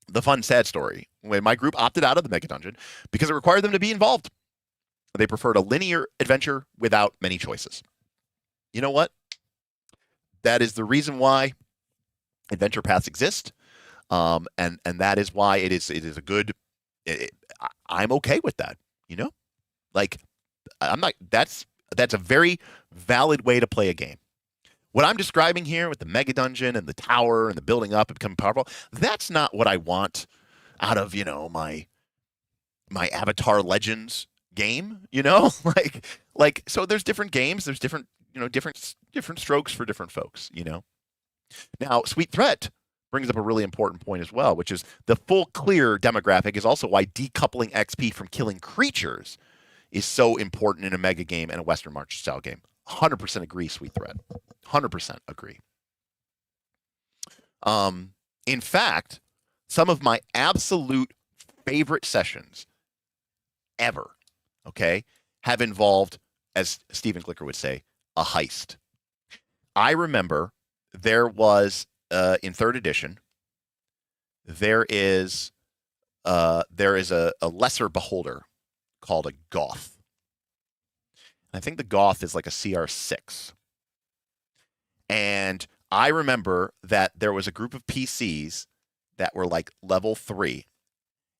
the fun, sad story. When my group opted out of the Mega Dungeon because it required them to be involved. They preferred a linear adventure without many choices. You know what? That is the reason why adventure paths exist, and that is why it is a good. I'm okay with that. You know, like I'm not. That's a very valid way to play a game. What I'm describing here with the Mega Dungeon and the tower and the building up and becoming powerful, that's not what I want out of, you know, my Avatar Legends game, you know? like so there's different games, there's different, you know, different strokes for different folks, you know. Now, Sweet Threat brings up a really important point as well, which is the full clear demographic is also why decoupling XP from killing creatures is so important in a mega game and a Western March style game. 100% agree, Sweet Threat. 100% agree. In fact, some of my absolute favorite sessions ever, okay, have involved, as Stephen Glicker would say, a heist. I remember there was, in 3rd edition, there is a lesser beholder called a Goth. I think the Goth is like a CR6. And I remember that there was a group of PCs that were like level 3.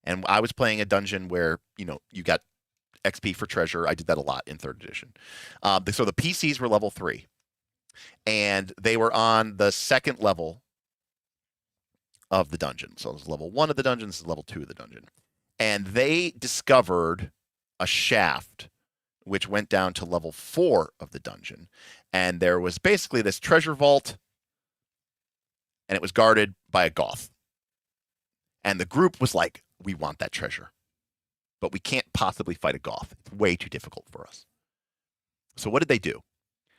And I was playing a dungeon where, you know, you got XP for treasure. I did that a lot in 3rd edition. So the PCs were level 3. And they were on the 2nd level of the dungeon. So it was level 1 of the dungeon. This is level 2 of the dungeon. And they discovered a shaft which went down to level 4 of the dungeon. And there was basically this treasure vault, and it was guarded by a Goth. And the group was like, we want that treasure, but we can't possibly fight a Goth. It's way too difficult for us. So what did they do?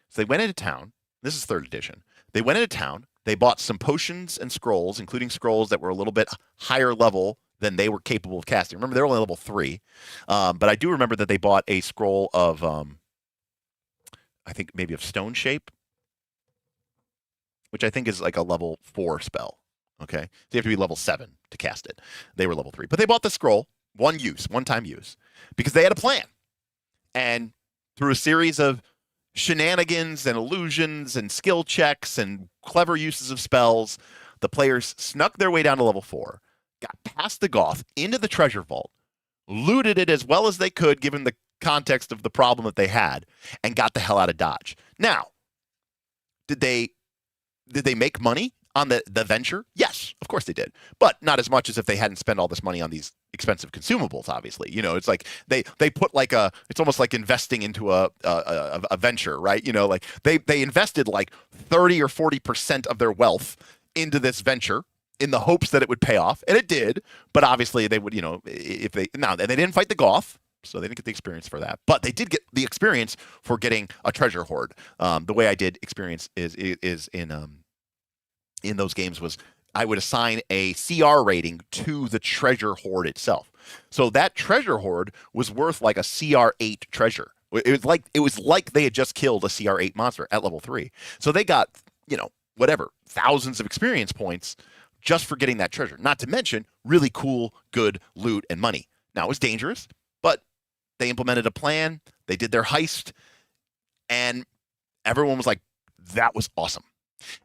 So they went into town. This is 3rd edition. They went into town. They bought some potions and scrolls, including scrolls that were a little bit higher level than they were capable of casting. Remember, they're only level 3. But I do remember that they bought a scroll of, I think maybe of Stone Shape, which I think is like a level 4 spell. Okay. So you have to be level 7 to cast it. They were level 3. But they bought the scroll, one-time use, because they had a plan. And through a series of shenanigans and illusions and skill checks and clever uses of spells, the players snuck their way down to level 4, got past the Goth, into the treasure vault, looted it as well as they could given the context of the problem that they had, and got the hell out of Dodge. Now, did they make money on the venture? Yes, of course they did. But not as much as if they hadn't spent all this money on these expensive consumables, obviously. You know, it's like they put like it's almost like investing into a venture, right? You know, like they invested like 30 or 40% of their wealth into this venture in the hopes that it would pay off, and it did. But obviously they would, you know, if they didn't fight the Goth, so they didn't get the experience for that. But they did get the experience for getting a treasure hoard. The way I did experience is in those games was I would assign a CR rating to the treasure hoard itself. So that treasure hoard was worth like a CR8 treasure. It was like they had just killed a CR8 monster at level 3. So they got, you know, whatever, thousands of experience points just for getting that treasure. Not to mention really cool, good loot and money. Now, it was dangerous, but they implemented a plan. They did their heist, and everyone was like, that was awesome.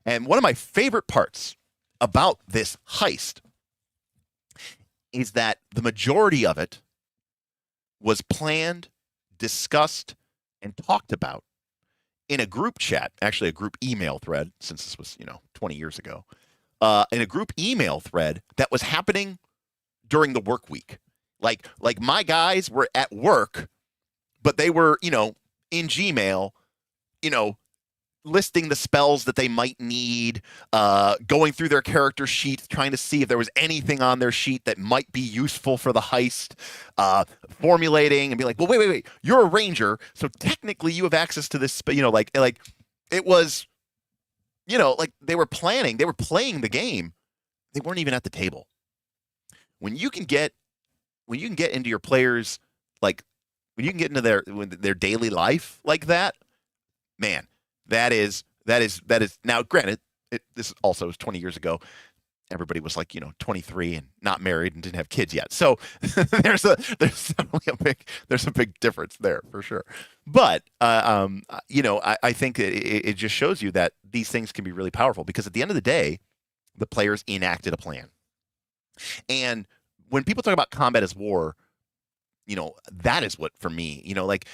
And one of my favorite parts about this heist is that the majority of it was planned, discussed, and talked about in a group chat, actually a group email thread, since this was, 20 years ago, in a group email thread that was happening during the work week. Like my guys were at work, but they were, in Gmail, listing the spells that they might need, going through their character sheet, trying to see if there was anything on their sheet that might be useful for the heist, formulating and be like, well, wait, you're a ranger, so technically you have access to this, like it was, like they were planning, they were playing the game. They weren't even at the table. When you can get into your players, like when you can get into their daily life like that, man, that is now, granted, this also was 20 years ago. Everybody was like, 23 and not married and didn't have kids yet. So there's definitely a big difference there for sure. But, I think it just shows you that these things can be really powerful because at the end of the day, the players enacted a plan. And when people talk about combat as war, that is what, for me, like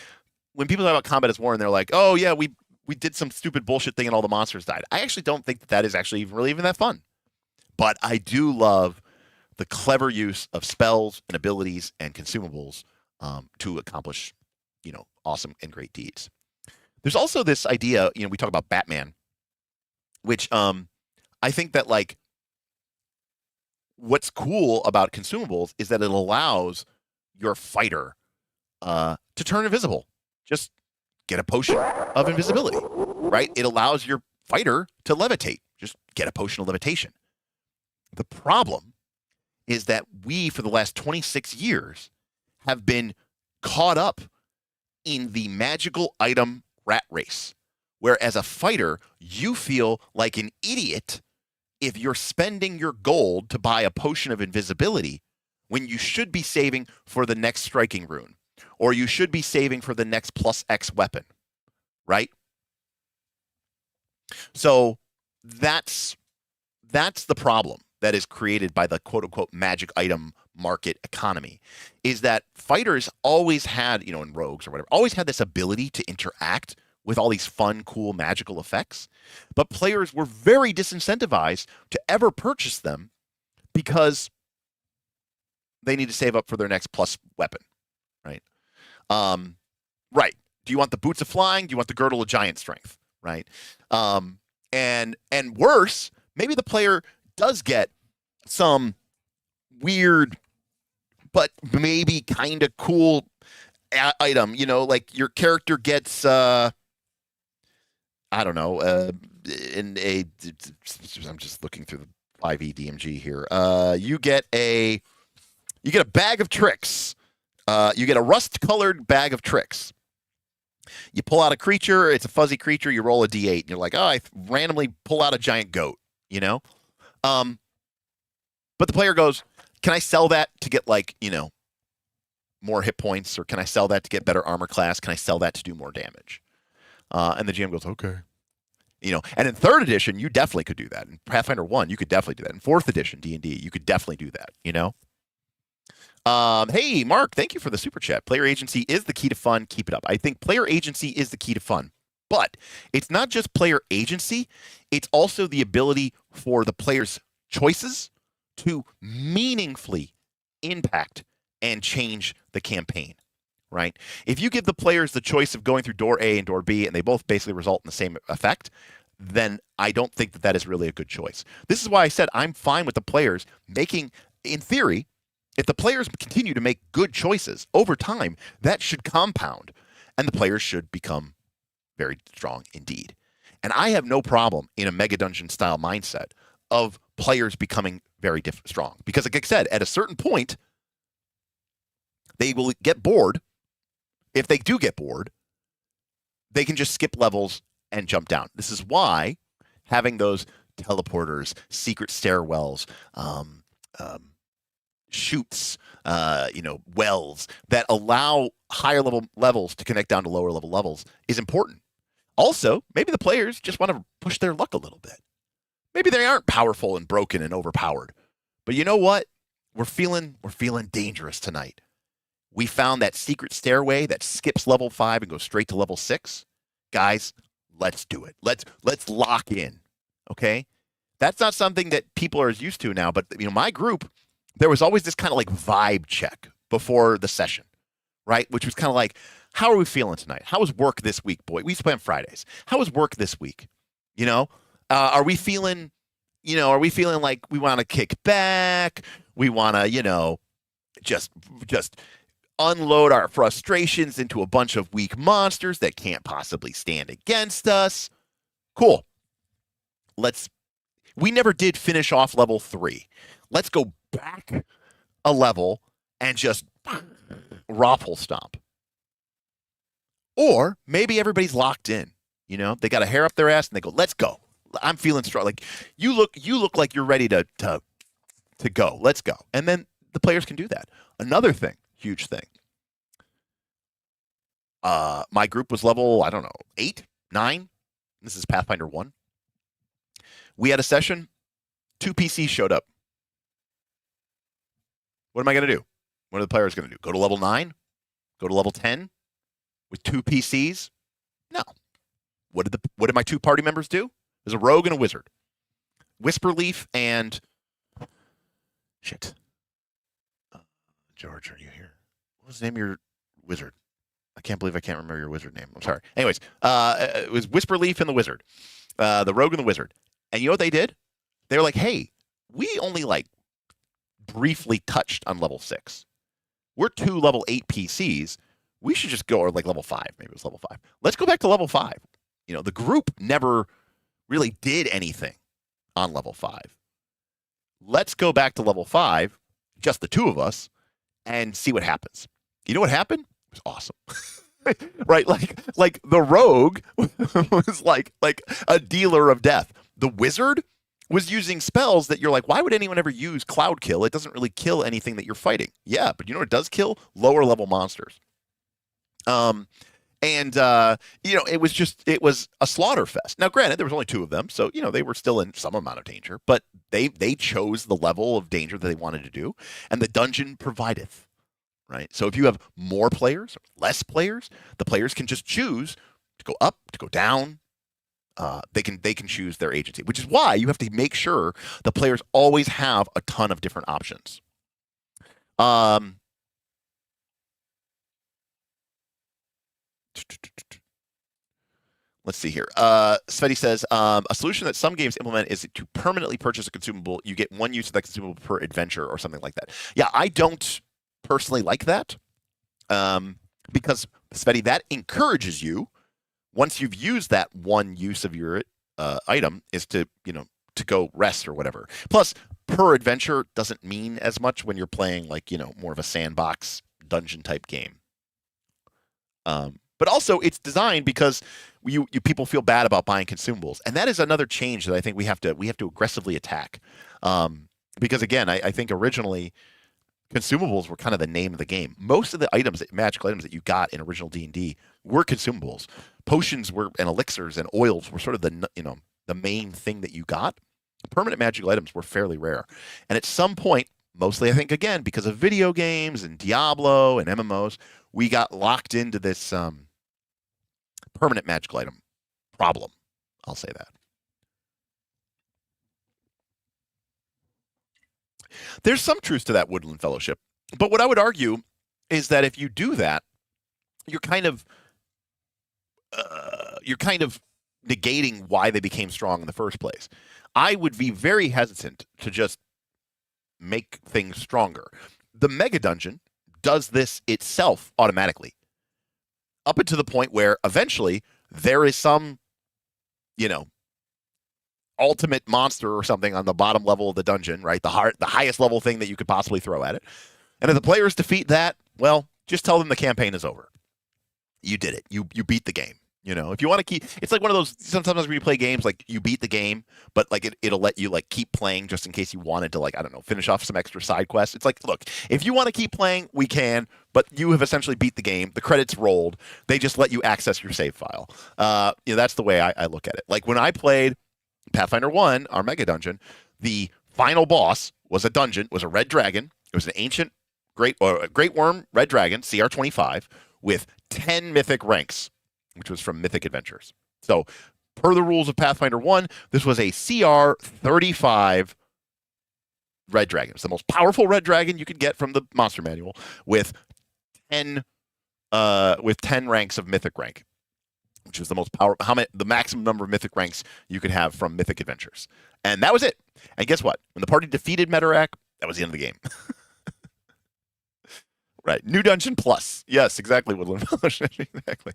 when people talk about combat as war and they're like, oh yeah, we did some stupid bullshit thing and all the monsters died. I actually don't think that is actually really even that fun. But I do love the clever use of spells and abilities and consumables to accomplish, awesome and great deeds. There's also this idea, we talk about Batman, which I think that like what's cool about consumables is that it allows your fighter to turn invisible. Just get a potion of invisibility, right? It allows your fighter to levitate. Just get a potion of levitation. The problem is that we, for the last 26 years, have been caught up in the magical item rat race, where as a fighter, you feel like an idiot if you're spending your gold to buy a potion of invisibility when you should be saving for the next striking rune, or you should be saving for the next plus X weapon, right? So that's the problem that is created by the quote-unquote magic item market economy, is that fighters always had, in rogues or whatever, always had this ability to interact with all these fun, cool, magical effects, but players were very disincentivized to ever purchase them because they need to save up for their next plus weapon, right? Right. Do you want the boots of flying? Do you want the girdle of giant strength, right? And worse, maybe the player does get some weird, but maybe kind of cool item, like your character gets, I don't know, I'm just looking through the 5e DMG here. You get a bag of tricks. You get a rust-colored bag of tricks. You pull out a creature. It's a fuzzy creature. You roll a d8. And you're like, oh, I randomly pull out a giant goat, But the player goes, can I sell that to get, like, more hit points? Or can I sell that to get better armor class? Can I sell that to do more damage? And the GM goes, okay. You know, and in 3rd edition, you definitely could do that. In Pathfinder 1, you could definitely do that. In 4th edition D&D, you could definitely do that, you know? Hey, Mark, thank you for the super chat. Player agency is the key to fun. Keep it up. I think player agency is the key to fun. But it's not just player agency. It's also the ability for the player's choices to meaningfully impact and change the campaign, right? If you give the players the choice of going through door A and door B, and they both basically result in the same effect, then I don't think that that is really a good choice. This is why I said I'm fine with the players making, in theory, if the players continue to make good choices over time, that should compound, and the players should become very strong indeed. And I have no problem in a Mega Dungeon style mindset of players becoming very strong. Because like I said, at a certain point, they will get bored. If they do get bored, they can just skip levels and jump down. This is why having those teleporters, secret stairwells, chutes, wells that allow higher levels to connect down to lower level levels is important. Also, maybe the players just want to push their luck a little bit. Maybe they aren't powerful and broken and overpowered. But you know what? We're feeling dangerous tonight. We found that secret stairway that skips level 5 and goes straight to level 6. Guys, let's do it. Let's lock in. Okay? That's not something that people are as used to now, but my group, there was always this kind of like vibe check before the session, right? Which was kind of like, how are we feeling tonight? How was work this week, boy? We used to play on Fridays. How was work this week? Are we feeling like we want to kick back? We want to, just unload our frustrations into a bunch of weak monsters that can't possibly stand against us. Cool. We never did finish off level 3. Let's go back a level and just raffle stomp. Or maybe everybody's locked in. They got a hair up their ass and they go, let's go. I'm feeling strong. Like you look like you're ready to go. Let's go. And then the players can do that. Another thing, huge thing. My group was level, 8, 9. This is Pathfinder 1. We had a session. 2 PCs showed up. What am I going to do? What are the players going to do? Go to level 9? Go to level 10? With 2 PCs? No. What did my 2 party members do? There's a rogue and a wizard. Whisperleaf and shit. George, are you here? What was the name of your wizard? I can't believe I can't remember your wizard name. I'm sorry. Anyways, it was Whisperleaf and the wizard. The rogue and the wizard. And you know what they did? They were like, hey, we only briefly touched on level 6. We're 2 level 8 PCs. We should just go, or level 5. Maybe it was level 5. Let's go back to level 5. The group never really did anything on level 5. Let's go back to level 5, just the 2 of us, and see what happens. You know what happened? It was awesome. Right? Like the rogue was like a dealer of death. The wizard was using spells that you're like, why would anyone ever use Cloud Kill? It doesn't really kill anything that you're fighting. Yeah, but you know what it does kill? Lower level monsters. It was a slaughter fest. Now, granted, there was only 2 of them, so they were still in some amount of danger, but they chose the level of danger that they wanted to do, and the dungeon provideth. Right? So if you have more players or less players, the players can just choose to go up, to go down. They can choose their agency, which is why you have to make sure the players always have a ton of different options. Let's see here. Sveti says, a solution that some games implement is to permanently purchase a consumable. You get 1 use of that consumable per adventure or something like that. Yeah, I don't personally like that because, Sveti, that encourages you, once you've used that 1 use of your item, is to go rest or whatever. Plus, per adventure doesn't mean as much when you're playing more of a sandbox dungeon type game. But also, it's designed because you people feel bad about buying consumables, and that is another change that I think we have to aggressively attack. Because again, I think originally consumables were kind of the name of the game. Most of the magical items that you got in original D&D were consumables. Potions were and elixirs and oils were sort of the main thing that you got. Permanent magical items were fairly rare. And at some point, mostly I think again because of video games and Diablo and MMOs, we got locked into this permanent magical item problem. I'll say that. There's some truth to that, Woodland Fellowship. But what I would argue is that if you do that, you're kind of negating why they became strong in the first place. I would be very hesitant to just make things stronger. The Megadungeon does this itself automatically, up until the point where eventually there is some, ultimate monster or something on the bottom level of the dungeon, right? The highest level thing that you could possibly throw at it. And if the players defeat that, well, just tell them the campaign is over. You did it. You beat the game. If you want to keep, it's like one of those, sometimes when you play games, like you beat the game, but like it'll let you like keep playing just in case you wanted to, like, I don't know, finish off some extra side quests. It's like, look, if you want to keep playing, we can, but you have essentially beat the game. The credits rolled. They just let you access your save file. That's the way I look at it. Like when I played Pathfinder 1, our Mega Dungeon, the final boss was a red dragon. It was an ancient great worm red dragon, CR 25, with 10 mythic ranks, which was from Mythic Adventures. So, per the rules of Pathfinder 1, this was a CR 35 red dragon. It's the most powerful red dragon you could get from the monster manual with 10 ranks of mythic rank, which was the most the maximum number of mythic ranks you could have from Mythic Adventures. And that was it. And guess what? When the party defeated Metarak, that was the end of the game. Right. New Dungeon Plus. Yes, exactly, Woodland. Exactly.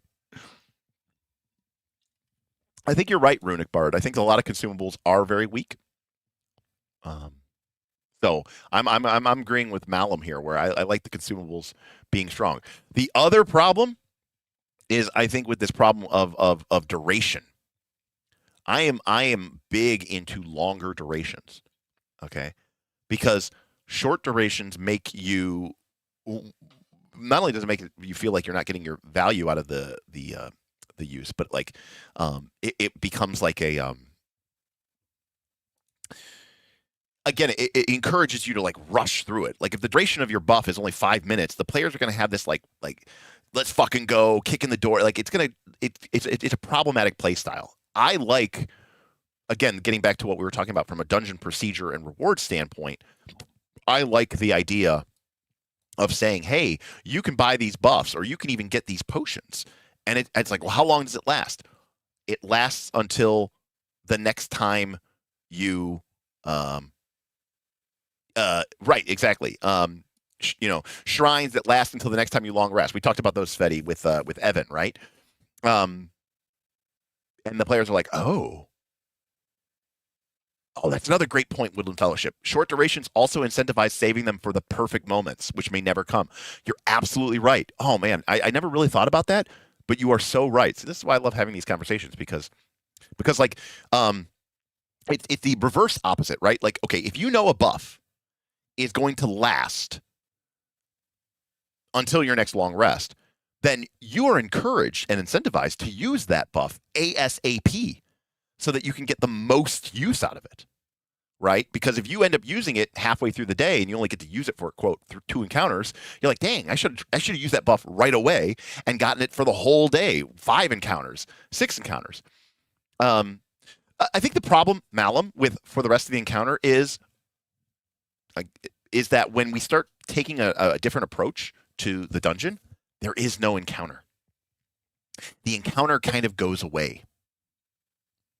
I think you're right, Runic Bard. I think a lot of consumables are very weak. So I'm agreeing with Malum here, where I like the consumables being strong. The other problem is, I think, with this problem of duration. I am big into longer durations. Okay, because short durations make you, not only does it make you feel like you're not getting your value out of the use, but like it becomes like a again, it encourages you to like rush through it. Like if the duration of your buff is only 5 minutes, the players are going to have this like let's fucking go, kick in the door. Like it's a problematic play style. I like, again, getting back to what we were talking about from a dungeon procedure and reward standpoint, I like the idea of saying, hey, you can buy these buffs or you can even get these potions. And it's like, well, how long does it last? It lasts until the next time you, right, exactly. Shrines that last until the next time you long rest. We talked about those, Sveti, with Evan, right? And the players are like, oh, that's another great point, Woodland Fellowship. Short durations also incentivize saving them for the perfect moments, which may never come. You're absolutely right. Oh, man, I never really thought about that, but you are so right. So this is why I love having these conversations, because like, it's the reverse opposite, right? Like, okay, if you know a buff is going to last until your next long rest, then you are encouraged and incentivized to use that buff ASAP so that you can get the most use out of it, right? Because if you end up using it halfway through the day and you only get to use it for, quote, through 2 encounters, you're like, dang, I should have used that buff right away and gotten it for the whole day, 5 encounters, 6 encounters. I think the problem, Malum, for the rest of the encounter is that when we start taking a different approach to the dungeon, there is no encounter. The encounter kind of goes away,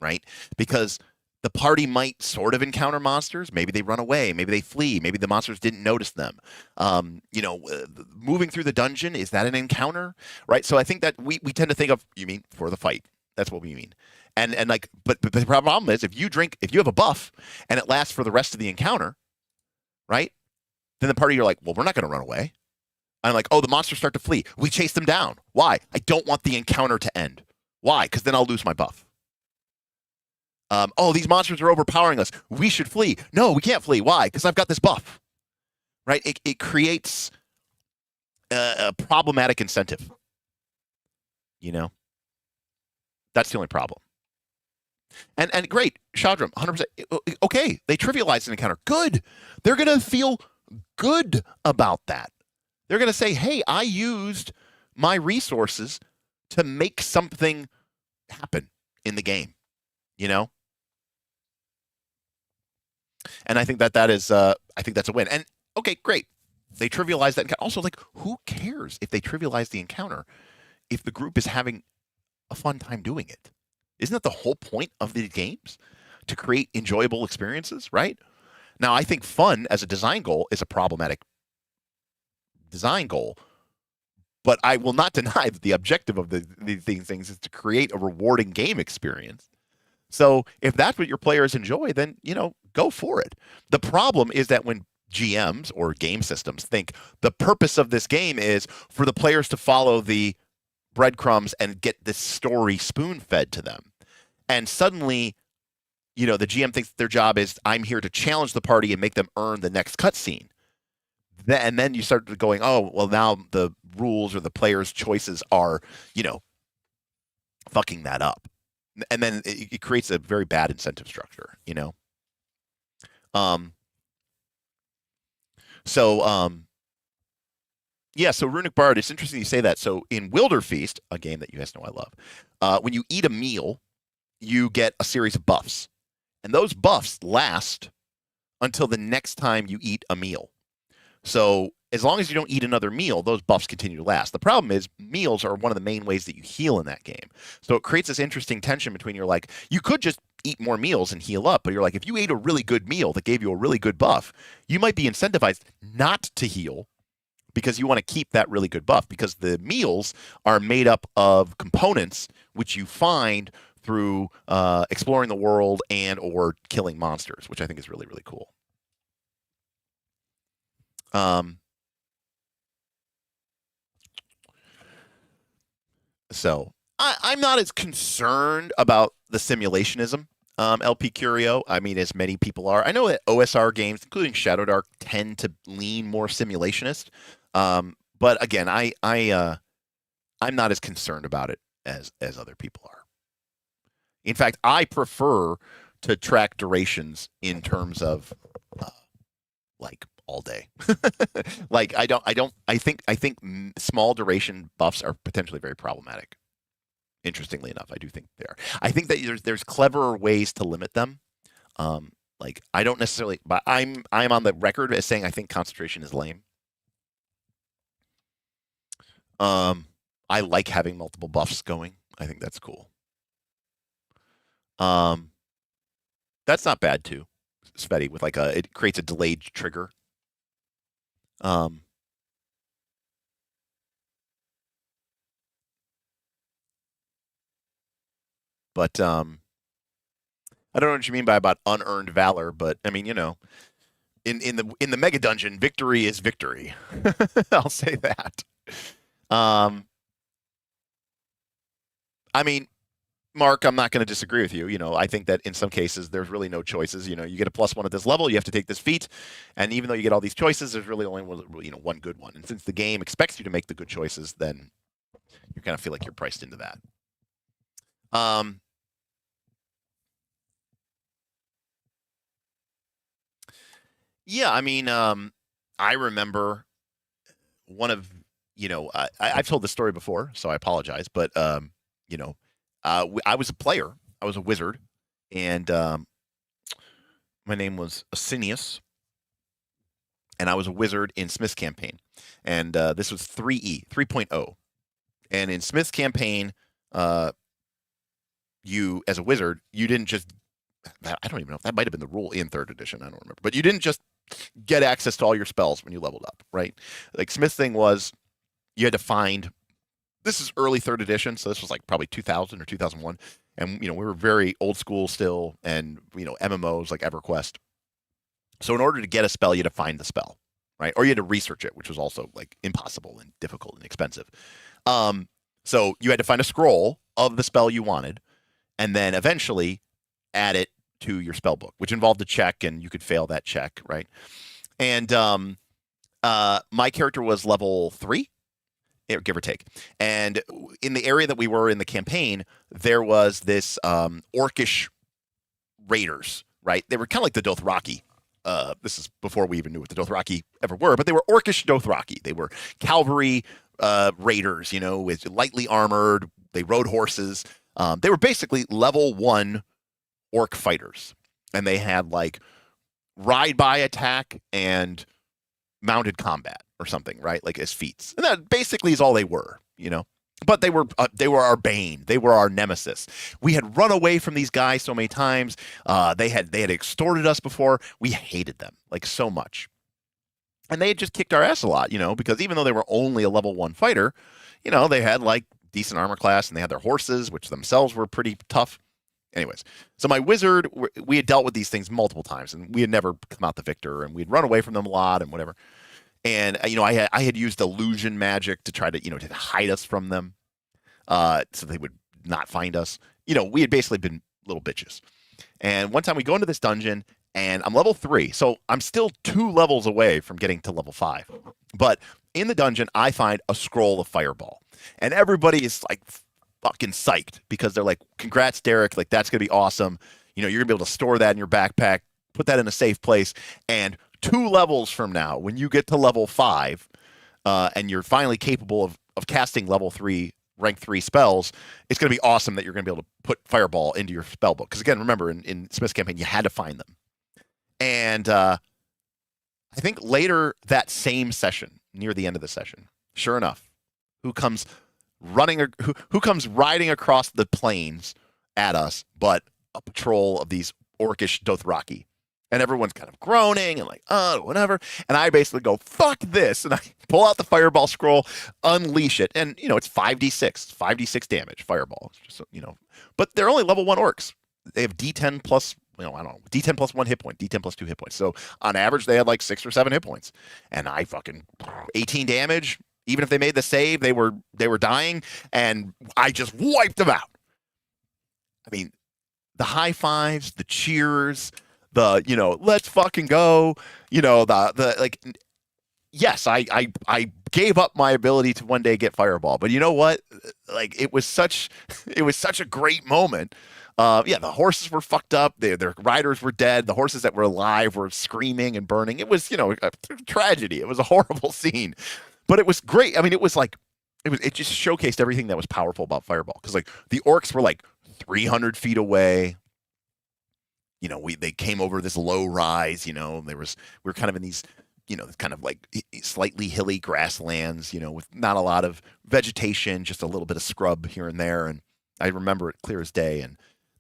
right? Because the party might sort of encounter monsters. Maybe they run away. Maybe they flee. Maybe the monsters didn't notice them. Moving through the dungeon, is that an encounter, right? So I think that we tend to think of, you mean for the fight. That's what we mean. And like, but the problem is if you have a buff and it lasts for the rest of the encounter, right? Then the party, you're like, well, we're not going to run away. I'm like, oh, the monsters start to flee. We chase them down. Why? I don't want the encounter to end. Why? Because then I'll lose my buff. Oh, these monsters are overpowering us. We should flee. No, we can't flee. Why? Because I've got this buff. Right? It creates a problematic incentive You know, that's the only problem. And great, Shadram, 100%. Okay, they trivialized an encounter. Good. They're gonna feel good about that. They're gonna say, "Hey, I used my resources to make something happen in the game." You know. And I think that is, I think that's a win. And okay, great. They trivialize that. Also, like, who cares if they trivialize the encounter if the group is having a fun time doing it? Isn't that the whole point of these games? To create enjoyable experiences, right? Now, I think fun as a design goal is a problematic design goal, but I will not deny that the objective of these things is to create a rewarding game experience. So if that's what your players enjoy, then, go for it. The problem is that when GMs or game systems think the purpose of this game is for the players to follow the breadcrumbs and get this story spoon-fed to them. And suddenly, the GM thinks their job is, I'm here to challenge the party and make them earn the next cutscene. And then you start going, oh, well, now the rules or the players' choices are, fucking that up. And then it creates a very bad incentive structure, So Runic Bard, it's interesting you say that. So in Wilder Feast, a game that you guys know I love, when you eat a meal, you get a series of buffs. And those buffs last until the next time you eat a meal. So as long as you don't eat another meal, those buffs continue to last. The problem is meals are one of the main ways that you heal in that game. So it creates this interesting tension between you could just eat more meals and heal up, but you're like, if you ate a really good meal that gave you a really good buff, you might be incentivized not to heal because you want to keep that really good buff, because the meals are made up of components which you find through exploring the world and or killing monsters, which I think is really, really cool. So I'm not as concerned about the simulationism, LP Curio. I mean, as many people are. I know that OSR games, including Shadowdark, tend to lean more simulationist. But again, I'm not as concerned about it as other people are. In fact, I prefer to track durations in terms of all day. I think small duration buffs are potentially very problematic. Interestingly enough, I do think they are. I think that there's cleverer ways to limit them. I don't necessarily, but I'm on the record as saying I think concentration is lame. I like having multiple buffs going. I think that's cool. That's not bad too, Sveti, with it creates a delayed trigger. But I don't know what you mean by about unearned valor, but I mean, in the Megadungeon, victory is victory. I'll say that. I mean, Mark, I'm not going to disagree with you. I think that in some cases there's really no choices. You get a +1 at this level, you have to take this feat, and even though you get all these choices, there's really only one good one. And since the game expects you to make the good choices, then you kind of feel like you're priced into that. Yeah, I mean, I remember one of I've told this story before, so I apologize, but I was a player. I was a wizard, and my name was Asinius, and I was a wizard in Smith's campaign. And this was 3.0. And in Smith's campaign, you, as a wizard, you didn't just, I don't even know if that might have been the rule in 3rd edition. I don't remember. But you didn't just get access to all your spells when you leveled up, right? Smith's thing was you had to find, this is early 3rd edition, so this was probably 2000 or 2001. And, we were very old school still, and, MMOs like EverQuest. So in order to get a spell, you had to find the spell, right? Or you had to research it, which was also impossible and difficult and expensive. So you had to find a scroll of the spell you wanted, and then eventually add it to your spell book, which involved a check, and you could fail that check, right? And my character was level 3, give or take. And in the area that we were in the campaign, there was this orcish raiders, right? They were kind of like the Dothraki. This is before we even knew what the Dothraki ever were, but they were orcish Dothraki. They were cavalry raiders, with lightly armored. They rode horses. They were basically level 1 orc fighters, and they had like ride by attack and mounted combat or something, right? Like as feats, and that basically is all they were, But they were our bane. They were our nemesis. We had run away from these guys so many times. They had extorted us before. We hated them like so much, and they had just kicked our ass a lot, because even though they were only a level 1 fighter, they had like decent armor class, and they had their horses, which themselves were pretty tough. Anyways, so my wizard, we had dealt with these things multiple times, and we had never come out the victor, and we'd run away from them a lot and whatever. And I had used illusion magic to try to to hide us from them, so they would not find us. We had basically been little bitches. And one time we go into this dungeon, and I'm level 3, so I'm still 2 levels away from getting to level 5. But in the dungeon, I find a scroll of fireball, and everybody is like fucking psyched because they're like, "Congrats, Derek! Like that's gonna be awesome. You're gonna be able to store that in your backpack, put that in a safe place, and 2 levels from now, when you get to level 5, and you're finally capable of casting level 3, rank 3 spells, it's going to be awesome that you're going to be able to put fireball into your spell book." Because again, remember, in Smith's campaign, you had to find them. And I think later that same session, near the end of the session, sure enough, who comes riding across the plains at us, but a patrol of these orcish Dothraki. And everyone's kind of groaning and like, oh, whatever. And I basically go, fuck this. And I pull out the fireball scroll, unleash it. And, it's 5d6 damage, fireball. Just, but they're only level 1 orcs. They have D10 plus, I don't know, D10 plus 1 hit point, D10 plus 2 hit points. So on average, they had like 6 or 7 hit points. And I fucking 18 damage. Even if they made the save, they were dying. And I just wiped them out. I mean, the high fives, the cheers, the let's fucking go, the like, yes, I gave up my ability to one day get fireball, but you know what, like it was such a great moment. The horses were fucked up, their riders were dead, the horses that were alive were screaming and burning. It was a tragedy. It was a horrible scene, but it was great. I mean, it just showcased everything that was powerful about fireball, because like the orcs were like 300 feet away. They came over this low rise, we were kind of in these, kind of like slightly hilly grasslands, with not a lot of vegetation, just a little bit of scrub here and there. And I remember it clear as day, and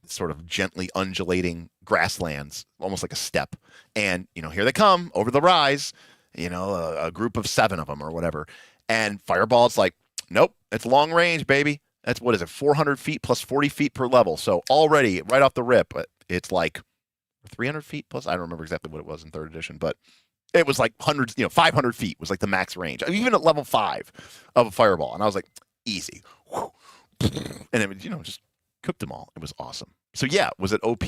sort of gently undulating grasslands, almost like a steppe. And, here they come over the rise, a group of 7 of them or whatever. And Fireball's like, nope, it's long range, baby. That's, what is it, 400 feet plus 40 feet per level. So already, right off the rip, it's like 300 feet plus, I don't remember exactly what it was in 3rd edition, but it was like hundreds, 500 feet was like the max range, even at level 5 of a fireball. And I was like, easy. And it, just cooked them all. It was awesome. So yeah, was it OP?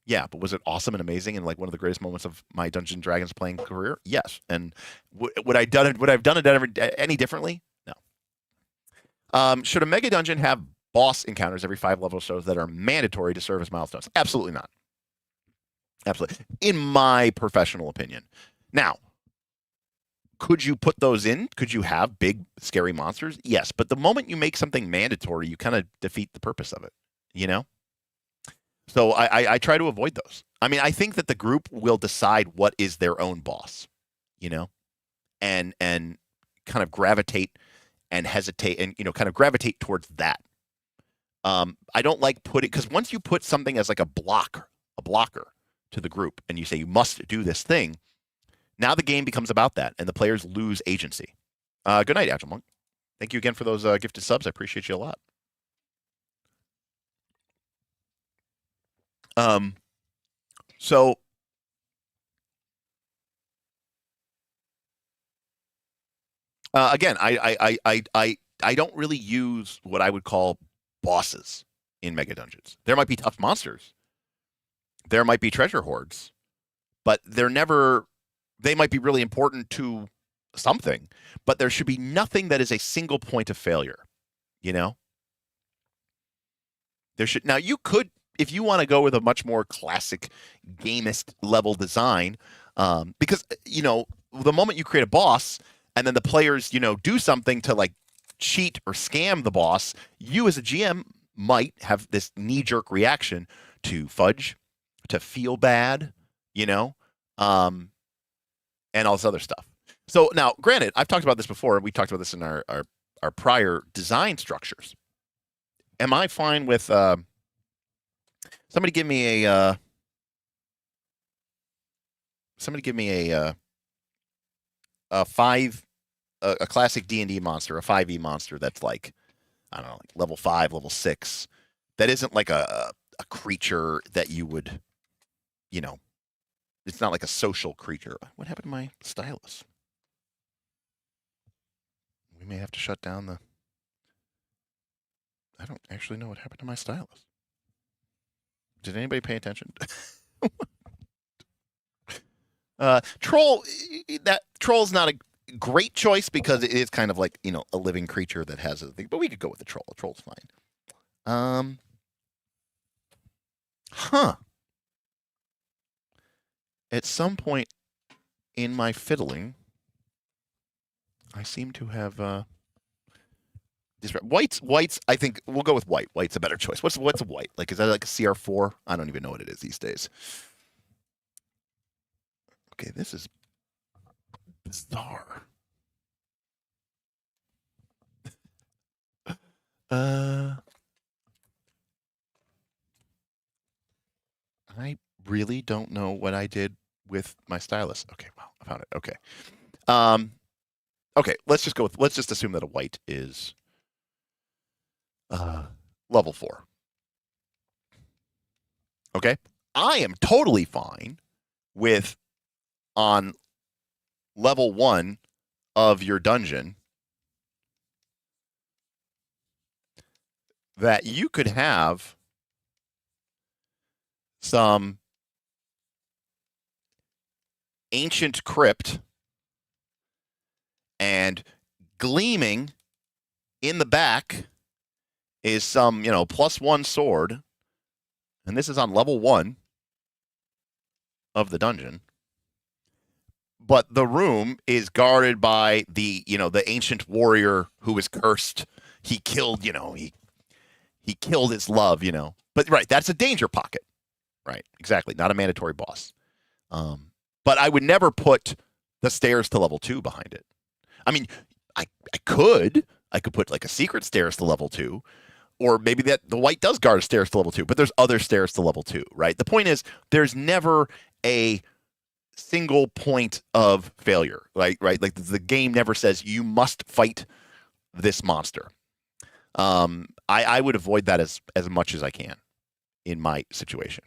Yeah, but was it awesome and amazing and like one of the greatest moments of my Dungeons and Dragons playing career? Yes. And would I've done it any differently? No. Should a mega dungeon have boss encounters every 5 level shows that are mandatory to serve as milestones? Absolutely not. Absolutely. In my professional opinion. Now, could you put those in? Could you have big, scary monsters? Yes. But the moment you make something mandatory, you kind of defeat the purpose of it, So I try to avoid those. I mean, I think that the group will decide what is their own boss, and kind of gravitate and hesitate and, kind of gravitate towards that. I don't like putting, because once you put something as like a blocker to the group and you say you must do this thing, now the game becomes about that and the players lose agency. Good night, Agile Monk. Thank you again for those gifted subs. I appreciate you a lot. So again, I don't really use what I would call bosses in mega dungeons. There might be tough monsters. There might be treasure hoards, but they might be really important to something, but there should be nothing that is a single point of failure. You know, there should now you could, if you want to go with a much more classic gamist level design, because the moment you create a boss and then the players do something to like cheat or scam the boss, you as a GM might have this knee-jerk reaction to fudge, to feel bad, and all this other stuff. So now, granted, I've talked about this before. We talked about this in our prior design structures. Am I fine with somebody give me a classic D&D monster, a 5e monster that's like, I don't know, like level 5, level 6, that isn't like a creature that you would, it's not like a social creature. What happened to my stylus? We may have to shut down the... I don't actually know what happened to my stylus. Did anybody pay attention? Troll's not a great choice because it is kind of like, a living creature that has a thing, but we could go with the troll. The troll's fine. At some point in my fiddling, I seem to have whites. I think we'll go with white. White's a better choice. What's a white? Like, is that like a CR4? I don't even know what it is these days. Okay, this is bizarre. I really don't know what I did with my stylus. Okay, well, I found it. Okay. Okay, let's just assume that a white is level 4. Okay? I am totally fine with, on level 1 of your dungeon, that you could have some ancient crypt, and gleaming in the back is some, +1 sword, and this is on level 1 of the dungeon. But the room is guarded by the ancient warrior who was cursed. He killed, he killed his love, But right, that's a danger pocket. Right, exactly. Not a mandatory boss. But I would never put the stairs to level 2 behind it. I mean, I could put like a secret stairs to level 2, or maybe that the white does guard stairs to level 2, but there's other stairs to level 2, right? The point is, there's never a single point of failure, right? Like the game never says you must fight this monster. I would avoid that as much as I can in my situation.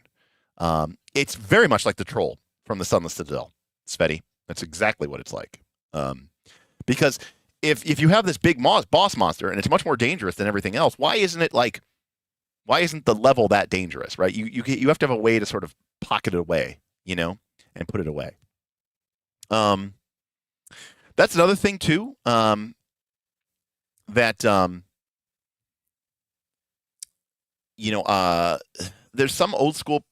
It's very much like the troll from the Sunless Citadel, Sveti. That's exactly what it's like. Because if you have this big boss monster and it's much more dangerous than everything else, why isn't the level that dangerous, right? You have to have a way to sort of pocket it away, and put it away. That's another thing too. There's some old school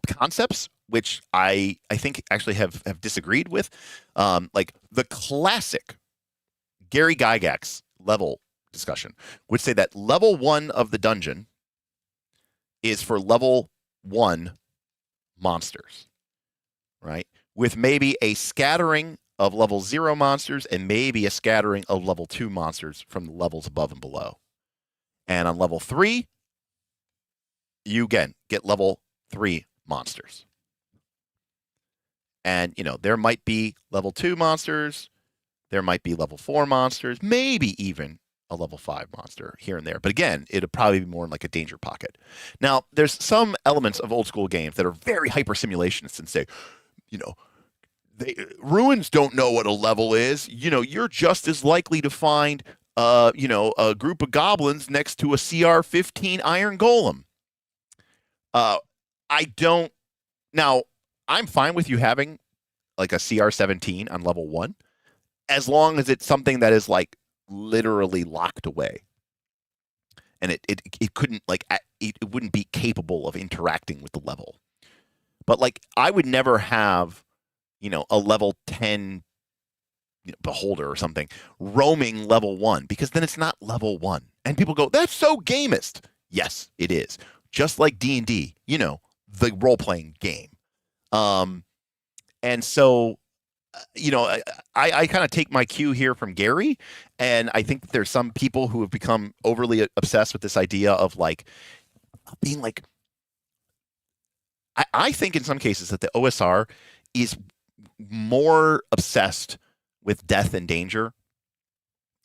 concepts which I think actually have disagreed with. Like the classic Gary Gygax level discussion would say that level 1 of the dungeon is for level 1 monsters, right? With maybe a scattering of level 0 monsters and maybe a scattering of level 2 monsters from the levels above and below. And on level 3, you again get level 3 monsters. And, there might be level 2 monsters, there might be level 4 monsters, maybe even a level 5 monster here and there. But again, it'll probably be more like a danger pocket. Now, there's some elements of old school games that are very hyper simulationists and say, ruins don't know what a level is. You're just as likely to find, a group of goblins next to a CR-15 iron golem. Now, I'm fine with you having like a CR-17 on level 1. as long as it's something that is like literally locked away, and it couldn't like it wouldn't be capable of interacting with the level. But like I would never have, a level 10 beholder or something roaming level 1, because then it's not level 1. And people go, that's so gamist. Yes, it is. Just like D&D, the role-playing game. And so, I kind of take my cue here from Gary, and I think that there's some people who have become overly obsessed with this idea of like being like, I think in some cases that the OSR is more obsessed with death and danger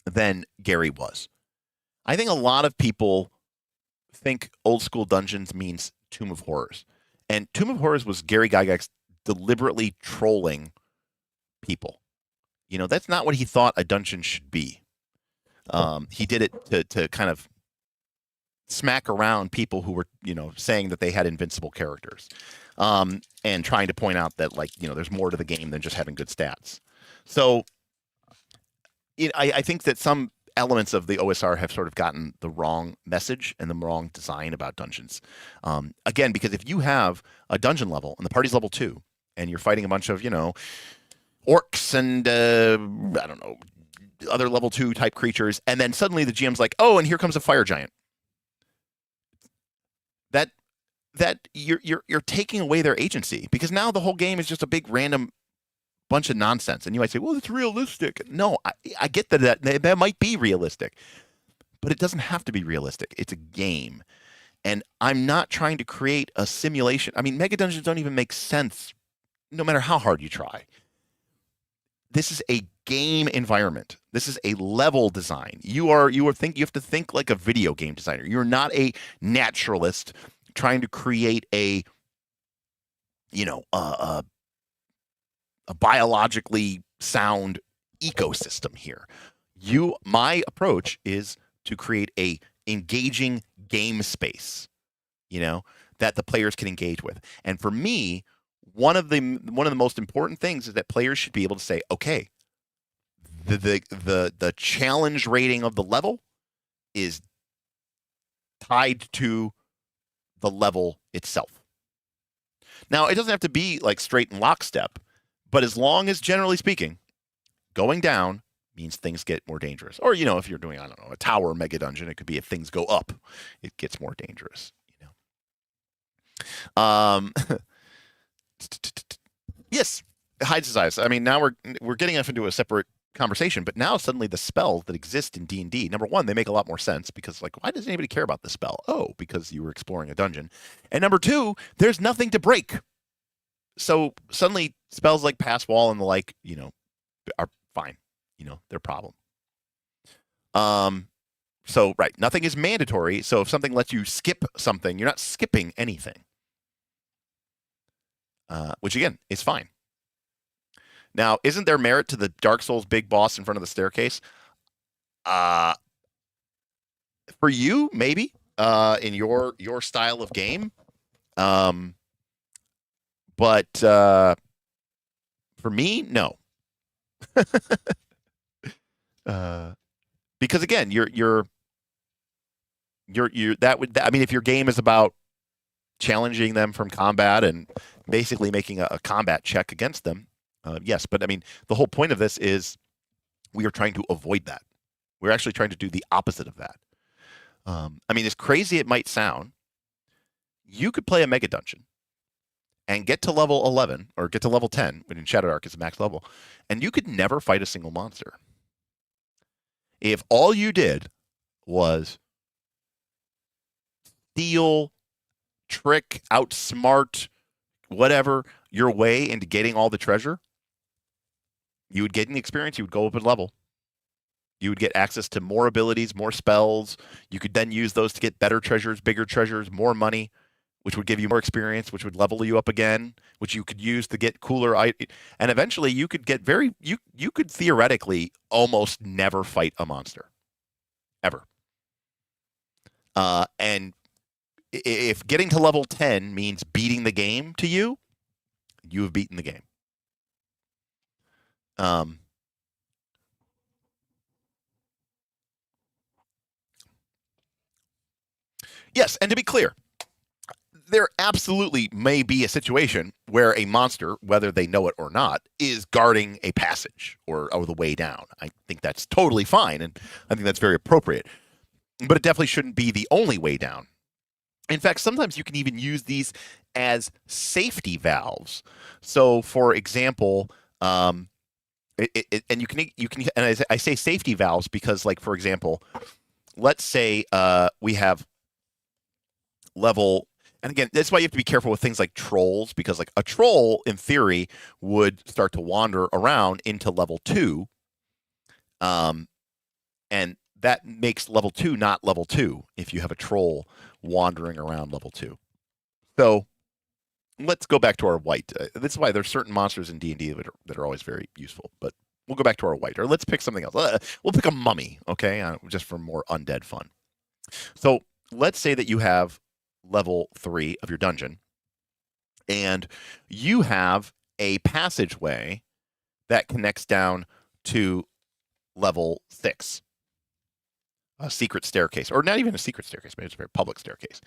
than Gary was. I think a lot of people think old school dungeons means Tomb of Horrors. And Tomb of Horrors was Gary Gygax deliberately trolling people. That's not what he thought a dungeon should be. He did it to kind of smack around people who were, saying that they had invincible characters, and trying to point out that, like, there's more to the game than just having good stats. So I think that some elements of the OSR have sort of gotten the wrong message and the wrong design about dungeons. Again, because if you have a dungeon level and the party's level 2 and you're fighting a bunch of, orcs and, I don't know, other level 2 type creatures, and then suddenly the GM's like, oh, and here comes a fire giant. That you're taking away their agency, because now the whole game is just a big random bunch of nonsense. And you might say, well, it's realistic. No, I get that might be realistic, but it doesn't have to be realistic. It's a game. And I'm not trying to create a simulation. I mean, mega dungeons don't even make sense no matter how hard you try. This is a game environment. This is a level design. You have to think like a video game designer. You're not a naturalist trying to create a biologically sound ecosystem here. My approach is to create a engaging game space, that the players can engage with. And for me, one of the most important things is that players should be able to say, okay, the challenge rating of the level is tied to the level itself. Now, it doesn't have to be like straight in lockstep, but as long as, generally speaking, going down means things get more dangerous. Or, if you're doing, I don't know, a tower mega dungeon, it could be if things go up, it gets more dangerous. Yes, it hides his eyes. I mean, now we're getting off into a separate conversation, but now suddenly the spells that exist in D&D, number one, they make a lot more sense, because like, why does anybody care about the spell? Oh, because you were exploring a dungeon. And number two, there's nothing to break. So suddenly spells like pass wall and the like, are fine. They're a problem. So right, nothing is mandatory. So if something lets you skip something, you're not skipping anything. Which again is fine. Now, isn't there merit to the Dark Souls big boss in front of the staircase? For you, maybe, in your style of game. But for me, no. Because again, you're that would, I mean, if your game is about challenging them from combat and basically making a combat check against them, yes. But I mean, the whole point of this is we are trying to avoid that. We're actually trying to do the opposite of that. I mean, as crazy it might sound, you could play a mega dungeon and get to level 11 or get to level 10, when in Shadowdark is the max level, and you could never fight a single monster. If all you did was steal, trick, outsmart, whatever, your way into getting all the treasure, you would get an experience, you would go up in level. You would get access to more abilities, more spells. You could then use those to get better treasures, bigger treasures, more money, which would give you more experience, which would level you up again, which you could use to get cooler. And eventually you could get you could theoretically almost never fight a monster. Ever. And if getting to level 10 means beating the game to you, you have beaten the game. Yes, and to be clear, there absolutely may be a situation where a monster, whether they know it or not, is guarding a passage or the way down. I think that's totally fine, and I think that's very appropriate. But it definitely shouldn't be the only way down. In fact, sometimes you can even use these as safety valves. So, for example, and you can, and I say safety valves because, like, for example, let's say we have level. And again, that's why you have to be careful with things like trolls, because like a troll, in theory, would start to wander around into level 2. And that makes level 2 not level 2 if you have a troll wandering around level 2. So let's go back to our white. This is why there's certain monsters in D&D that are always very useful. But we'll go back to our white. Or let's pick something else. We'll pick a mummy, okay? Just for more undead fun. So let's say that you have level 3 of your dungeon, and you have a passageway that connects down to level 6. A secret staircase, or not even a secret staircase, maybe it's a very public staircase.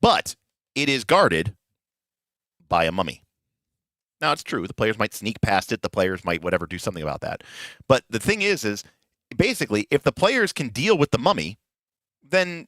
But it is guarded by a mummy. Now, it's true. The players might sneak past it. The players might whatever do something about that. But the thing is basically, if the players can deal with the mummy, then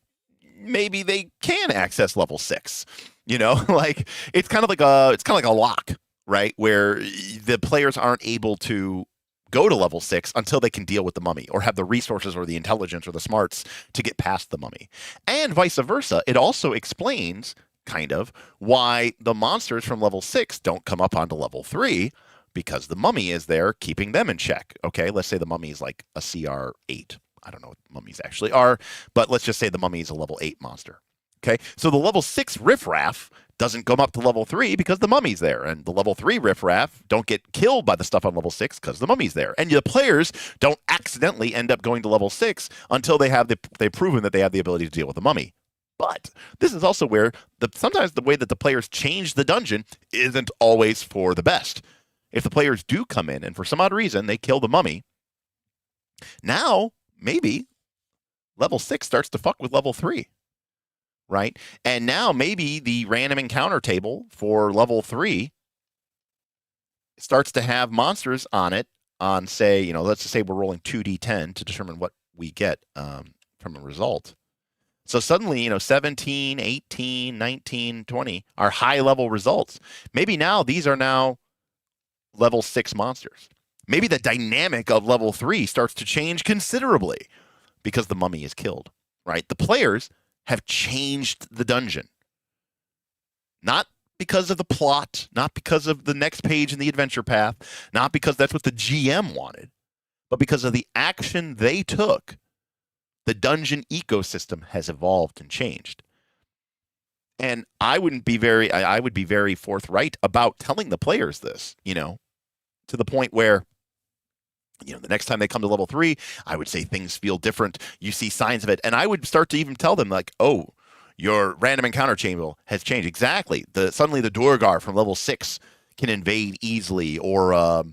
maybe they can access level 6. You know, like it's kind of like a lock, right? Where the players aren't able to go to level 6 until they can deal with the mummy or have the resources or the intelligence or the smarts to get past the mummy. And vice versa. It also explains kind of why the monsters from level 6 don't come up onto level 3, because the mummy is there keeping them in check. Okay, let's say the mummy is like a CR 8. I don't know what mummies actually are, but let's just say the mummy is a level 8 monster. Okay, so the level 6 riffraff doesn't come up to level 3 because the mummy's there, and the level 3 riffraff don't get killed by the stuff on level 6 because the mummy's there, and the players don't accidentally end up going to level 6 until they've proven that they have the ability to deal with the mummy. But this is also where sometimes the way that the players change the dungeon isn't always for the best. If the players do come in and for some odd reason they kill the mummy, now maybe level 6 starts to fuck with level 3. Right? And now maybe the random encounter table for level 3 starts to have monsters on it on, say, let's just say we're rolling 2d10 to determine what we get from a result. So suddenly, 17, 18, 19, 20 are high level results. Maybe now these are now level 6 monsters. Maybe the dynamic of level 3 starts to change considerably because the mummy is killed, right? The players have changed the dungeon. Not because of the plot, not because of the next page in the adventure path, not because that's what the GM wanted, but because of the action they took. The dungeon ecosystem has evolved and changed. And I would be very forthright about telling the players this, to the point where the next time they come to level 3, I would say things feel different. You see signs of it. And I would start to even tell them, like, oh, your random encounter table has changed. Exactly. Suddenly the Duergar from level 6 can invade easily, or,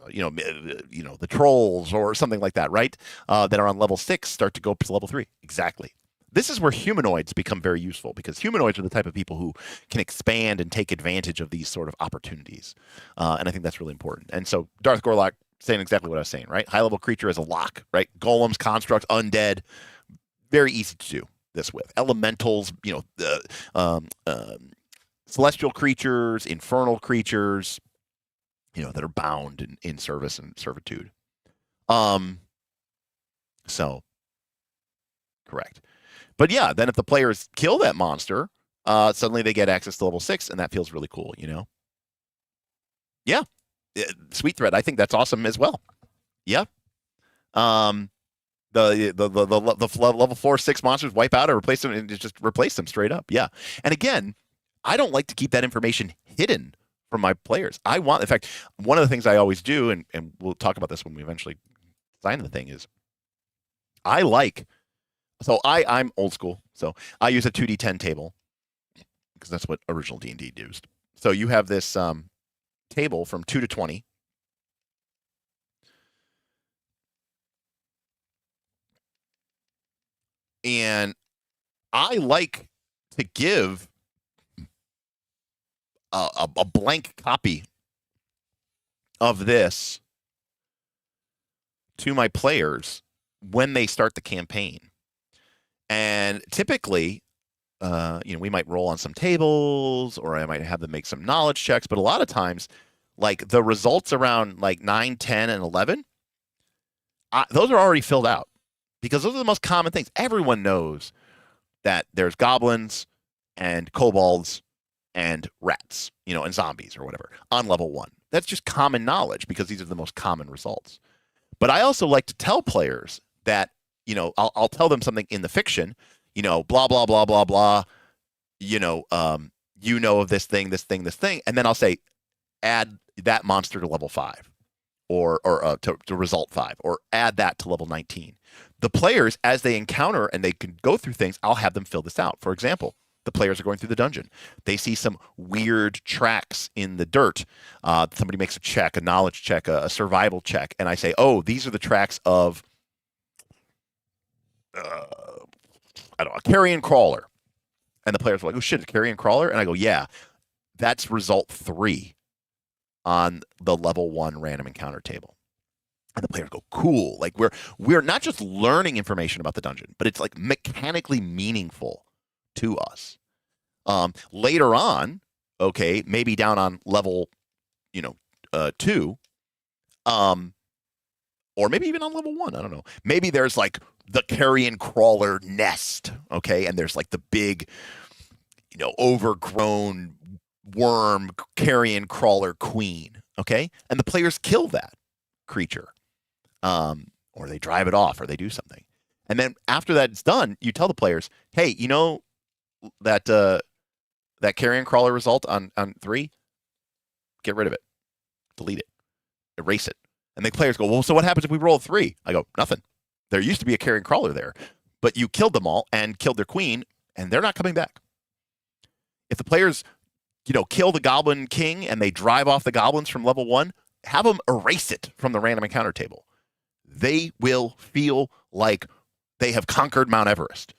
the trolls or something like that, right? That are on level 6 start to go up to level 3. Exactly. This is where humanoids become very useful, because humanoids are the type of people who can expand and take advantage of these sort of opportunities. And I think that's really important. And so Darth Gorlock saying exactly what I was saying, right? High-level creature as a lock, right? Golems, constructs, undead, very easy to do this with. Elementals, celestial creatures, infernal creatures, that are bound in service and servitude. So, correct. But yeah, then if the players kill that monster, suddenly they get access to level 6, and that feels really cool, Yeah. Sweet thread. I think that's awesome as well. Yeah. The level 4-6 monsters wipe out or replace them, and just replace them straight up. Yeah. And again, I don't like to keep that information hidden from my players. In fact, one of the things I always do, and we'll talk about this when we eventually sign the thing, is I'm old school, so I use a 2d10 table because that's what original D&D used. So you have this table from 2 to 20. And I like to give a blank copy of this to my players when they start the campaign. And typically, we might roll on some tables, or I might have them make some knowledge checks. But a lot of times, like the results around like 9, 10, and 11, those are already filled out because those are the most common things. Everyone knows that there's goblins and kobolds and rats, and zombies or whatever on level 1. That's just common knowledge because these are the most common results. But I also like to tell players that, I'll tell them something in the fiction, blah, blah, blah, blah, blah, of this thing, and then I'll say, add that monster to level 5 or to result 5, or add that to level 19. The players, as they encounter and they can go through things, I'll have them fill this out. For example, the players are going through the dungeon. They see some weird tracks in the dirt. Somebody makes a check, a knowledge check, a survival check, and I say, oh, these are the tracks of, I don't know, a carrion crawler. And the players are like, oh shit, a carrion crawler? And I go, yeah, that's result 3 on the level 1 random encounter table. And the players go, cool. Like we're not just learning information about the dungeon, but it's like mechanically meaningful to us. Later on, okay, maybe down on level, 2, or maybe even on level 1, I don't know. Maybe there's like the carrion crawler nest, okay, and there's like the big, overgrown worm carrion crawler queen, okay, and the players kill that creature, or they drive it off, or they do something, and then after that's done, you tell the players, hey, that carrion crawler result on 3, get rid of it, delete it, erase it. And the players go, well, so what happens if we roll 3? I go, nothing. There used to be a carrion crawler there, but you killed them all and killed their queen, and they're not coming back. If the players, kill the goblin king and they drive off the goblins from level 1, have them erase it from the random encounter table. They will feel like they have conquered Mount Everest.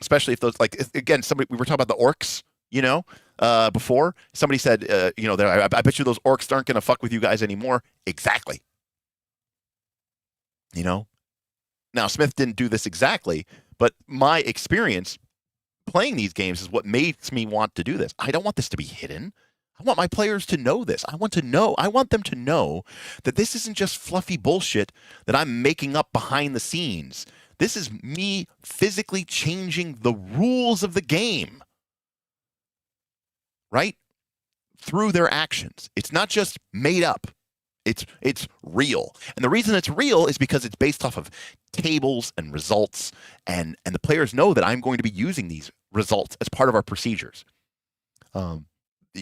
Especially if those, like, again, we were talking about the orcs, before. Somebody said, I bet you those orcs aren't going to fuck with you guys anymore. Exactly. Now, Smith didn't do this exactly, but my experience playing these games is what makes me want to do this. I don't want this to be hidden. I want my players to know this. I want them to know that this isn't just fluffy bullshit that I'm making up behind the scenes. This is me physically changing the rules of the game, right? Through their actions. It's not just made up. It's real. And the reason it's real is because it's based off of tables and results, and the players know that I'm going to be using these results as part of our procedures. The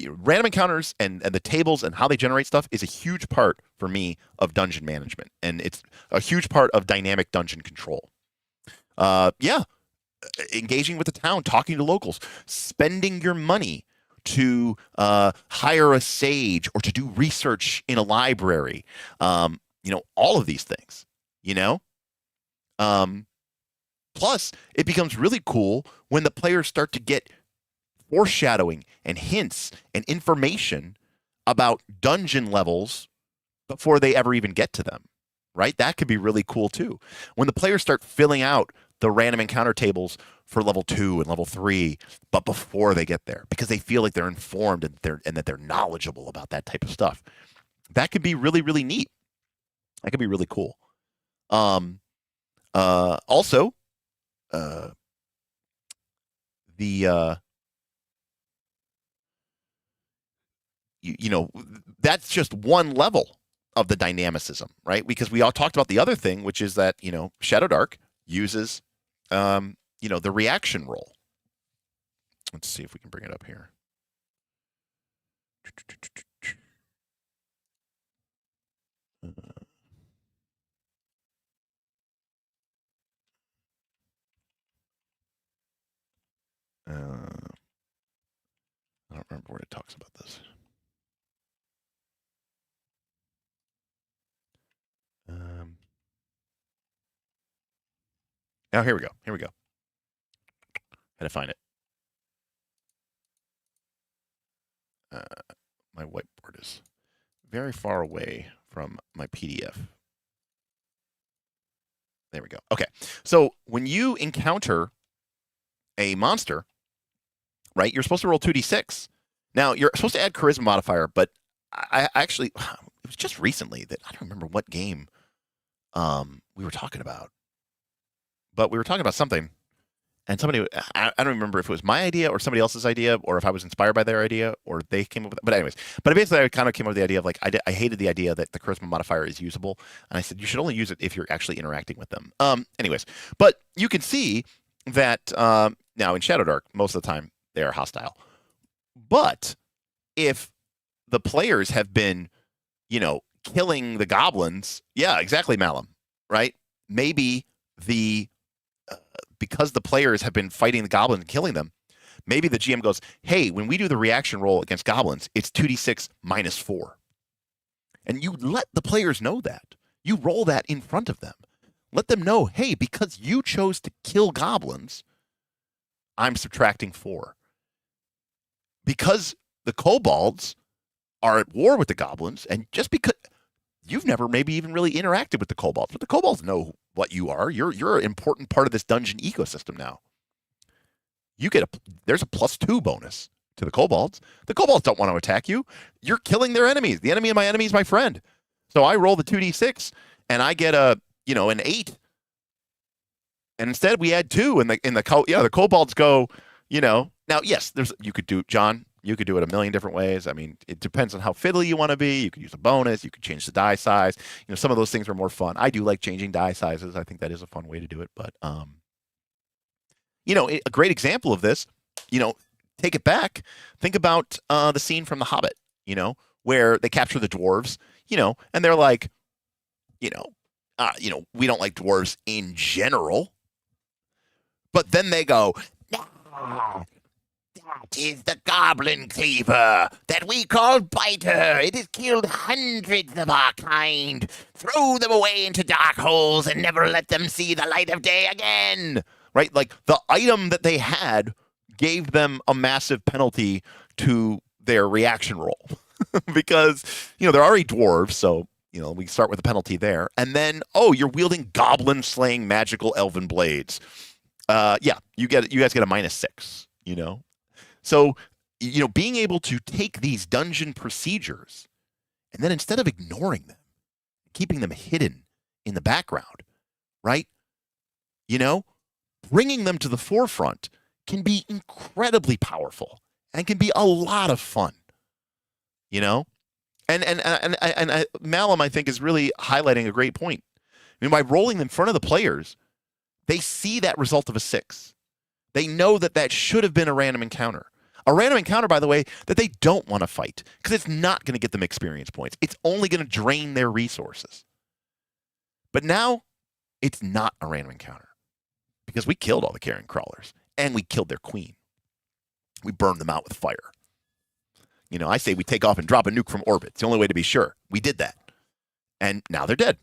random encounters and the tables and how they generate stuff is a huge part for me of dungeon management, and it's a huge part of dynamic dungeon control. Engaging with the town, talking to locals, spending your money to hire a sage or to do research in a library, all of these things, plus it becomes really cool when the players start to get foreshadowing and hints and information about dungeon levels before they ever even get to them, right? That could be really cool too. When the players start filling out the random encounter tables for level 2 and level 3, but before they get there, because they feel like they're informed and that they're knowledgeable about that type of stuff. That could be really, really neat. That could be really cool. Also, that's just one level of the dynamicism, right? Because we all talked about the other thing, which is that, Shadowdark uses, the reaction roll. Let's see if we can bring it up here. I don't remember where it talks about this. Oh, here we go. Had to find it. My whiteboard is very far away from my PDF. There we go. Okay. So when you encounter a monster, right, you're supposed to roll 2d6. Now, you're supposed to add charisma modifier, but I actually, it was just recently that I don't remember what game we were talking about. But we were talking about something, and somebody, I don't remember if it was my idea or somebody else's idea, or if I was inspired by their idea, or they came up with it. But anyways, basically I kind of came up with the idea of like, I hated the idea that the charisma modifier is usable. And I said, you should only use it if you're actually interacting with them. Anyways, but you can see that now in Shadowdark, most of the time they are hostile. But if the players have been, killing the goblins, yeah, exactly, Malum, right? Maybe because the players have been fighting the goblins and killing them, maybe the GM goes, hey, when we do the reaction roll against goblins, it's 2d6 minus 4. And you let the players know that. You roll that in front of them. Let them know, hey, because you chose to kill goblins, I'm subtracting 4. Because the kobolds are at war with the goblins, and just because you've never maybe even really interacted with the kobolds, but the kobolds know what you are. You're an important part of this dungeon ecosystem now. There's a +2 bonus to the kobolds. The kobolds don't want to attack you. You're killing their enemies. The enemy of my enemy is my friend. So I roll the 2d6 and I get an 8. And instead we add 2 and the kobolds go, now yes, you could do it a million different ways. I mean, it depends on how fiddly you want to be. You could use a bonus. You could change the die size. Some of those things are more fun. I do like changing die sizes. I think that is a fun way to do it. But, a great example of this, take it back. Think about the scene from The Hobbit, where they capture the dwarves, and they're like, we don't like dwarves in general. But then they go, that is the goblin cleaver that we call Biter. It has killed hundreds of our kind. Throw them away into dark holes and never let them see the light of day again. Right? Like the item that they had gave them a massive penalty to their reaction roll because, they're already dwarves. So, we start with a penalty there. And then, you're wielding goblin slaying magical elven blades. You guys get a -6, So, being able to take these dungeon procedures and then instead of ignoring them, keeping them hidden in the background, right? Bringing them to the forefront can be incredibly powerful and can be a lot of fun, And Malum, I think, is really highlighting a great point. I mean, by rolling them in front of the players, they see that result of a 6. They know that should have been a random encounter. A random encounter, by the way, that they don't want to fight because it's not going to get them experience points. It's only going to drain their resources. But now, it's not a random encounter because we killed all the carrion crawlers and we killed their queen. We burned them out with fire. I say we take off and drop a nuke from orbit. It's the only way to be sure. We did that. And now they're dead.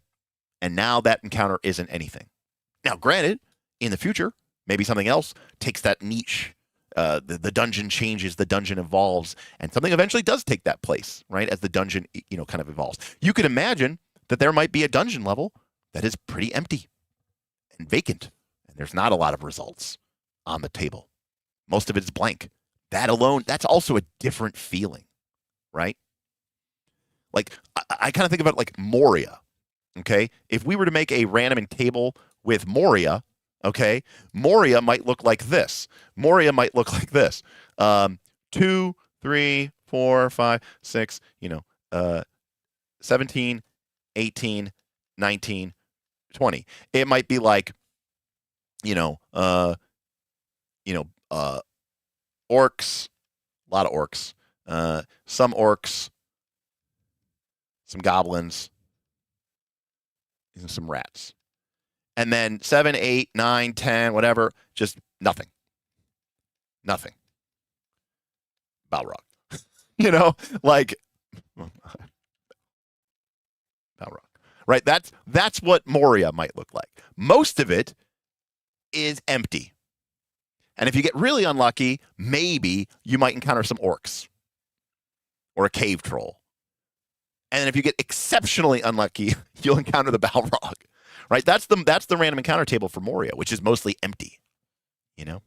And now that encounter isn't anything. Now, granted, in the future, maybe something else takes that niche. The dungeon changes, the dungeon evolves, and something eventually does take that place, right? As the dungeon, kind of evolves. You could imagine that there might be a dungeon level that is pretty empty and vacant, and there's not a lot of results on the table. Most of it is blank. That alone, that's also a different feeling, right? Like, I kind of think about it like Moria, okay? If we were to make a random table with Moria, okay, Moria might look like this. Moria might look like this. 2, 3, 4, 5, 6, 17, 18, 19, 20. It might be like, orcs, a lot of orcs, some orcs, some goblins, and some rats. And then 7, 8, 9, 10, whatever, just nothing. Nothing. Balrog. Like Balrog. Right? That's what Moria might look like. Most of it is empty. And if you get really unlucky, maybe you might encounter some orcs or a cave troll. And then if you get exceptionally unlucky, you'll encounter the Balrog, right? That's the random encounter table for Moria, which is mostly empty, you know?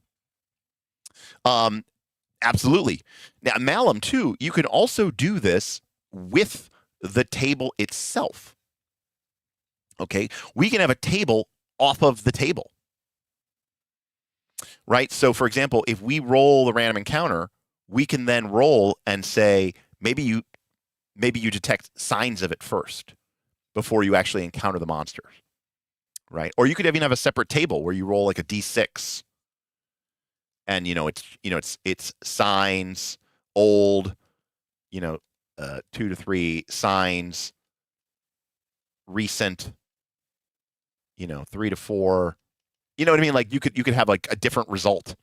Absolutely. Now, Malum, too, you can also do this with the table itself. Okay? We can have a table off of the table, right? So, for example, if we roll the random encounter, we can then roll and say, maybe you detect signs of it first before you actually encounter the monsters, right? Or you could even have a separate table where you roll like a d6, and it's signs, old, 2 to 3 signs, recent, 3 to 4. You know what I mean? Like you could have like a different result.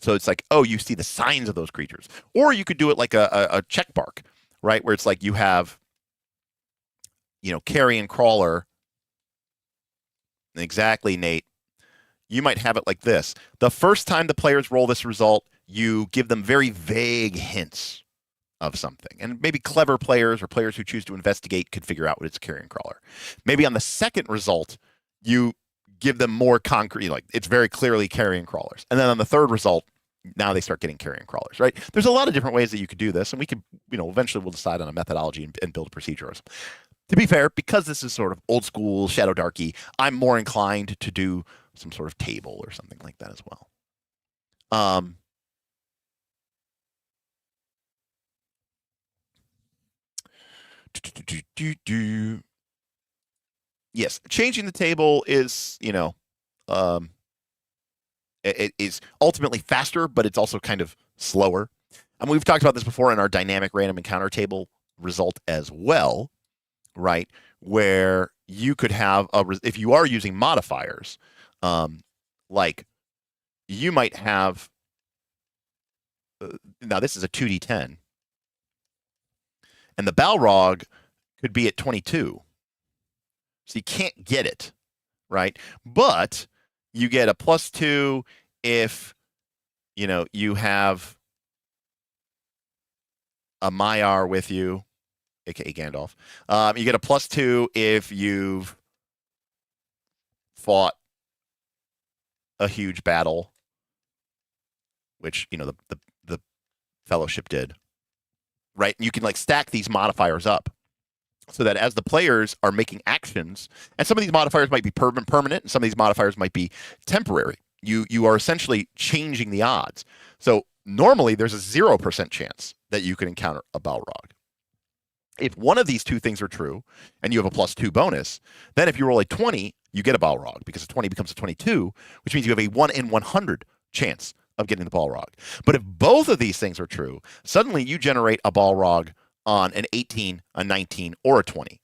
So it's like, oh, you see the signs of those creatures. Or you could do it like a check bark, right? Where it's like you have, carrion crawler. Exactly, Nate. You might have it like this. The first time the players roll this result, you give them very vague hints of something. And maybe clever players or players who choose to investigate could figure out what it's a carrion crawler. Maybe on the second result, you give them more concrete, like it's very clearly carrion crawlers. And then on the third result, now they start getting carrion crawlers, right? There's a lot of different ways that you could do this, and we could, eventually we'll decide on a methodology and build a procedure. To be fair, because this is sort of old school Shadowdarky, I'm more inclined to do some sort of table or something like that as well. Yes, changing the table is, it is ultimately faster, but it's also kind of slower. And we've talked about this before in our dynamic random encounter table result as well, right? Where you could have if you are using modifiers, like you might have. Now this is a 2d10, and the Balrog could be at 22, so you can't get it, right? But you get a +2 if you have a Maiar with you, aka Gandalf. You get a +2 if you've fought a huge battle, which the Fellowship did, right? And you can like stack these modifiers up so that as the players are making actions, and some of these modifiers might be permanent, and some of these modifiers might be temporary. You are essentially changing the odds. So normally there's a 0% chance that you can encounter a Balrog. If one of these two things are true, and you have a +2 bonus, then if you roll a 20, you get a Balrog, because a 20 becomes a 22, which means you have a 1 in 100 chance of getting the Balrog. But if both of these things are true, suddenly you generate a Balrog on an 18, a 19, or a 20,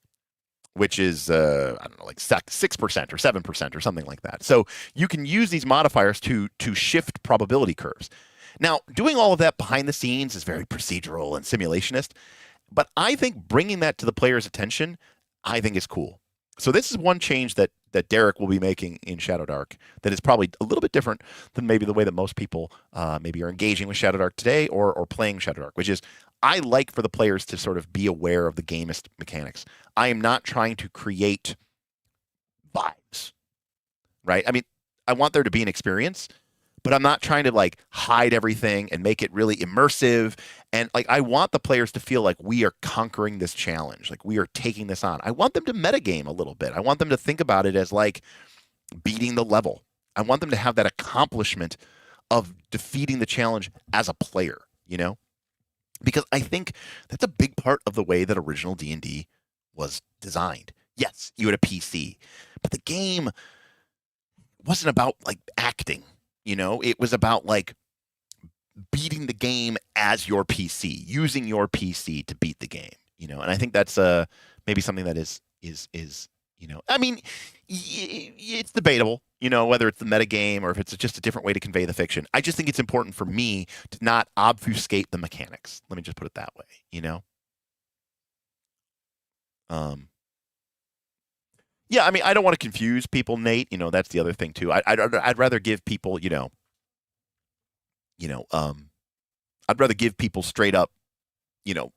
which is, like 6% or 7% or something like that. So you can use these modifiers to shift probability curves. Now, doing all of that behind the scenes is very procedural and simulationist, but I think bringing that to the player's attention, I think is cool. So this is one change that Derek will be making in Shadowdark that is probably a little bit different than maybe the way that most people maybe are engaging with Shadowdark today or playing Shadowdark, which is I like for the players to sort of be aware of the gamist mechanics. I am not trying to create vibes, right? I mean, I want there to be an experience, but I'm not trying to like hide everything and make it really immersive. And like, I want the players to feel like we are conquering this challenge, like we are taking this on. I want them to metagame a little bit. I want them to think about it as like beating the level. I want them to have that accomplishment of defeating the challenge as a player, because I think that's a big part of the way that original D&D was designed. Yes, you had a PC, but the game wasn't about like acting. It was about like beating the game as your PC, using your PC to beat the game, and I think that's maybe something that is I mean, it's debatable, whether it's the metagame or if it's just a different way to convey the fiction. I just think it's important for me to not obfuscate the mechanics. Let me just put it that way, Yeah, I mean, I don't want to confuse people, Nate. That's the other thing too. I'd rather give people, you know, I'd rather give people straight up, you know,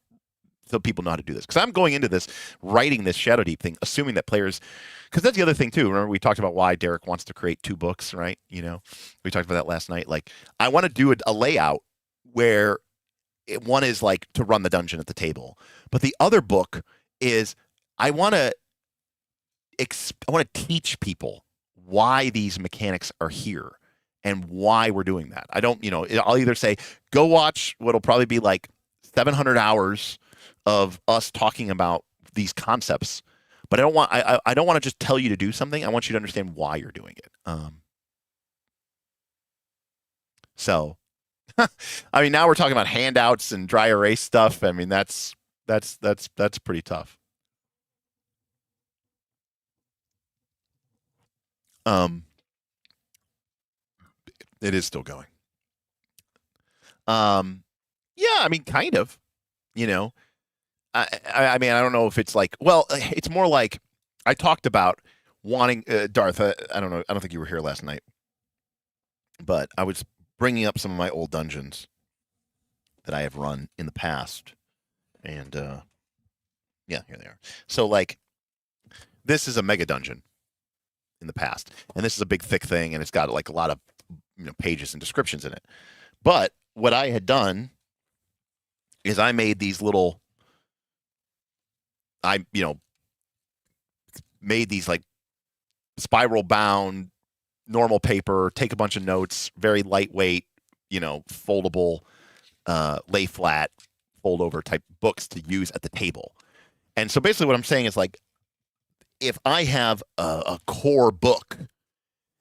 so people know how to do this. Because I'm going into this, writing this Shadowdeep thing, assuming that players, because that's the other thing too. Remember we talked about why Derek wants to create 2 books, right? You know, we talked about that last night. Like, I want to do a layout where one is like to run the dungeon at the table, but the other book is I want to teach people why these mechanics are here and why we're doing that. I don't, you know, I'll either say go watch what'll probably be like 700 hours of us talking about these concepts, but I don't want to just tell you to do something. I want you to understand why you're doing it. So, I mean, now we're talking about handouts and dry erase stuff. I mean, that's pretty tough. It is still going. Yeah, I mean, kind of. You know, I mean, I don't know if it's like, well, it's more like I talked about wanting Darth. I don't know. I don't think you were here last night, but I was bringing up some of my old dungeons that I have run in the past, and yeah, here they are. So, like, this is a mega dungeon in the past, and this is a big thick thing, and it's got like a lot of, you know, pages and descriptions in it. But what I had done is I made these little, you know, made these like spiral bound normal paper, take a bunch of notes, very lightweight, you know, foldable, lay flat, fold over type books to use at the table. And so basically what I'm saying is, like, if I have a core book,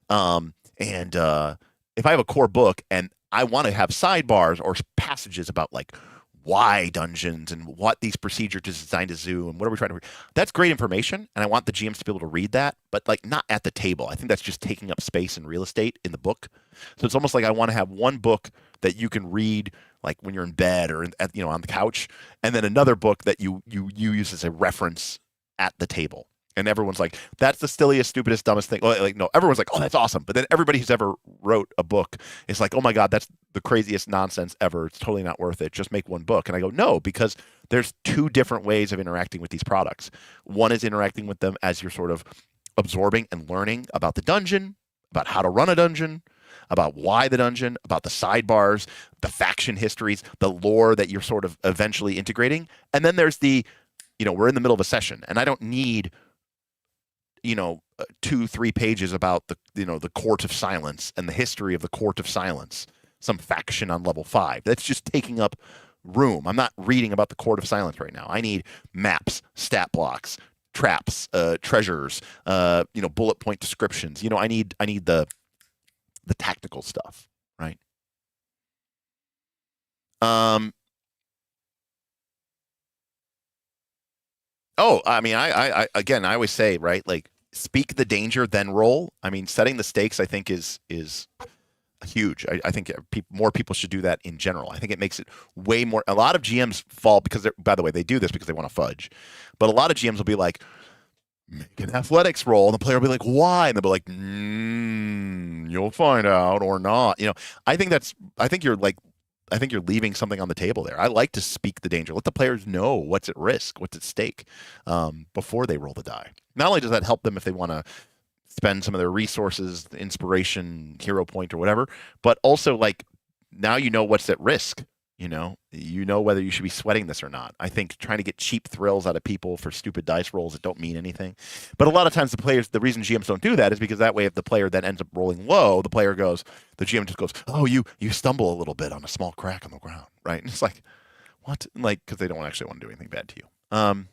and if I have a core book and I want to have sidebars or passages about like why dungeons and what these procedures are designed to do and what are we trying to read, that's great information, and I want the GMs to be able to read that, but like not at the table. I think that's just taking up space and real estate in the book. So it's almost like I want to have one book that you can read like when you're in bed or you know, on the couch, and then another book that you use as a reference at the table. And everyone's like, that's the silliest, stupidest, dumbest thing. Like, no, everyone's like, oh, that's awesome. But then everybody who's ever wrote a book is like, oh my God, that's the craziest nonsense ever. It's totally not worth it. Just make one book. And I go, no, because there's 2 different ways of interacting with these products. One is interacting with them as you're sort of absorbing and learning about the dungeon, about how to run a dungeon, about why the dungeon, about the sidebars, the faction histories, the lore that you're sort of eventually integrating. And then there's the, you know, we're in the middle of a session and I don't need, you know, 2-3 pages about the, you know, the Court of Silence and the history of the Court of Silence, some faction on level 5. That's just taking up room. I'm not reading about the Court of Silence right now. I need maps, stat blocks, traps, treasures, you know, bullet point descriptions. You know, I need the tactical stuff, right? Oh, I mean, I again, I always say, right, like, speak the danger, then roll. I mean, setting the stakes, I think, is huge. I think more people should do that in general. I think it makes it way more. A lot of GMs fall because they're, by the way, they do this because they want to fudge, but a lot of GMs will be like, make an athletics roll, and the player will be like, why? And they'll be like, you'll find out or not. You know, I think you're leaving something on the table there. I like to speak the danger. Let the players know what's at risk, what's at stake, before they roll the die. Not only does that help them if they want to spend some of their resources, inspiration, hero point, or whatever, but also, like, now you know what's at risk. You know whether you should be sweating this or not. I think trying to get cheap thrills out of people for stupid dice rolls that don't mean anything. But a lot of times the reason GMs don't do that is because that way, if the player then ends up rolling low, the GM just goes, oh, you stumble a little bit on a small crack on the ground, right? And it's like, what? Like, because they don't actually want to do anything bad to you.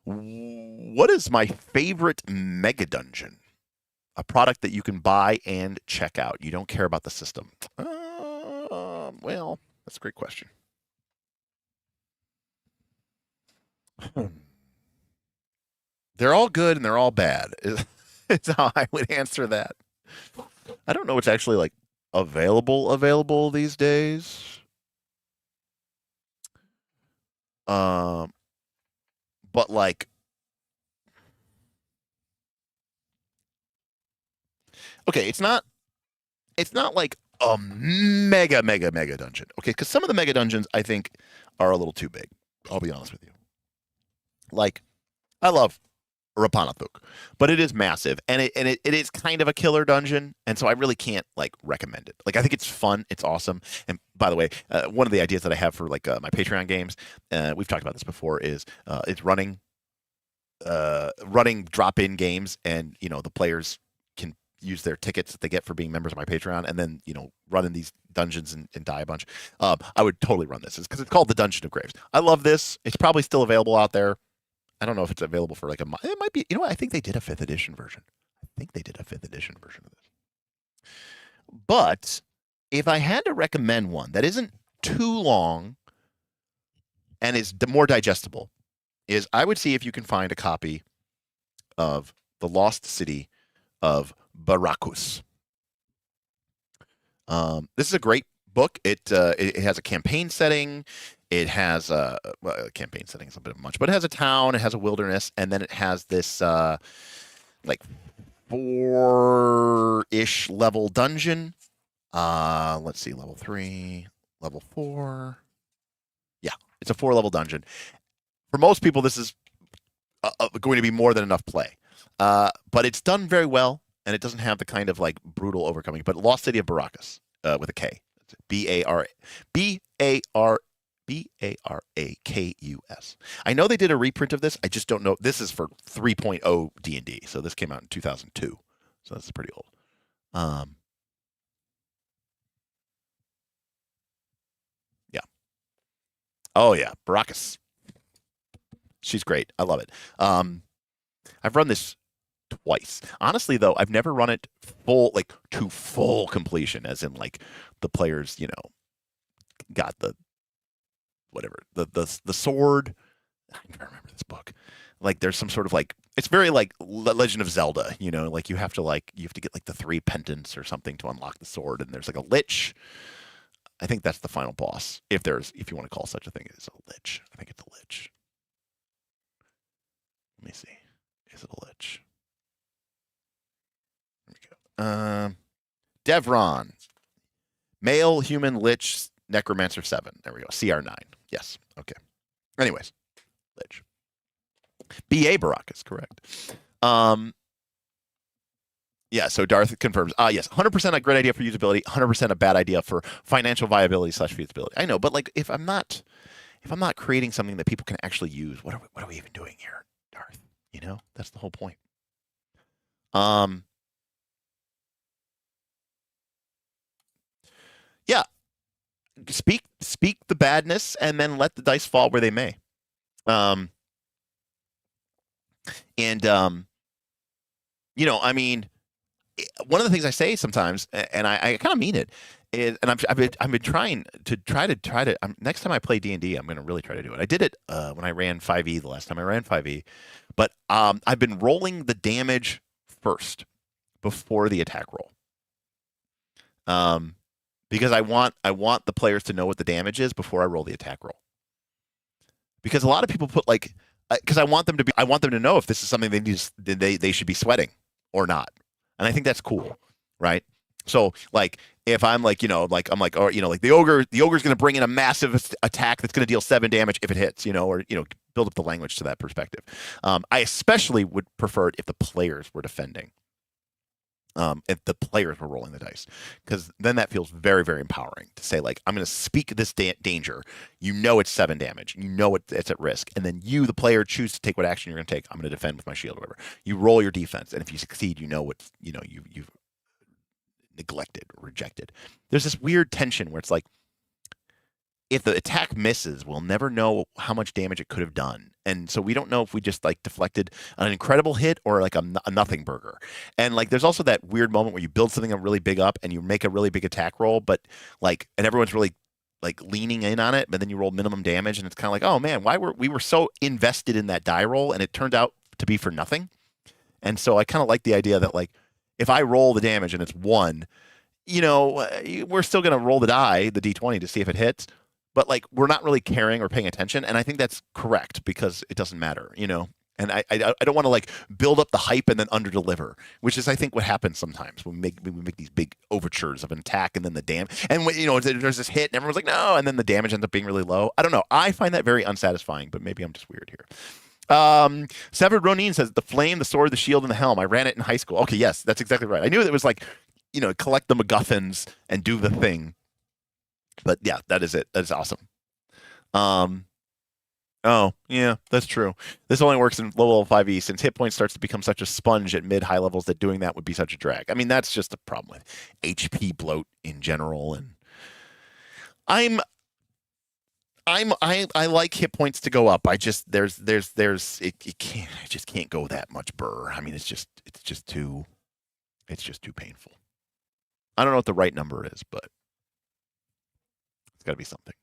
What is my favorite mega dungeon? A product that you can buy and check out. You don't care about the system. Well, that's a great question. They're all good and they're all bad. Is how I would answer that. I don't know what's actually like available these days. But like, okay, it's not like a mega dungeon. Okay, because some of the mega dungeons I think are a little too big. I'll be honest with you. Like, I love Rapanathuk, but it is massive, and it is kind of a killer dungeon, and so I really can't like recommend it. Like, I think it's fun, it's awesome. And by the way, one of the ideas that I have for like my Patreon games, we've talked about this before, is it's running drop-in games, and the players can use their tickets that they get for being members of my Patreon, and then run in these dungeons and die a bunch. I would totally run this because it's called the Dungeon of Graves. I love this. It's probably still available out there. I don't know if it's available for like a month. It might be. I think they did a 5th edition version. I think they did a 5th edition version of this. But if I had to recommend one that isn't too long and is more digestible, is I would see if you can find a copy of The Lost City of Baracus. This is a great book. It has a campaign setting. It has a campaign setting is a bit much, but it has a town, it has a wilderness, and then it has this like 4-ish level dungeon. Let's see, level 3, level 4. Yeah, it's a 4-level dungeon. For most people, this is going to be more than enough play, but it's done very well, and it doesn't have the kind of like brutal overcoming. But Lost City of Baracus with a K, Barakus. I know they did a reprint of this. I just don't know. This is for 3.0 D&D, so this came out in 2002. So this is pretty old. Yeah. Oh yeah, Baracus. She's great. I love it. I've run this twice. Honestly, though, I've never run it to full completion, as in like the players, got the sword. I don't remember this book. Like, there's some sort of like, it's very like Legend of Zelda, like you have to get like the 3 pendants or something to unlock the sword, and there's like a lich. I think that's the final boss. If you want to call such a thing, it's a lich. I think it's a lich. Let me see. Is it a lich? There we go. Devron. Male human lich necromancer 7. There we go. CR9. Yes. Okay. Anyways. Lich. B.A. Baracus, correct. Yeah, so Darth confirms. Yes, 100% a great idea for usability, 100% a bad idea for financial viability / feasibility. I know, but like if I'm not creating something that people can actually use, what are we even doing here, Darth? That's the whole point. Yeah. Speak the badness and then let the dice fall where they may. I mean, one of the things I say sometimes, and I kind of mean it, is, and I've been trying to next time I play D&D, I'm going to really try to do it. I did it when I ran 5e the last time I ran 5e, but I've been rolling the damage first before the attack roll. Because I want the players to know what the damage is before I roll the attack roll. Because a lot of people put like, because I want them to know if this is something they should be sweating or not. And I think that's cool, right? So like if I'm like, the ogre's going to bring in a massive attack that's going to deal 7 damage if it hits, or build up the language to that perspective. I especially would prefer it if the players were defending. If the players were rolling the dice, because then that feels very, very empowering to say, like, I'm going to speak this danger. It's 7 damage. It's at risk. And then you, the player, choose to take what action you're going to take. I'm going to defend with my shield or whatever. You roll your defense. And if you succeed, you've neglected or rejected. There's this weird tension where it's like, if the attack misses, we'll never know how much damage it could have done. And so we don't know if we just like deflected an incredible hit or like a nothing burger. And like there's also that weird moment where you build something really big up and you make a really big attack roll, but like, and everyone's really like leaning in on it, but then you roll minimum damage and it's kind of like, oh man, we were so invested in that die roll and it turned out to be for nothing. And so I kind of like the idea that like if I roll the damage and it's 1, we're still going to roll the die, the D20, to see if it hits. But like we're not really caring or paying attention, and I think that's correct because it doesn't matter, And I don't want to like build up the hype and then underdeliver, which is I think what happens sometimes when we make these big overtures of an attack and then the damage, and when, there's this hit and everyone's like no, and then the damage ends up being really low. I don't know. I find that very unsatisfying, but maybe I'm just weird here. Severed Ronin says the flame, the sword, the shield, and the helm. I ran it in high school. Okay, yes, that's exactly right. I knew it was like, collect the MacGuffins and do the thing. But yeah, that is it. That is awesome. Oh, yeah, that's true. This only works in low level 5e since hit points starts to become such a sponge at mid high levels that doing that would be such a drag. I mean, that's just a problem with HP bloat in general. And I like hit points to go up. I just it just can't go that much burr. I mean, it's just too painful. I don't know what the right number is, but it's got to be something.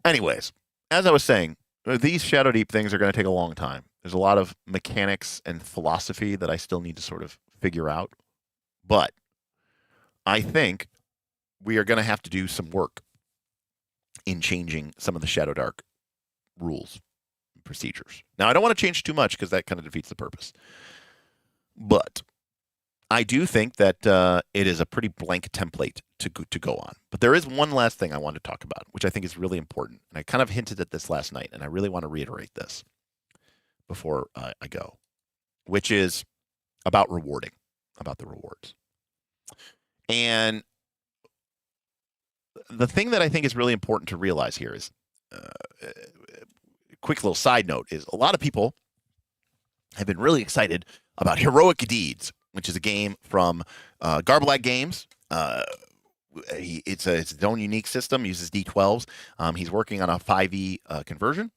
Anyways, as I was saying, these Shadowdeep things are going to take a long time. There's a lot of mechanics and philosophy that I still need to sort of figure out. But I think we are going to have to do some work in changing some of the Shadowdark rules and procedures. Now, I don't want to change too much because that kind of defeats the purpose. But I do think that it is a pretty blank template to go on. But there is one last thing I want to talk about, which I think is really important. And I kind of hinted at this last night, and I really want to reiterate this before I go, which is about rewarding, about the rewards. And the thing that I think is really important to realize here is, quick little side note, is a lot of people have been really excited about Heroic Deeds, which is a game from Garblag Games. It's its own unique system, uses D12s. He's working on a 5e conversion.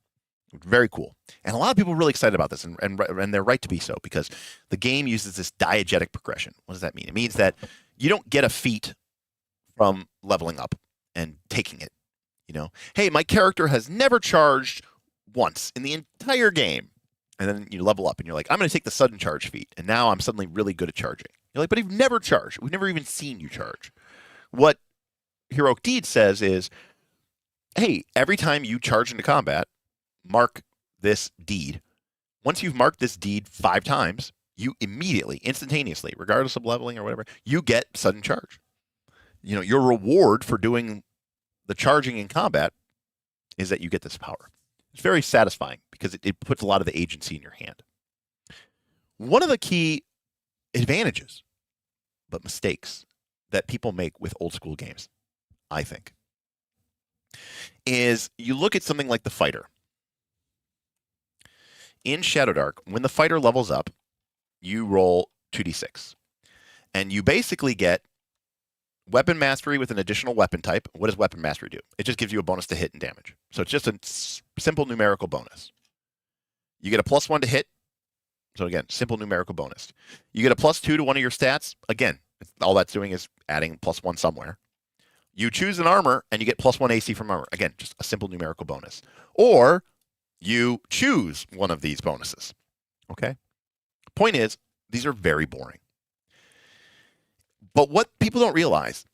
Very cool. And a lot of people are really excited about this, and they're right to be so, because the game uses this diegetic progression. What does that mean? It means that you don't get a feat from leveling up and taking it. Hey, my character has never charged once in the entire game. And then you level up and you're like, I'm going to take the sudden charge feat. And now I'm suddenly really good at charging. You're like, but you've never charged. We've never even seen you charge. What Heroic Deed says is, hey, every time you charge into combat, mark this deed. Once you've marked this deed 5 times, you immediately, instantaneously, regardless of leveling or whatever, you get sudden charge. Your reward for doing the charging in combat is that you get this power. It's very satisfying because it puts a lot of the agency in your hand. One of the key advantages, but mistakes, that people make with old school games, I think, is you look at something like the fighter. In Shadowdark, when the fighter levels up, you roll 2d6. And you basically get weapon mastery with an additional weapon type. What does weapon mastery do? It just gives you a bonus to hit and damage. So it's just a simple numerical bonus. You get a +1 to hit. So again, simple numerical bonus. You get a +2 to one of your stats. Again, all that's doing is adding +1 somewhere. You choose an armor and you get +1 AC from armor. Again, just a simple numerical bonus. Or you choose one of these bonuses. Okay? Point is, these are very boring. But what people don't realize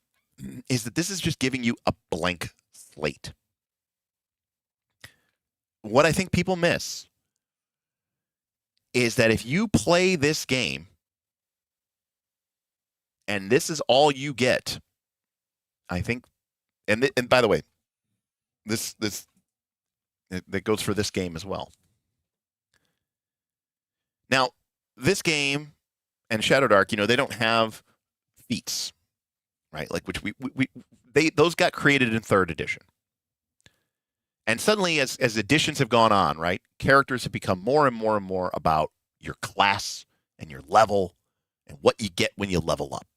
is that this is just giving you a blank slate. What I think people miss is that if you play this game and this is all you get, I think, and by the way, that goes for this game as well. Now, this game and Shadowdark, they don't have feats, right? Like which those got created in 3rd edition. And suddenly as editions have gone on, right, characters have become more and more and more about your class and your level and what you get when you level up.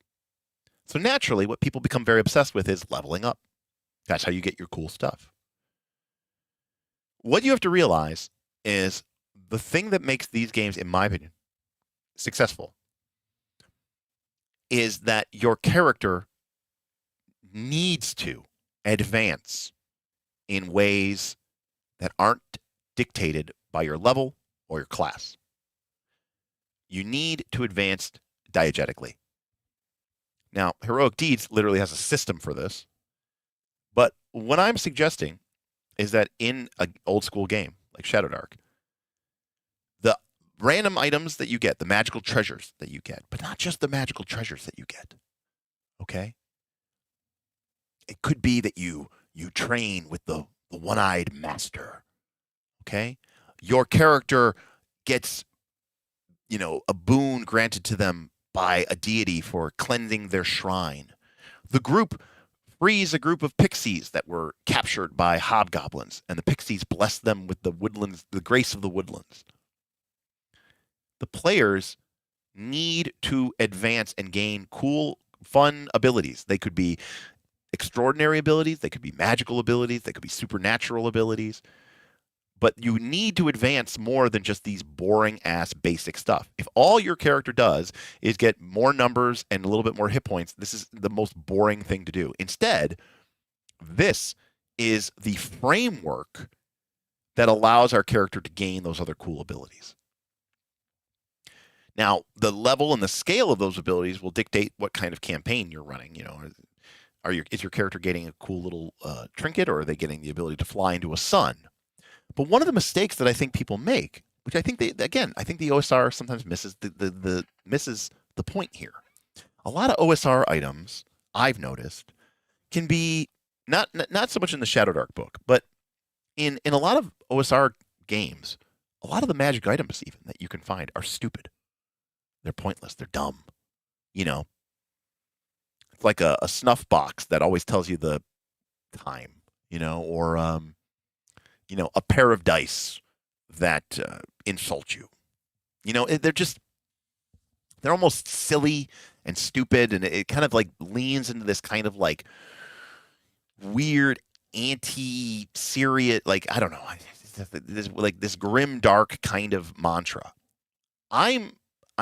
So naturally, what people become very obsessed with is leveling up. That's how you get your cool stuff. What you have to realize is the thing that makes these games, in my opinion, successful is that your character needs to advance in ways that aren't dictated by your level or your class. You need to advance diegetically. Now, Heroic Deeds literally has a system for this, but what I'm suggesting is that in an old school game like Shadowdark, the random items that you get, the magical treasures that you get, but not just the magical treasures that you get. Okay? It could be that you train with the one-eyed master. Okay? Your character gets, a boon granted to them by a deity for cleansing their shrine. The group frees a group of pixies that were captured by hobgoblins, and the pixies bless them with the woodlands, the grace of the woodlands. The players need to advance and gain cool, fun abilities. They could be extraordinary abilities, they could be magical abilities, they could be supernatural abilities. But you need to advance more than just these boring ass basic stuff. If all your character does is get more numbers and a little bit more hit points, this is the most boring thing to do. Instead, this is the framework that allows our character to gain those other cool abilities. Now, the level and the scale of those abilities will dictate what kind of campaign you're running. Is your character getting a cool little trinket, or are they getting the ability to fly into a sun? But one of the mistakes that I think people make, which I think the OSR sometimes misses misses the point here. A lot of OSR items I've noticed can be not so much in the Shadowdark book, but in a lot of OSR games, a lot of the magic items even that you can find are stupid. They're pointless. They're dumb. It's like a snuff box that always tells you the time, or a pair of dice that insult you. They're almost silly and stupid, and it kind of like leans into this kind of like weird anti-serious, like, I don't know, this grim dark kind of mantra. I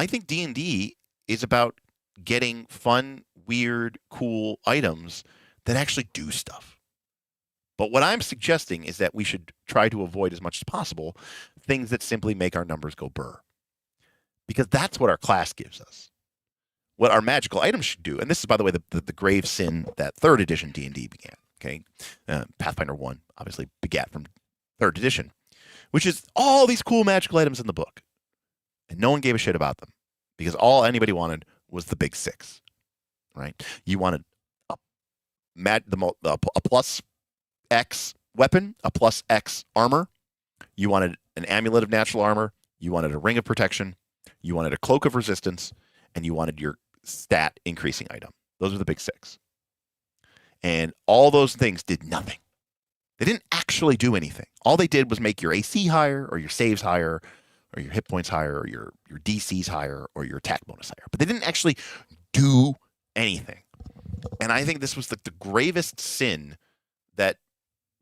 think D&D is about getting fun, weird, cool items that actually do stuff. But what I'm suggesting is that we should try to avoid as much as possible things that simply make our numbers go burr. Because that's what our class gives us. What our magical items should do, and this is, by the way, the grave sin that 3rd edition D&D began. Okay, Pathfinder 1 obviously begat from 3rd edition, which is all these cool magical items in the book. And no one gave a shit about them because all anybody wanted was the big 6, right? You wanted a plus X weapon, a plus X armor. You wanted an amulet of natural armor. You wanted a ring of protection. You wanted a cloak of resistance. And you wanted your stat increasing item. Those are the big 6. And all those things did nothing. They didn't actually do anything. All they did was make your AC higher, or your saves higher, or your hit points higher, or your DCs higher, or your attack bonus higher. But they didn't actually do anything. And I think this was the gravest sin that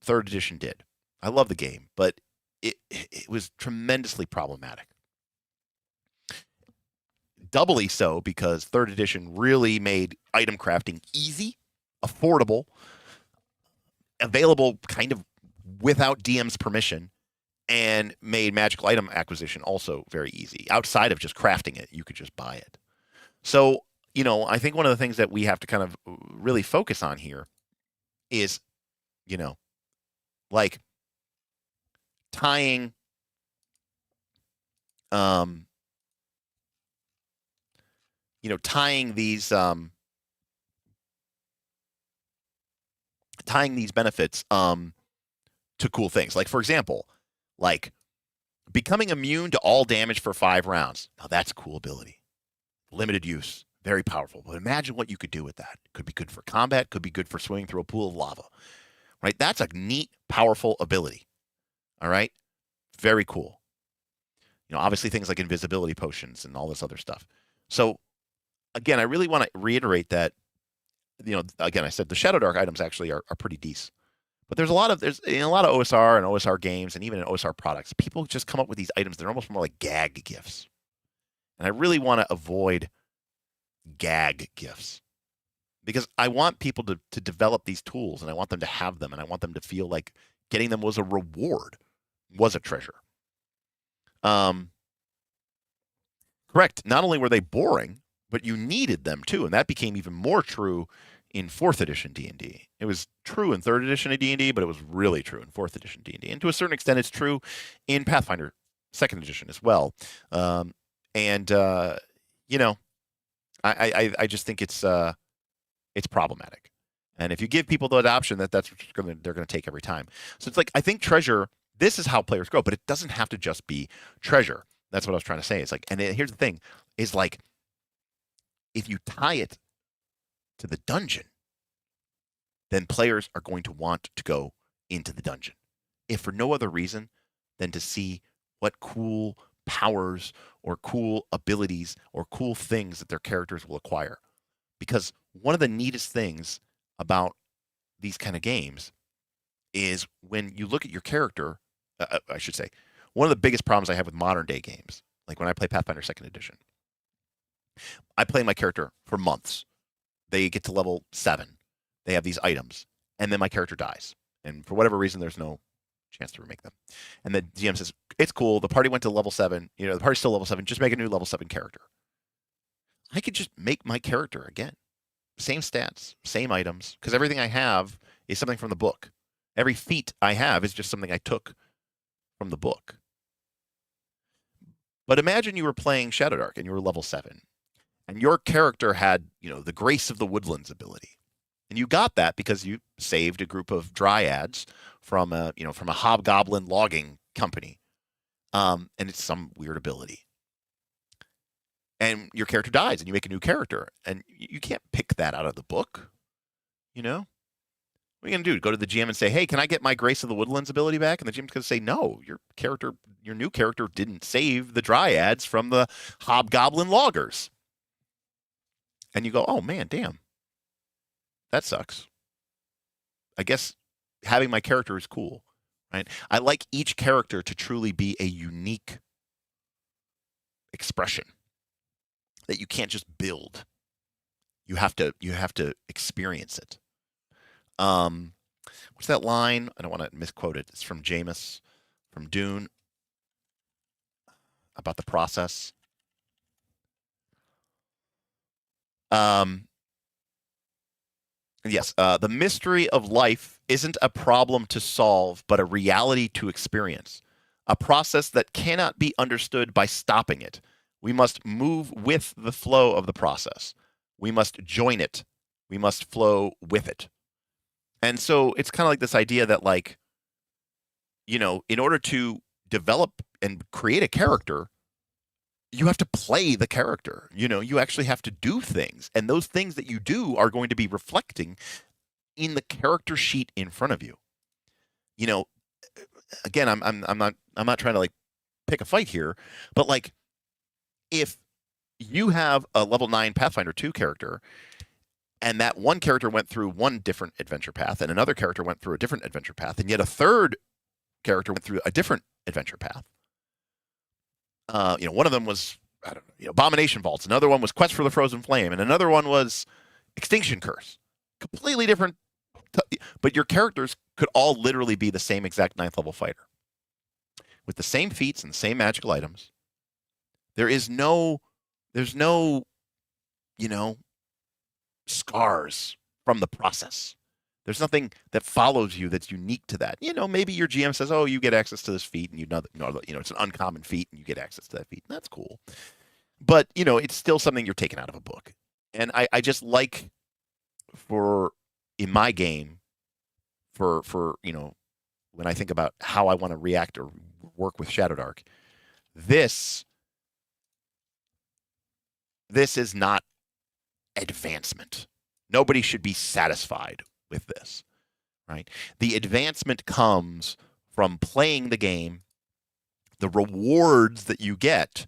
3rd edition did. I love the game, but it was tremendously problematic. Doubly so because 3rd edition really made item crafting easy, affordable, available kind of without DM's permission, and made magical item acquisition also very easy. Outside of just crafting it, you could just buy it. So, I think one of the things that we have to kind of really focus on here is, like tying tying these benefits to cool things. Like, for example, like becoming immune to all damage for 5 rounds. Now that's a cool ability. Limited use, very powerful. But imagine what you could do with that. Could be good for combat, could be good for swimming through a pool of lava. Right? That's a neat, powerful ability. All right? Very cool. Obviously things like invisibility potions and all this other stuff. So again, I really want to reiterate that, again, I said the Shadowdark items actually are pretty decent. But there's a lot of OSR and OSR games and even in OSR products, people just come up with these items that are almost more like gag gifts. And I really want to avoid gag gifts because I want people to develop these tools, and I want them to have them, and I want them to feel like getting them was a reward, was a treasure. Correct. Not only were they boring, but you needed them too. And that became even more true in 4th edition D&D. It was true in 3rd edition of D&D, but it was really true in 4th edition D&D. And to a certain extent, it's true in Pathfinder 2nd edition as well. You know, I just think it's problematic. And if you give people the option, that's what they're going to take every time. So it's like, I think treasure, this is how players grow, but it doesn't have to just be treasure. That's what I was trying to say. It's like, and here's the thing, is like, if you tie it to the dungeon, then players are going to want to go into the dungeon, if for no other reason than to see what cool powers or cool abilities or cool things that their characters will acquire. Because one of the neatest things about these kind of games is when you look at your character, I should say, one of the biggest problems I have with modern day games, like when I play Pathfinder 2nd edition, I play my character for months. They get to level 7. They have these items, and then my character dies. And for whatever reason, there's no chance to remake them. And the GM says, it's cool. The party went to level 7. You know, the party's still level 7. Just make a new level 7 character. I could just make my character again. Same stats, same items, because everything I have is something from the book. Every feat I have is just something I took from the book. But imagine you were playing Shadowdark and you were level 7. And your character had, you know, the Grace of the Woodlands ability. And you got that because you saved a group of dryads from a hobgoblin logging company. And it's some weird ability. And your character dies and you make a new character. And you can't pick that out of the book. You know? What are you going to do? Go to the GM and say, hey, can I get my Grace of the Woodlands ability back? And the GM's going to say, no, your new character didn't save the dryads from the hobgoblin loggers. And you go, oh, man, damn. That sucks. I guess having my character is cool, right? I like each character to truly be a unique expression that you can't just build. You have to experience it. What's that line? I don't want to misquote it. It's from Jameis from Dune about the process. Yes, the mystery of life isn't a problem to solve, but a reality to experience. A process that cannot be understood by stopping it. We must move with the flow of the process. We must join it. We must flow with it. And so it's kind of like this idea that, like, you know, in order to develop and create a character, you have to play the character. You know, you actually have to do things. And those things that you do are going to be reflecting in the character sheet in front of you. You know, again, I'm not trying to like pick a fight here, but like if you have a level 9 Pathfinder 2 character and that one character went through one different adventure path and another character went through a different adventure path and yet a third character went through a different adventure path. You know, one of them was, I don't know, you know, Abomination Vaults. Another one was Quest for the Frozen Flame. And another one was Extinction Curse. Completely different. But your characters could all literally be the same exact 9th level fighter. With the same feats and the same magical items. There's no, you know, scars from the process. There's nothing that follows you that's unique to that. You know, maybe your GM says, oh, you get access to this feat, and you know, it's an uncommon feat, and you get access to that feat. And that's cool. But, you know, it's still something you're taking out of a book. And I just like in my game, for you know, when I think about how I want to react or work with Shadowdark, this is not advancement. Nobody should be satisfied with this, right? The advancement comes from playing the game. The rewards that you get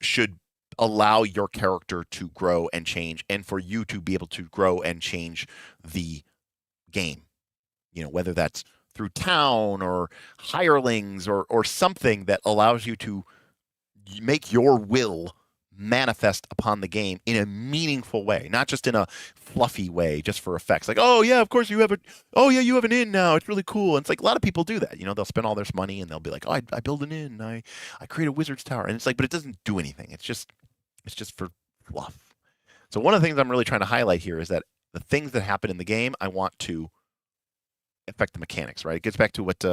should allow your character to grow and change, and for you to be able to grow and change the game. You know, whether that's through town or hirelings or something that allows you to make your will manifest upon the game in a meaningful way, not just in a fluffy way, just for effects. Like, oh yeah, of course you have you have an inn now. It's really cool. And it's like a lot of people do that. You know, they'll spend all their money and they'll be like, oh, I build an inn. I create a wizard's tower. And it's like, but it doesn't do anything. It's just for fluff. So one of the things I'm really trying to highlight here is that the things that happen in the game, I want to affect the mechanics, right? It gets back to what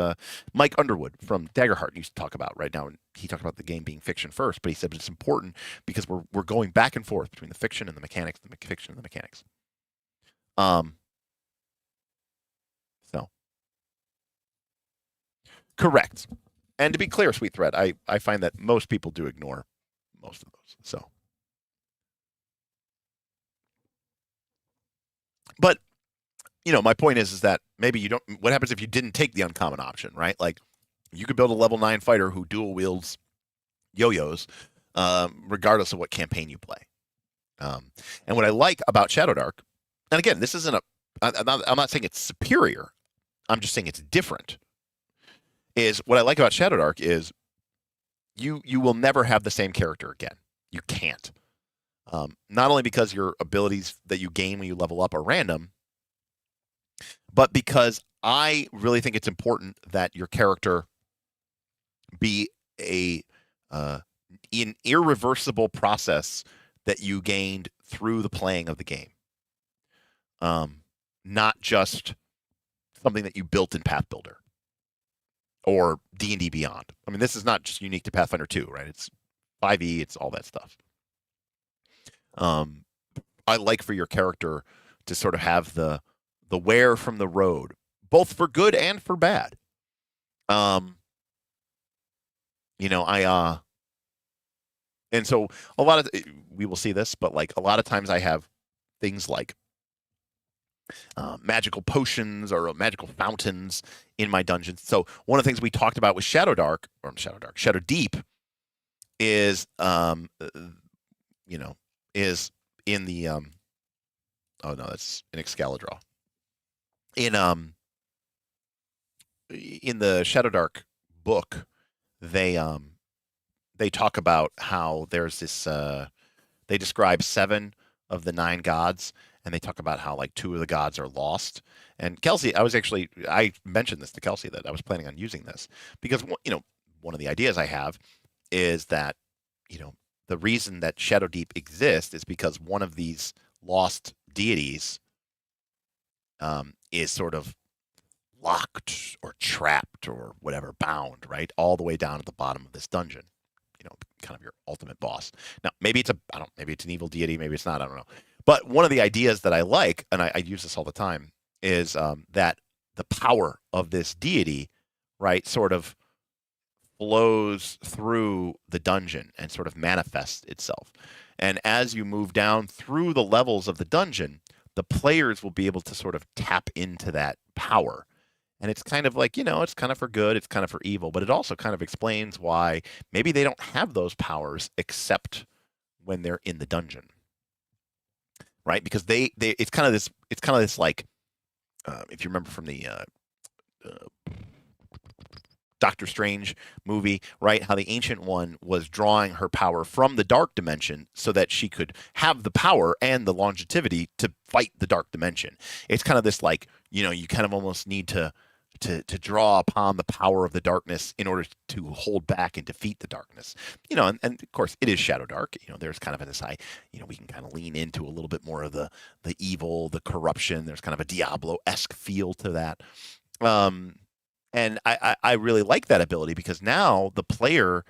Mike Underwood from Daggerheart used to talk about right now. He talked about the game being fiction first, but he said it's important because we're going back and forth between the fiction and the mechanics, the fiction and the mechanics. So correct. And to be clear, Sweet Thread, I find that most people do ignore most of those. So, but my point is that maybe you don't. What happens if you didn't take the uncommon option, right? Like, you could build a level 9 fighter who dual wields yo-yos, regardless of what campaign you play. And what I like about Shadowdark, and again, this isn't I'm not saying it's superior. I'm just saying it's different. Is what I like about Shadowdark is you will never have the same character again. You can't. Not only because your abilities that you gain when you level up are random, but because I really think it's important that your character be an irreversible process that you gained through the playing of the game. Not just something that you built in Path Builder or D&D Beyond. I mean, this is not just unique to Pathfinder 2, right? It's 5e, it's all that stuff. I like for your character to sort of have the wear from the road, both for good and for bad. And so a lot of we will see this, but like a lot of times I have things like magical potions or magical fountains in my dungeons. So one of the things we talked about with Shadowdeep is is in the oh no, that's an Excalibur. In the Shadowdark book, they talk about how there's this they describe 7 of the 9 gods, and they talk about how like 2 of the gods are lost. And Kelsey, I mentioned this to Kelsey that I was planning on using this because one of the ideas I have is that the reason that Shadowdeep exists is because one of these lost deities is sort of locked or trapped or whatever, bound, right, all the way down at the bottom of this dungeon. Kind of your ultimate boss. Now, maybe it's an evil deity, maybe it's not, I don't know. But one of the ideas that I like, and I use this all the time, is that the power of this deity, right, sort of flows through the dungeon and sort of manifests itself. And as you move down through the levels of the dungeon, the players will be able to sort of tap into that power. And it's kind of like, it's kind of for good, it's kind of for evil, but it also kind of explains why maybe they don't have those powers except when they're in the dungeon. Right? Because it's kind of this like, if you remember from the Doctor Strange movie, right? How the Ancient One was drawing her power from the dark dimension so that she could have the power and the longevity to fight the dark dimension. It's kind of this like, you kind of almost need to draw upon the power of the darkness in order to hold back and defeat the darkness. And of course it is Shadowdark. There's kind of this we can kind of lean into a little bit more of the evil, the corruption. There's kind of a Diablo-esque feel to that. And I really like that ability because now the player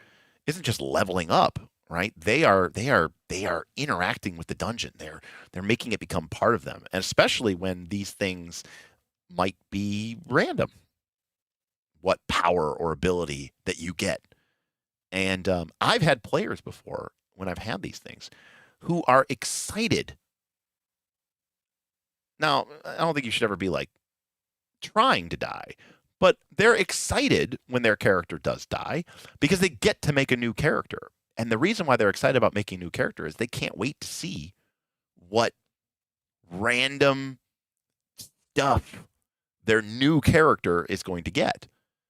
isn't just leveling up, right? They are interacting with the dungeon. They're making it become part of them, and especially when these things might be random. What power or ability that you get. And I've had players before when I've had these things who are excited. Now, I don't think you should ever be like trying to die, but they're excited when their character does die because they get to make a new character. And the reason why they're excited about making a new character is they can't wait to see what random stuff their new character is going to get.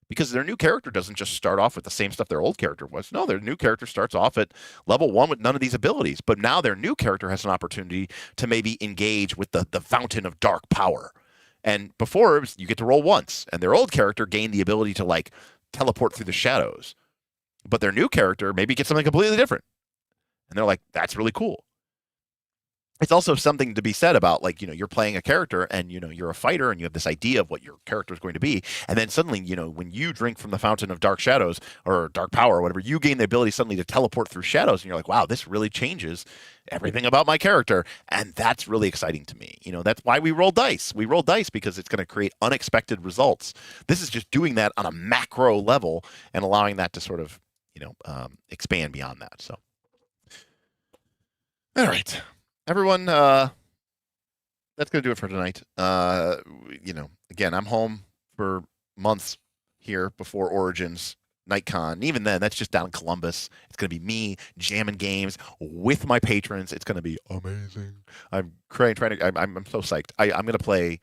Because their new character doesn't just start off with the same stuff their old character was. No, their new character starts off at level 1 with none of these abilities. But now their new character has an opportunity to maybe engage with the fountain of dark power. And before, you get to roll once. And their old character gained the ability to like teleport through the shadows. But their new character maybe gets something completely different. And they're like, that's really cool. it's also something to be said about, like, you're playing a character and, you're a fighter and you have this idea of what your character is going to be. And then suddenly, when you drink from the fountain of dark shadows or dark power or whatever, you gain the ability suddenly to teleport through shadows. And you're like, wow, this really changes everything about my character. And that's really exciting to me. That's why we roll dice. We roll dice because it's going to create unexpected results. This is just doing that on a macro level and allowing that to sort of, expand beyond that. So, all right. Everyone, that's going to do it for tonight. Again, I'm home for months here before Origins, NightCon. Even then, that's just down in Columbus. It's going to be me jamming games with my patrons. It's going to be amazing. I'm I'm so psyched. I'm going to play.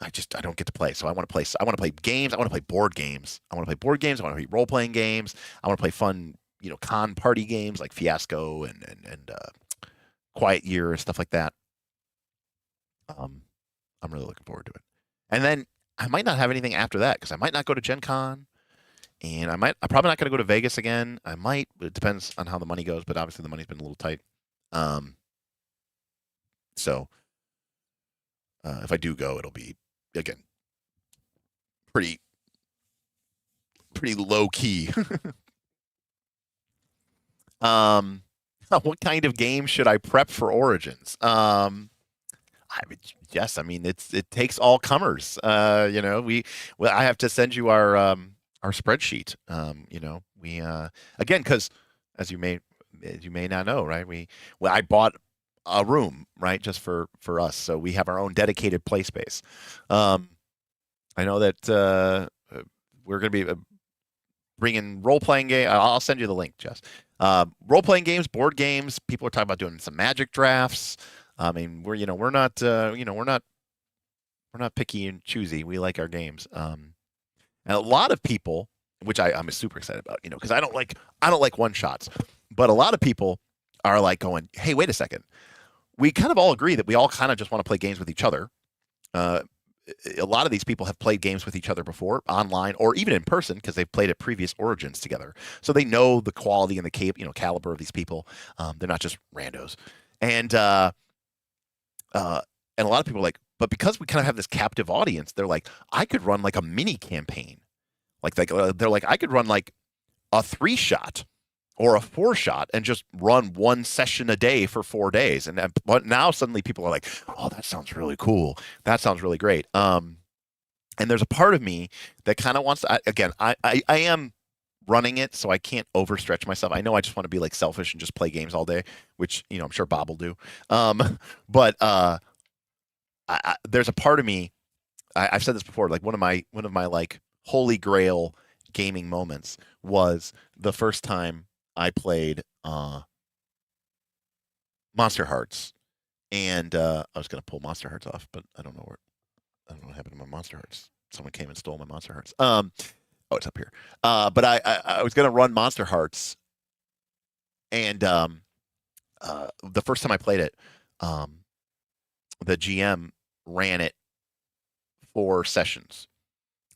I don't get to play, so I want to play. I want to play games. I want to play board games. I want to play board games. I want to play role playing games. I want to play fun, con party games like Fiasco and Quiet Year and stuff like that. I'm really looking forward to it. And then I might not have anything after that because I might not go to Gen Con, and I'm probably not going to go to Vegas again. I might, but it depends on how the money goes. But obviously the money's been a little tight. So if I do go, it'll be again pretty low key. What kind of game should I prep for Origins? Yes, I mean it takes all comers. I have to send you our spreadsheet. We again, because as you may not know, right? I bought a room, right, just for us, so we have our own dedicated play space. I know that we're going to be bringing role-playing game. I'll send you the link, Jess. Role-playing games, board games. People are talking about doing some Magic drafts. I mean, we're not picky and choosy. We like our games. And a lot of people, which I'm super excited about, because I don't like one shots, but a lot of people are like going, hey, wait a second. We kind of all agree that we all kind of just want to play games with each other. A lot of these people have played games with each other before, online or even in person, because they've played at previous Origins together. So they know the quality and the caliber of these people. They're not just randos. And a lot of people are like, but because we kind of have this captive audience, they're like, I could run like a mini campaign. They're like, I could run like a 3-shot or a 4-shot and just run one session a day for 4 days. But now suddenly people are like, oh, that sounds really cool. That sounds really great. And there's a part of me that kind of wants to, again, I am running it, so I can't overstretch myself. I know I just want to be like selfish and just play games all day, which, I'm sure Bob will do. But there's a part of me, I've said this before, like one of my like holy grail gaming moments was the first time I played Monster Hearts, and I was gonna pull Monster Hearts off, but I don't know what happened to my Monster Hearts. Someone came and stole my Monster Hearts. Oh, it's up here. But I was gonna run Monster Hearts, and the first time I played it, the GM ran it 4 sessions,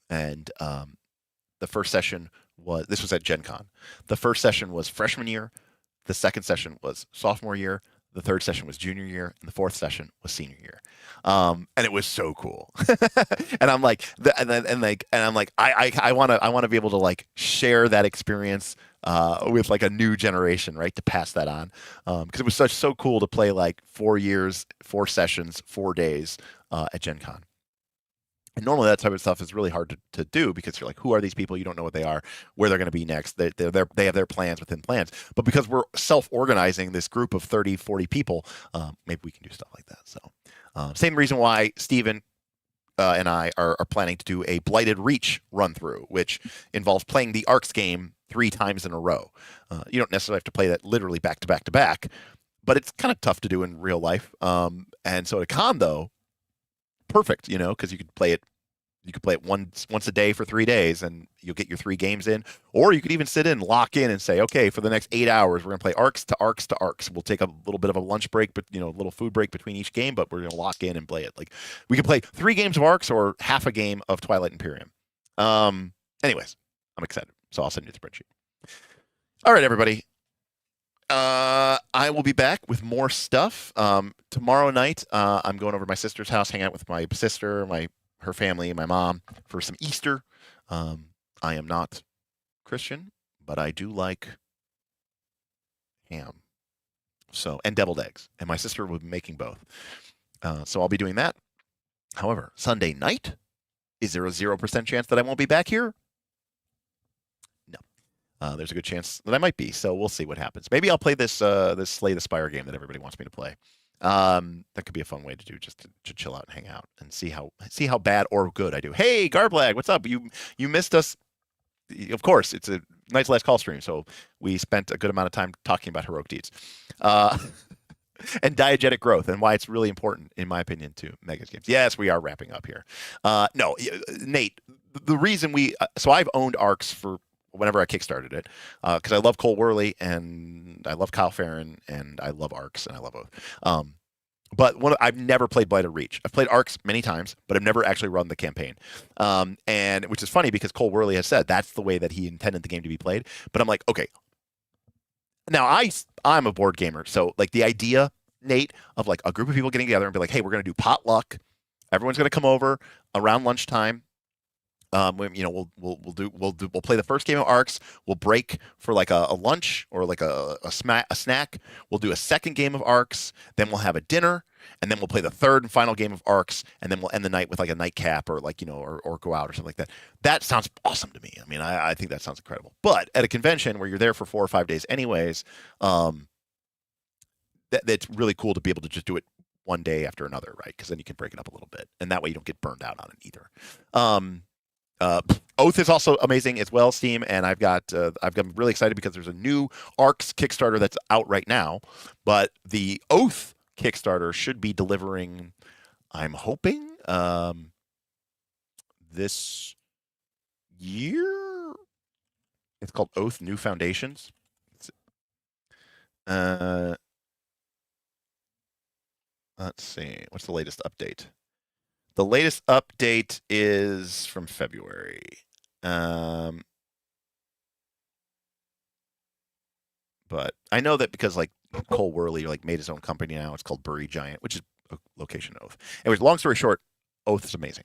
and the first session was at Gen Con. The first session was freshman year, the second session was sophomore year, the third session was junior year, and the fourth session was senior year. And it was so cool. And I'm like, I want to be able to like share that experience with like a new generation, right? To pass that on, because it was so cool to play like 4 years, 4 sessions, 4 days at Gen Con. And normally that type of stuff is really hard to do because you're like, who are these people? You don't know what they are, where they're going to be next. They have their plans within plans. But because we're self-organizing this group of 30, 40 people, maybe we can do stuff like that. So same reason why Steven and I are planning to do a Blighted Reach run-through, which involves playing the ARCS game 3 times in a row. You don't necessarily have to play that literally back to back to back, but it's kind of tough to do in real life. And so at a con, though, perfect, because you could play it once a day for 3 days and you'll get your 3 games in. Or you could even sit in, lock in and say, okay, for the next 8 hours, we're going to play ARCS to ARCS to ARCS. We'll take a little bit of a lunch break, but a little food break between each game, but we're going to lock in and play it. Like we could play 3 games of ARCS or half a game of Twilight Imperium. Anyways, I'm excited. So I'll send you the spreadsheet. All right, everybody. I will be back with more stuff. Tomorrow night, I'm going over to my sister's house, hang out with my sister, her family, and my mom for some Easter. I am not Christian, but I do like ham. So, and deviled eggs. And my sister will be making both. So I'll be doing that. However, Sunday night, is there a 0% chance that I won't be back here? No. There's a good chance that I might be. So we'll see what happens. Maybe I'll play this Slay the Spire game that everybody wants me to play. That could be a fun way to do, just to chill out and hang out and see how bad or good I do. Hey, Garblag, what's up? You missed us. Of course, it's a nice last call stream, so we spent a good amount of time talking about heroic deeds. And diegetic growth, and why it's really important, in my opinion, to Megas games. Yes, we are wrapping up here. No, Nate, the reason so I've owned ARCs for whenever I kickstarted it, because I love Cole Worley, and I love Kyle Farron, and I love ARCs, and I love both. But I've never played Blighted Reach. I've played ARCs many times, but I've never actually run the campaign. And which is funny because Cole Worley has said that's the way that he intended the game to be played. But I'm like, okay. Now I'm a board gamer, so like the idea, Nate, of like a group of people getting together and be like, hey, we're gonna do potluck. Everyone's gonna come over around lunchtime. We'll play the first game of ARCs. We'll break for like a lunch or like a snack. We'll do a second game of ARCs. Then we'll have a dinner, and then we'll play the third and final game of ARCs, and then we'll end the night with like a nightcap or like or go out or something like that. That sounds awesome to me. I mean, I think that sounds incredible. But at a convention where you're there for 4 or 5 days, anyways, that's really cool to be able to just do it one day after another, right? Because then you can break it up a little bit, and that way you don't get burned out on it either. Oath is also amazing as well, Steam, and I'm really excited because there's a new ARCs Kickstarter that's out right now, but the Oath Kickstarter should be delivering, I'm hoping, this year. It's called Oath New Foundations. Let's see, what's the latest update? The latest update is from February. But I know that because like Cole Worley like made his own company now. It's called Bury Giant, which is a location Oath. Anyways, long story short, Oath is amazing.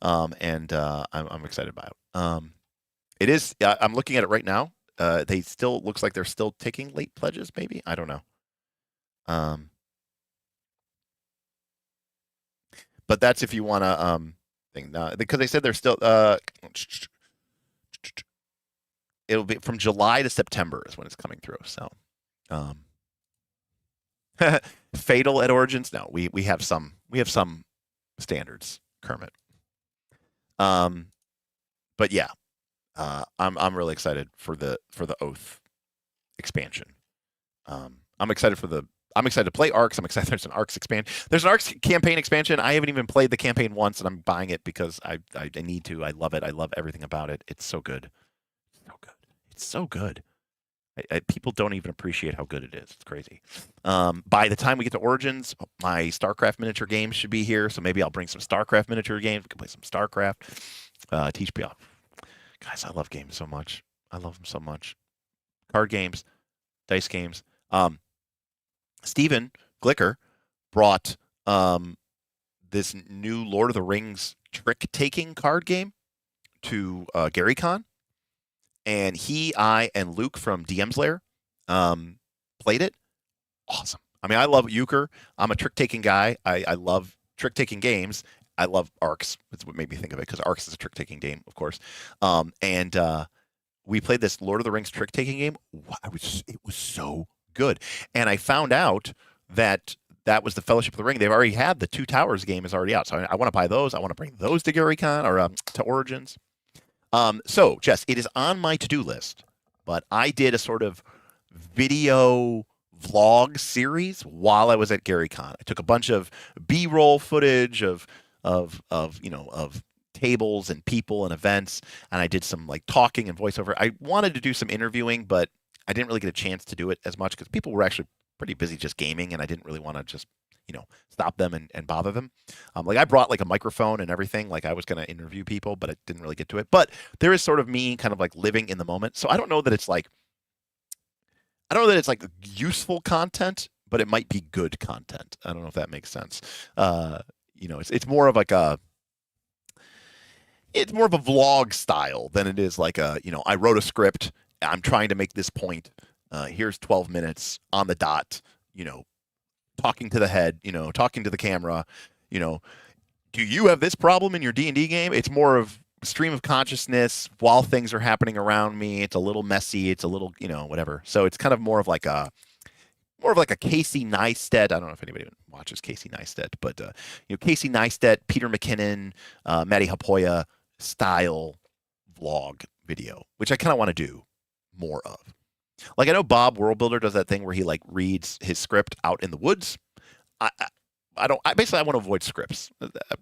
And I'm excited about it. It is. I'm looking at it right now. They still looks like they're still taking late pledges. Maybe I don't know. But that's if you want to thing because they said they're still it'll be from July to September is when it's coming through. So Fatal at Origins. No, we have some standards, Kermit. But yeah, I'm really excited for the Oath expansion. I'm excited to play ARCs. I'm excited there's an ARCs expansion. There's an ARCs campaign expansion. I haven't even played the campaign once, and I'm buying it because I need to. I love it. I love everything about it. It's so good. So good. It's so good. People don't even appreciate how good it is. It's crazy. By the time we get to Origins, my StarCraft miniature games should be here, so maybe I'll bring some StarCraft miniature games. We can play some StarCraft. Teach me. Guys, I love games so much. I love them so much. Card games, dice games. Steven Glicker brought this new Lord of the Rings trick-taking card game to GaryCon, and I and Luke from DM's Lair played it. Awesome. I mean, I love euchre. I'm a trick-taking guy. I love trick-taking games. I love ARCs. That's what made me think of it, because ARCs is a trick-taking game, of course. And we played this Lord of the Rings trick-taking game. It was so good. And I found out that was the Fellowship of the Ring. They've already had the Two Towers game is already out. So I want to buy those. I want to bring those to GaryCon or to Origins. So, Jess, it is on my to-do list, but I did a sort of video vlog series while I was at GaryCon. I took a bunch of B-roll footage of tables and people and events, and I did some like talking and voiceover. I wanted to do some interviewing, but I didn't really get a chance to do it as much because people were actually pretty busy just gaming, and I didn't really want to just stop them and bother them. Like I brought like a microphone and everything, like I was going to interview people, but I didn't really get to it. But there is sort of me kind of like living in the moment. So I don't know that it's like I don't know that it's like useful content, but it might be good content. I don't know if that makes sense. It's more of like it's more of a vlog style than it is like I wrote a script. I'm trying to make this point. Here's 12 minutes on the dot. Talking to the head. Talking to the camera. Do you have this problem in your D&D game? It's more of stream of consciousness while things are happening around me. It's a little messy. It's a little, whatever. So it's kind of more of like a Casey Neistat. I don't know if anybody watches Casey Neistat, but Casey Neistat, Peter McKinnon, Matty Hapoya style vlog video, which I kind of want to do more of. Like I know Bob Worldbuilder does that thing where he like reads his script out in the woods. I don't. Basically, I want to avoid scripts.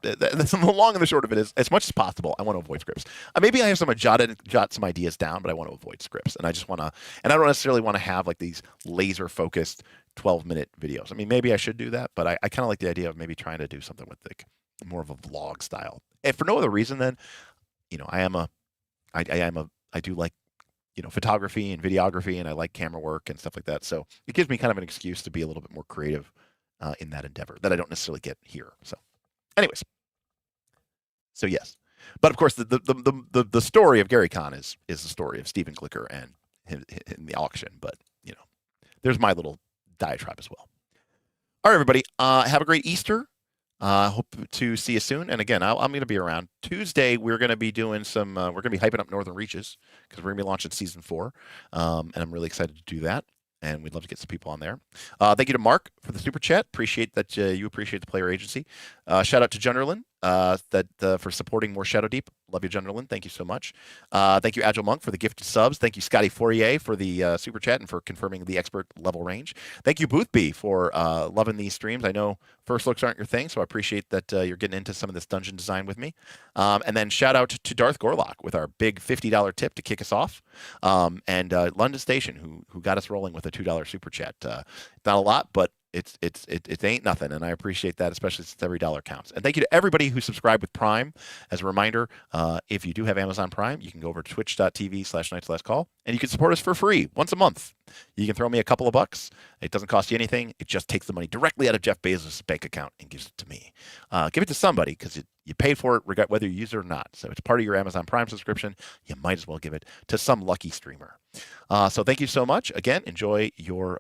That's the long and the short of it is, as much as possible, I want to avoid scripts. Maybe I have jot some ideas down, but I want to avoid scripts, and I just want to. And I don't necessarily want to have like these laser focused 12-minute videos. I mean, maybe I should do that, but I kind of like the idea of maybe trying to do something with like more of a vlog style. And for no other reason than, I do like photography and videography, and I like camera work and stuff like that. So it gives me kind of an excuse to be a little bit more creative in that endeavor that I don't necessarily get here. So, anyways, yes, but of course the story of Gary Kahn is the story of Stephen Glicker and him in the auction. But there's my little diatribe as well. All right, everybody, have a great Easter. Hope to see you soon. And again, I'm going to be around Tuesday. We're going to be doing some. We're going to be hyping up Northern Reaches because we're going to be launching season 4, and I'm really excited to do that. And we'd love to get some people on there. Thank you to Mark for the super chat. Appreciate that you appreciate the player agency. Shout out to Junderlin for supporting more Shadowdeep. Love you, Junderlin. Thank you so much. Thank you, Agile Monk, for the gifted subs. Thank you, Scotty Fourier, for the super chat and for confirming the expert level range. Thank you, Boothby, for loving these streams. I know first looks aren't your thing, so I appreciate that you're getting into some of this dungeon design with me. And then shout out to Darth Gorlock with our big $50 tip to kick us off. And London Station, who got us rolling with a $2 super chat. Not a lot, but it ain't nothing, and I appreciate that, especially since every dollar counts. And thank you to everybody who subscribed with Prime. As a reminder, if you do have Amazon Prime, you can go over to twitch.tv/nightslastcall, and you can support us for free once a month. You can throw me a couple of bucks. It doesn't cost you anything. It just takes the money directly out of Jeff Bezos' bank account and gives it to me. Give it to somebody because you paid for it, whether you use it or not. So it's part of your Amazon Prime subscription. You might as well give it to some lucky streamer. So thank you so much. Again, enjoy your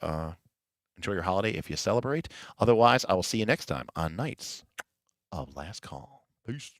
holiday if you celebrate. Otherwise, I will see you next time on Knights of Last Call. Peace.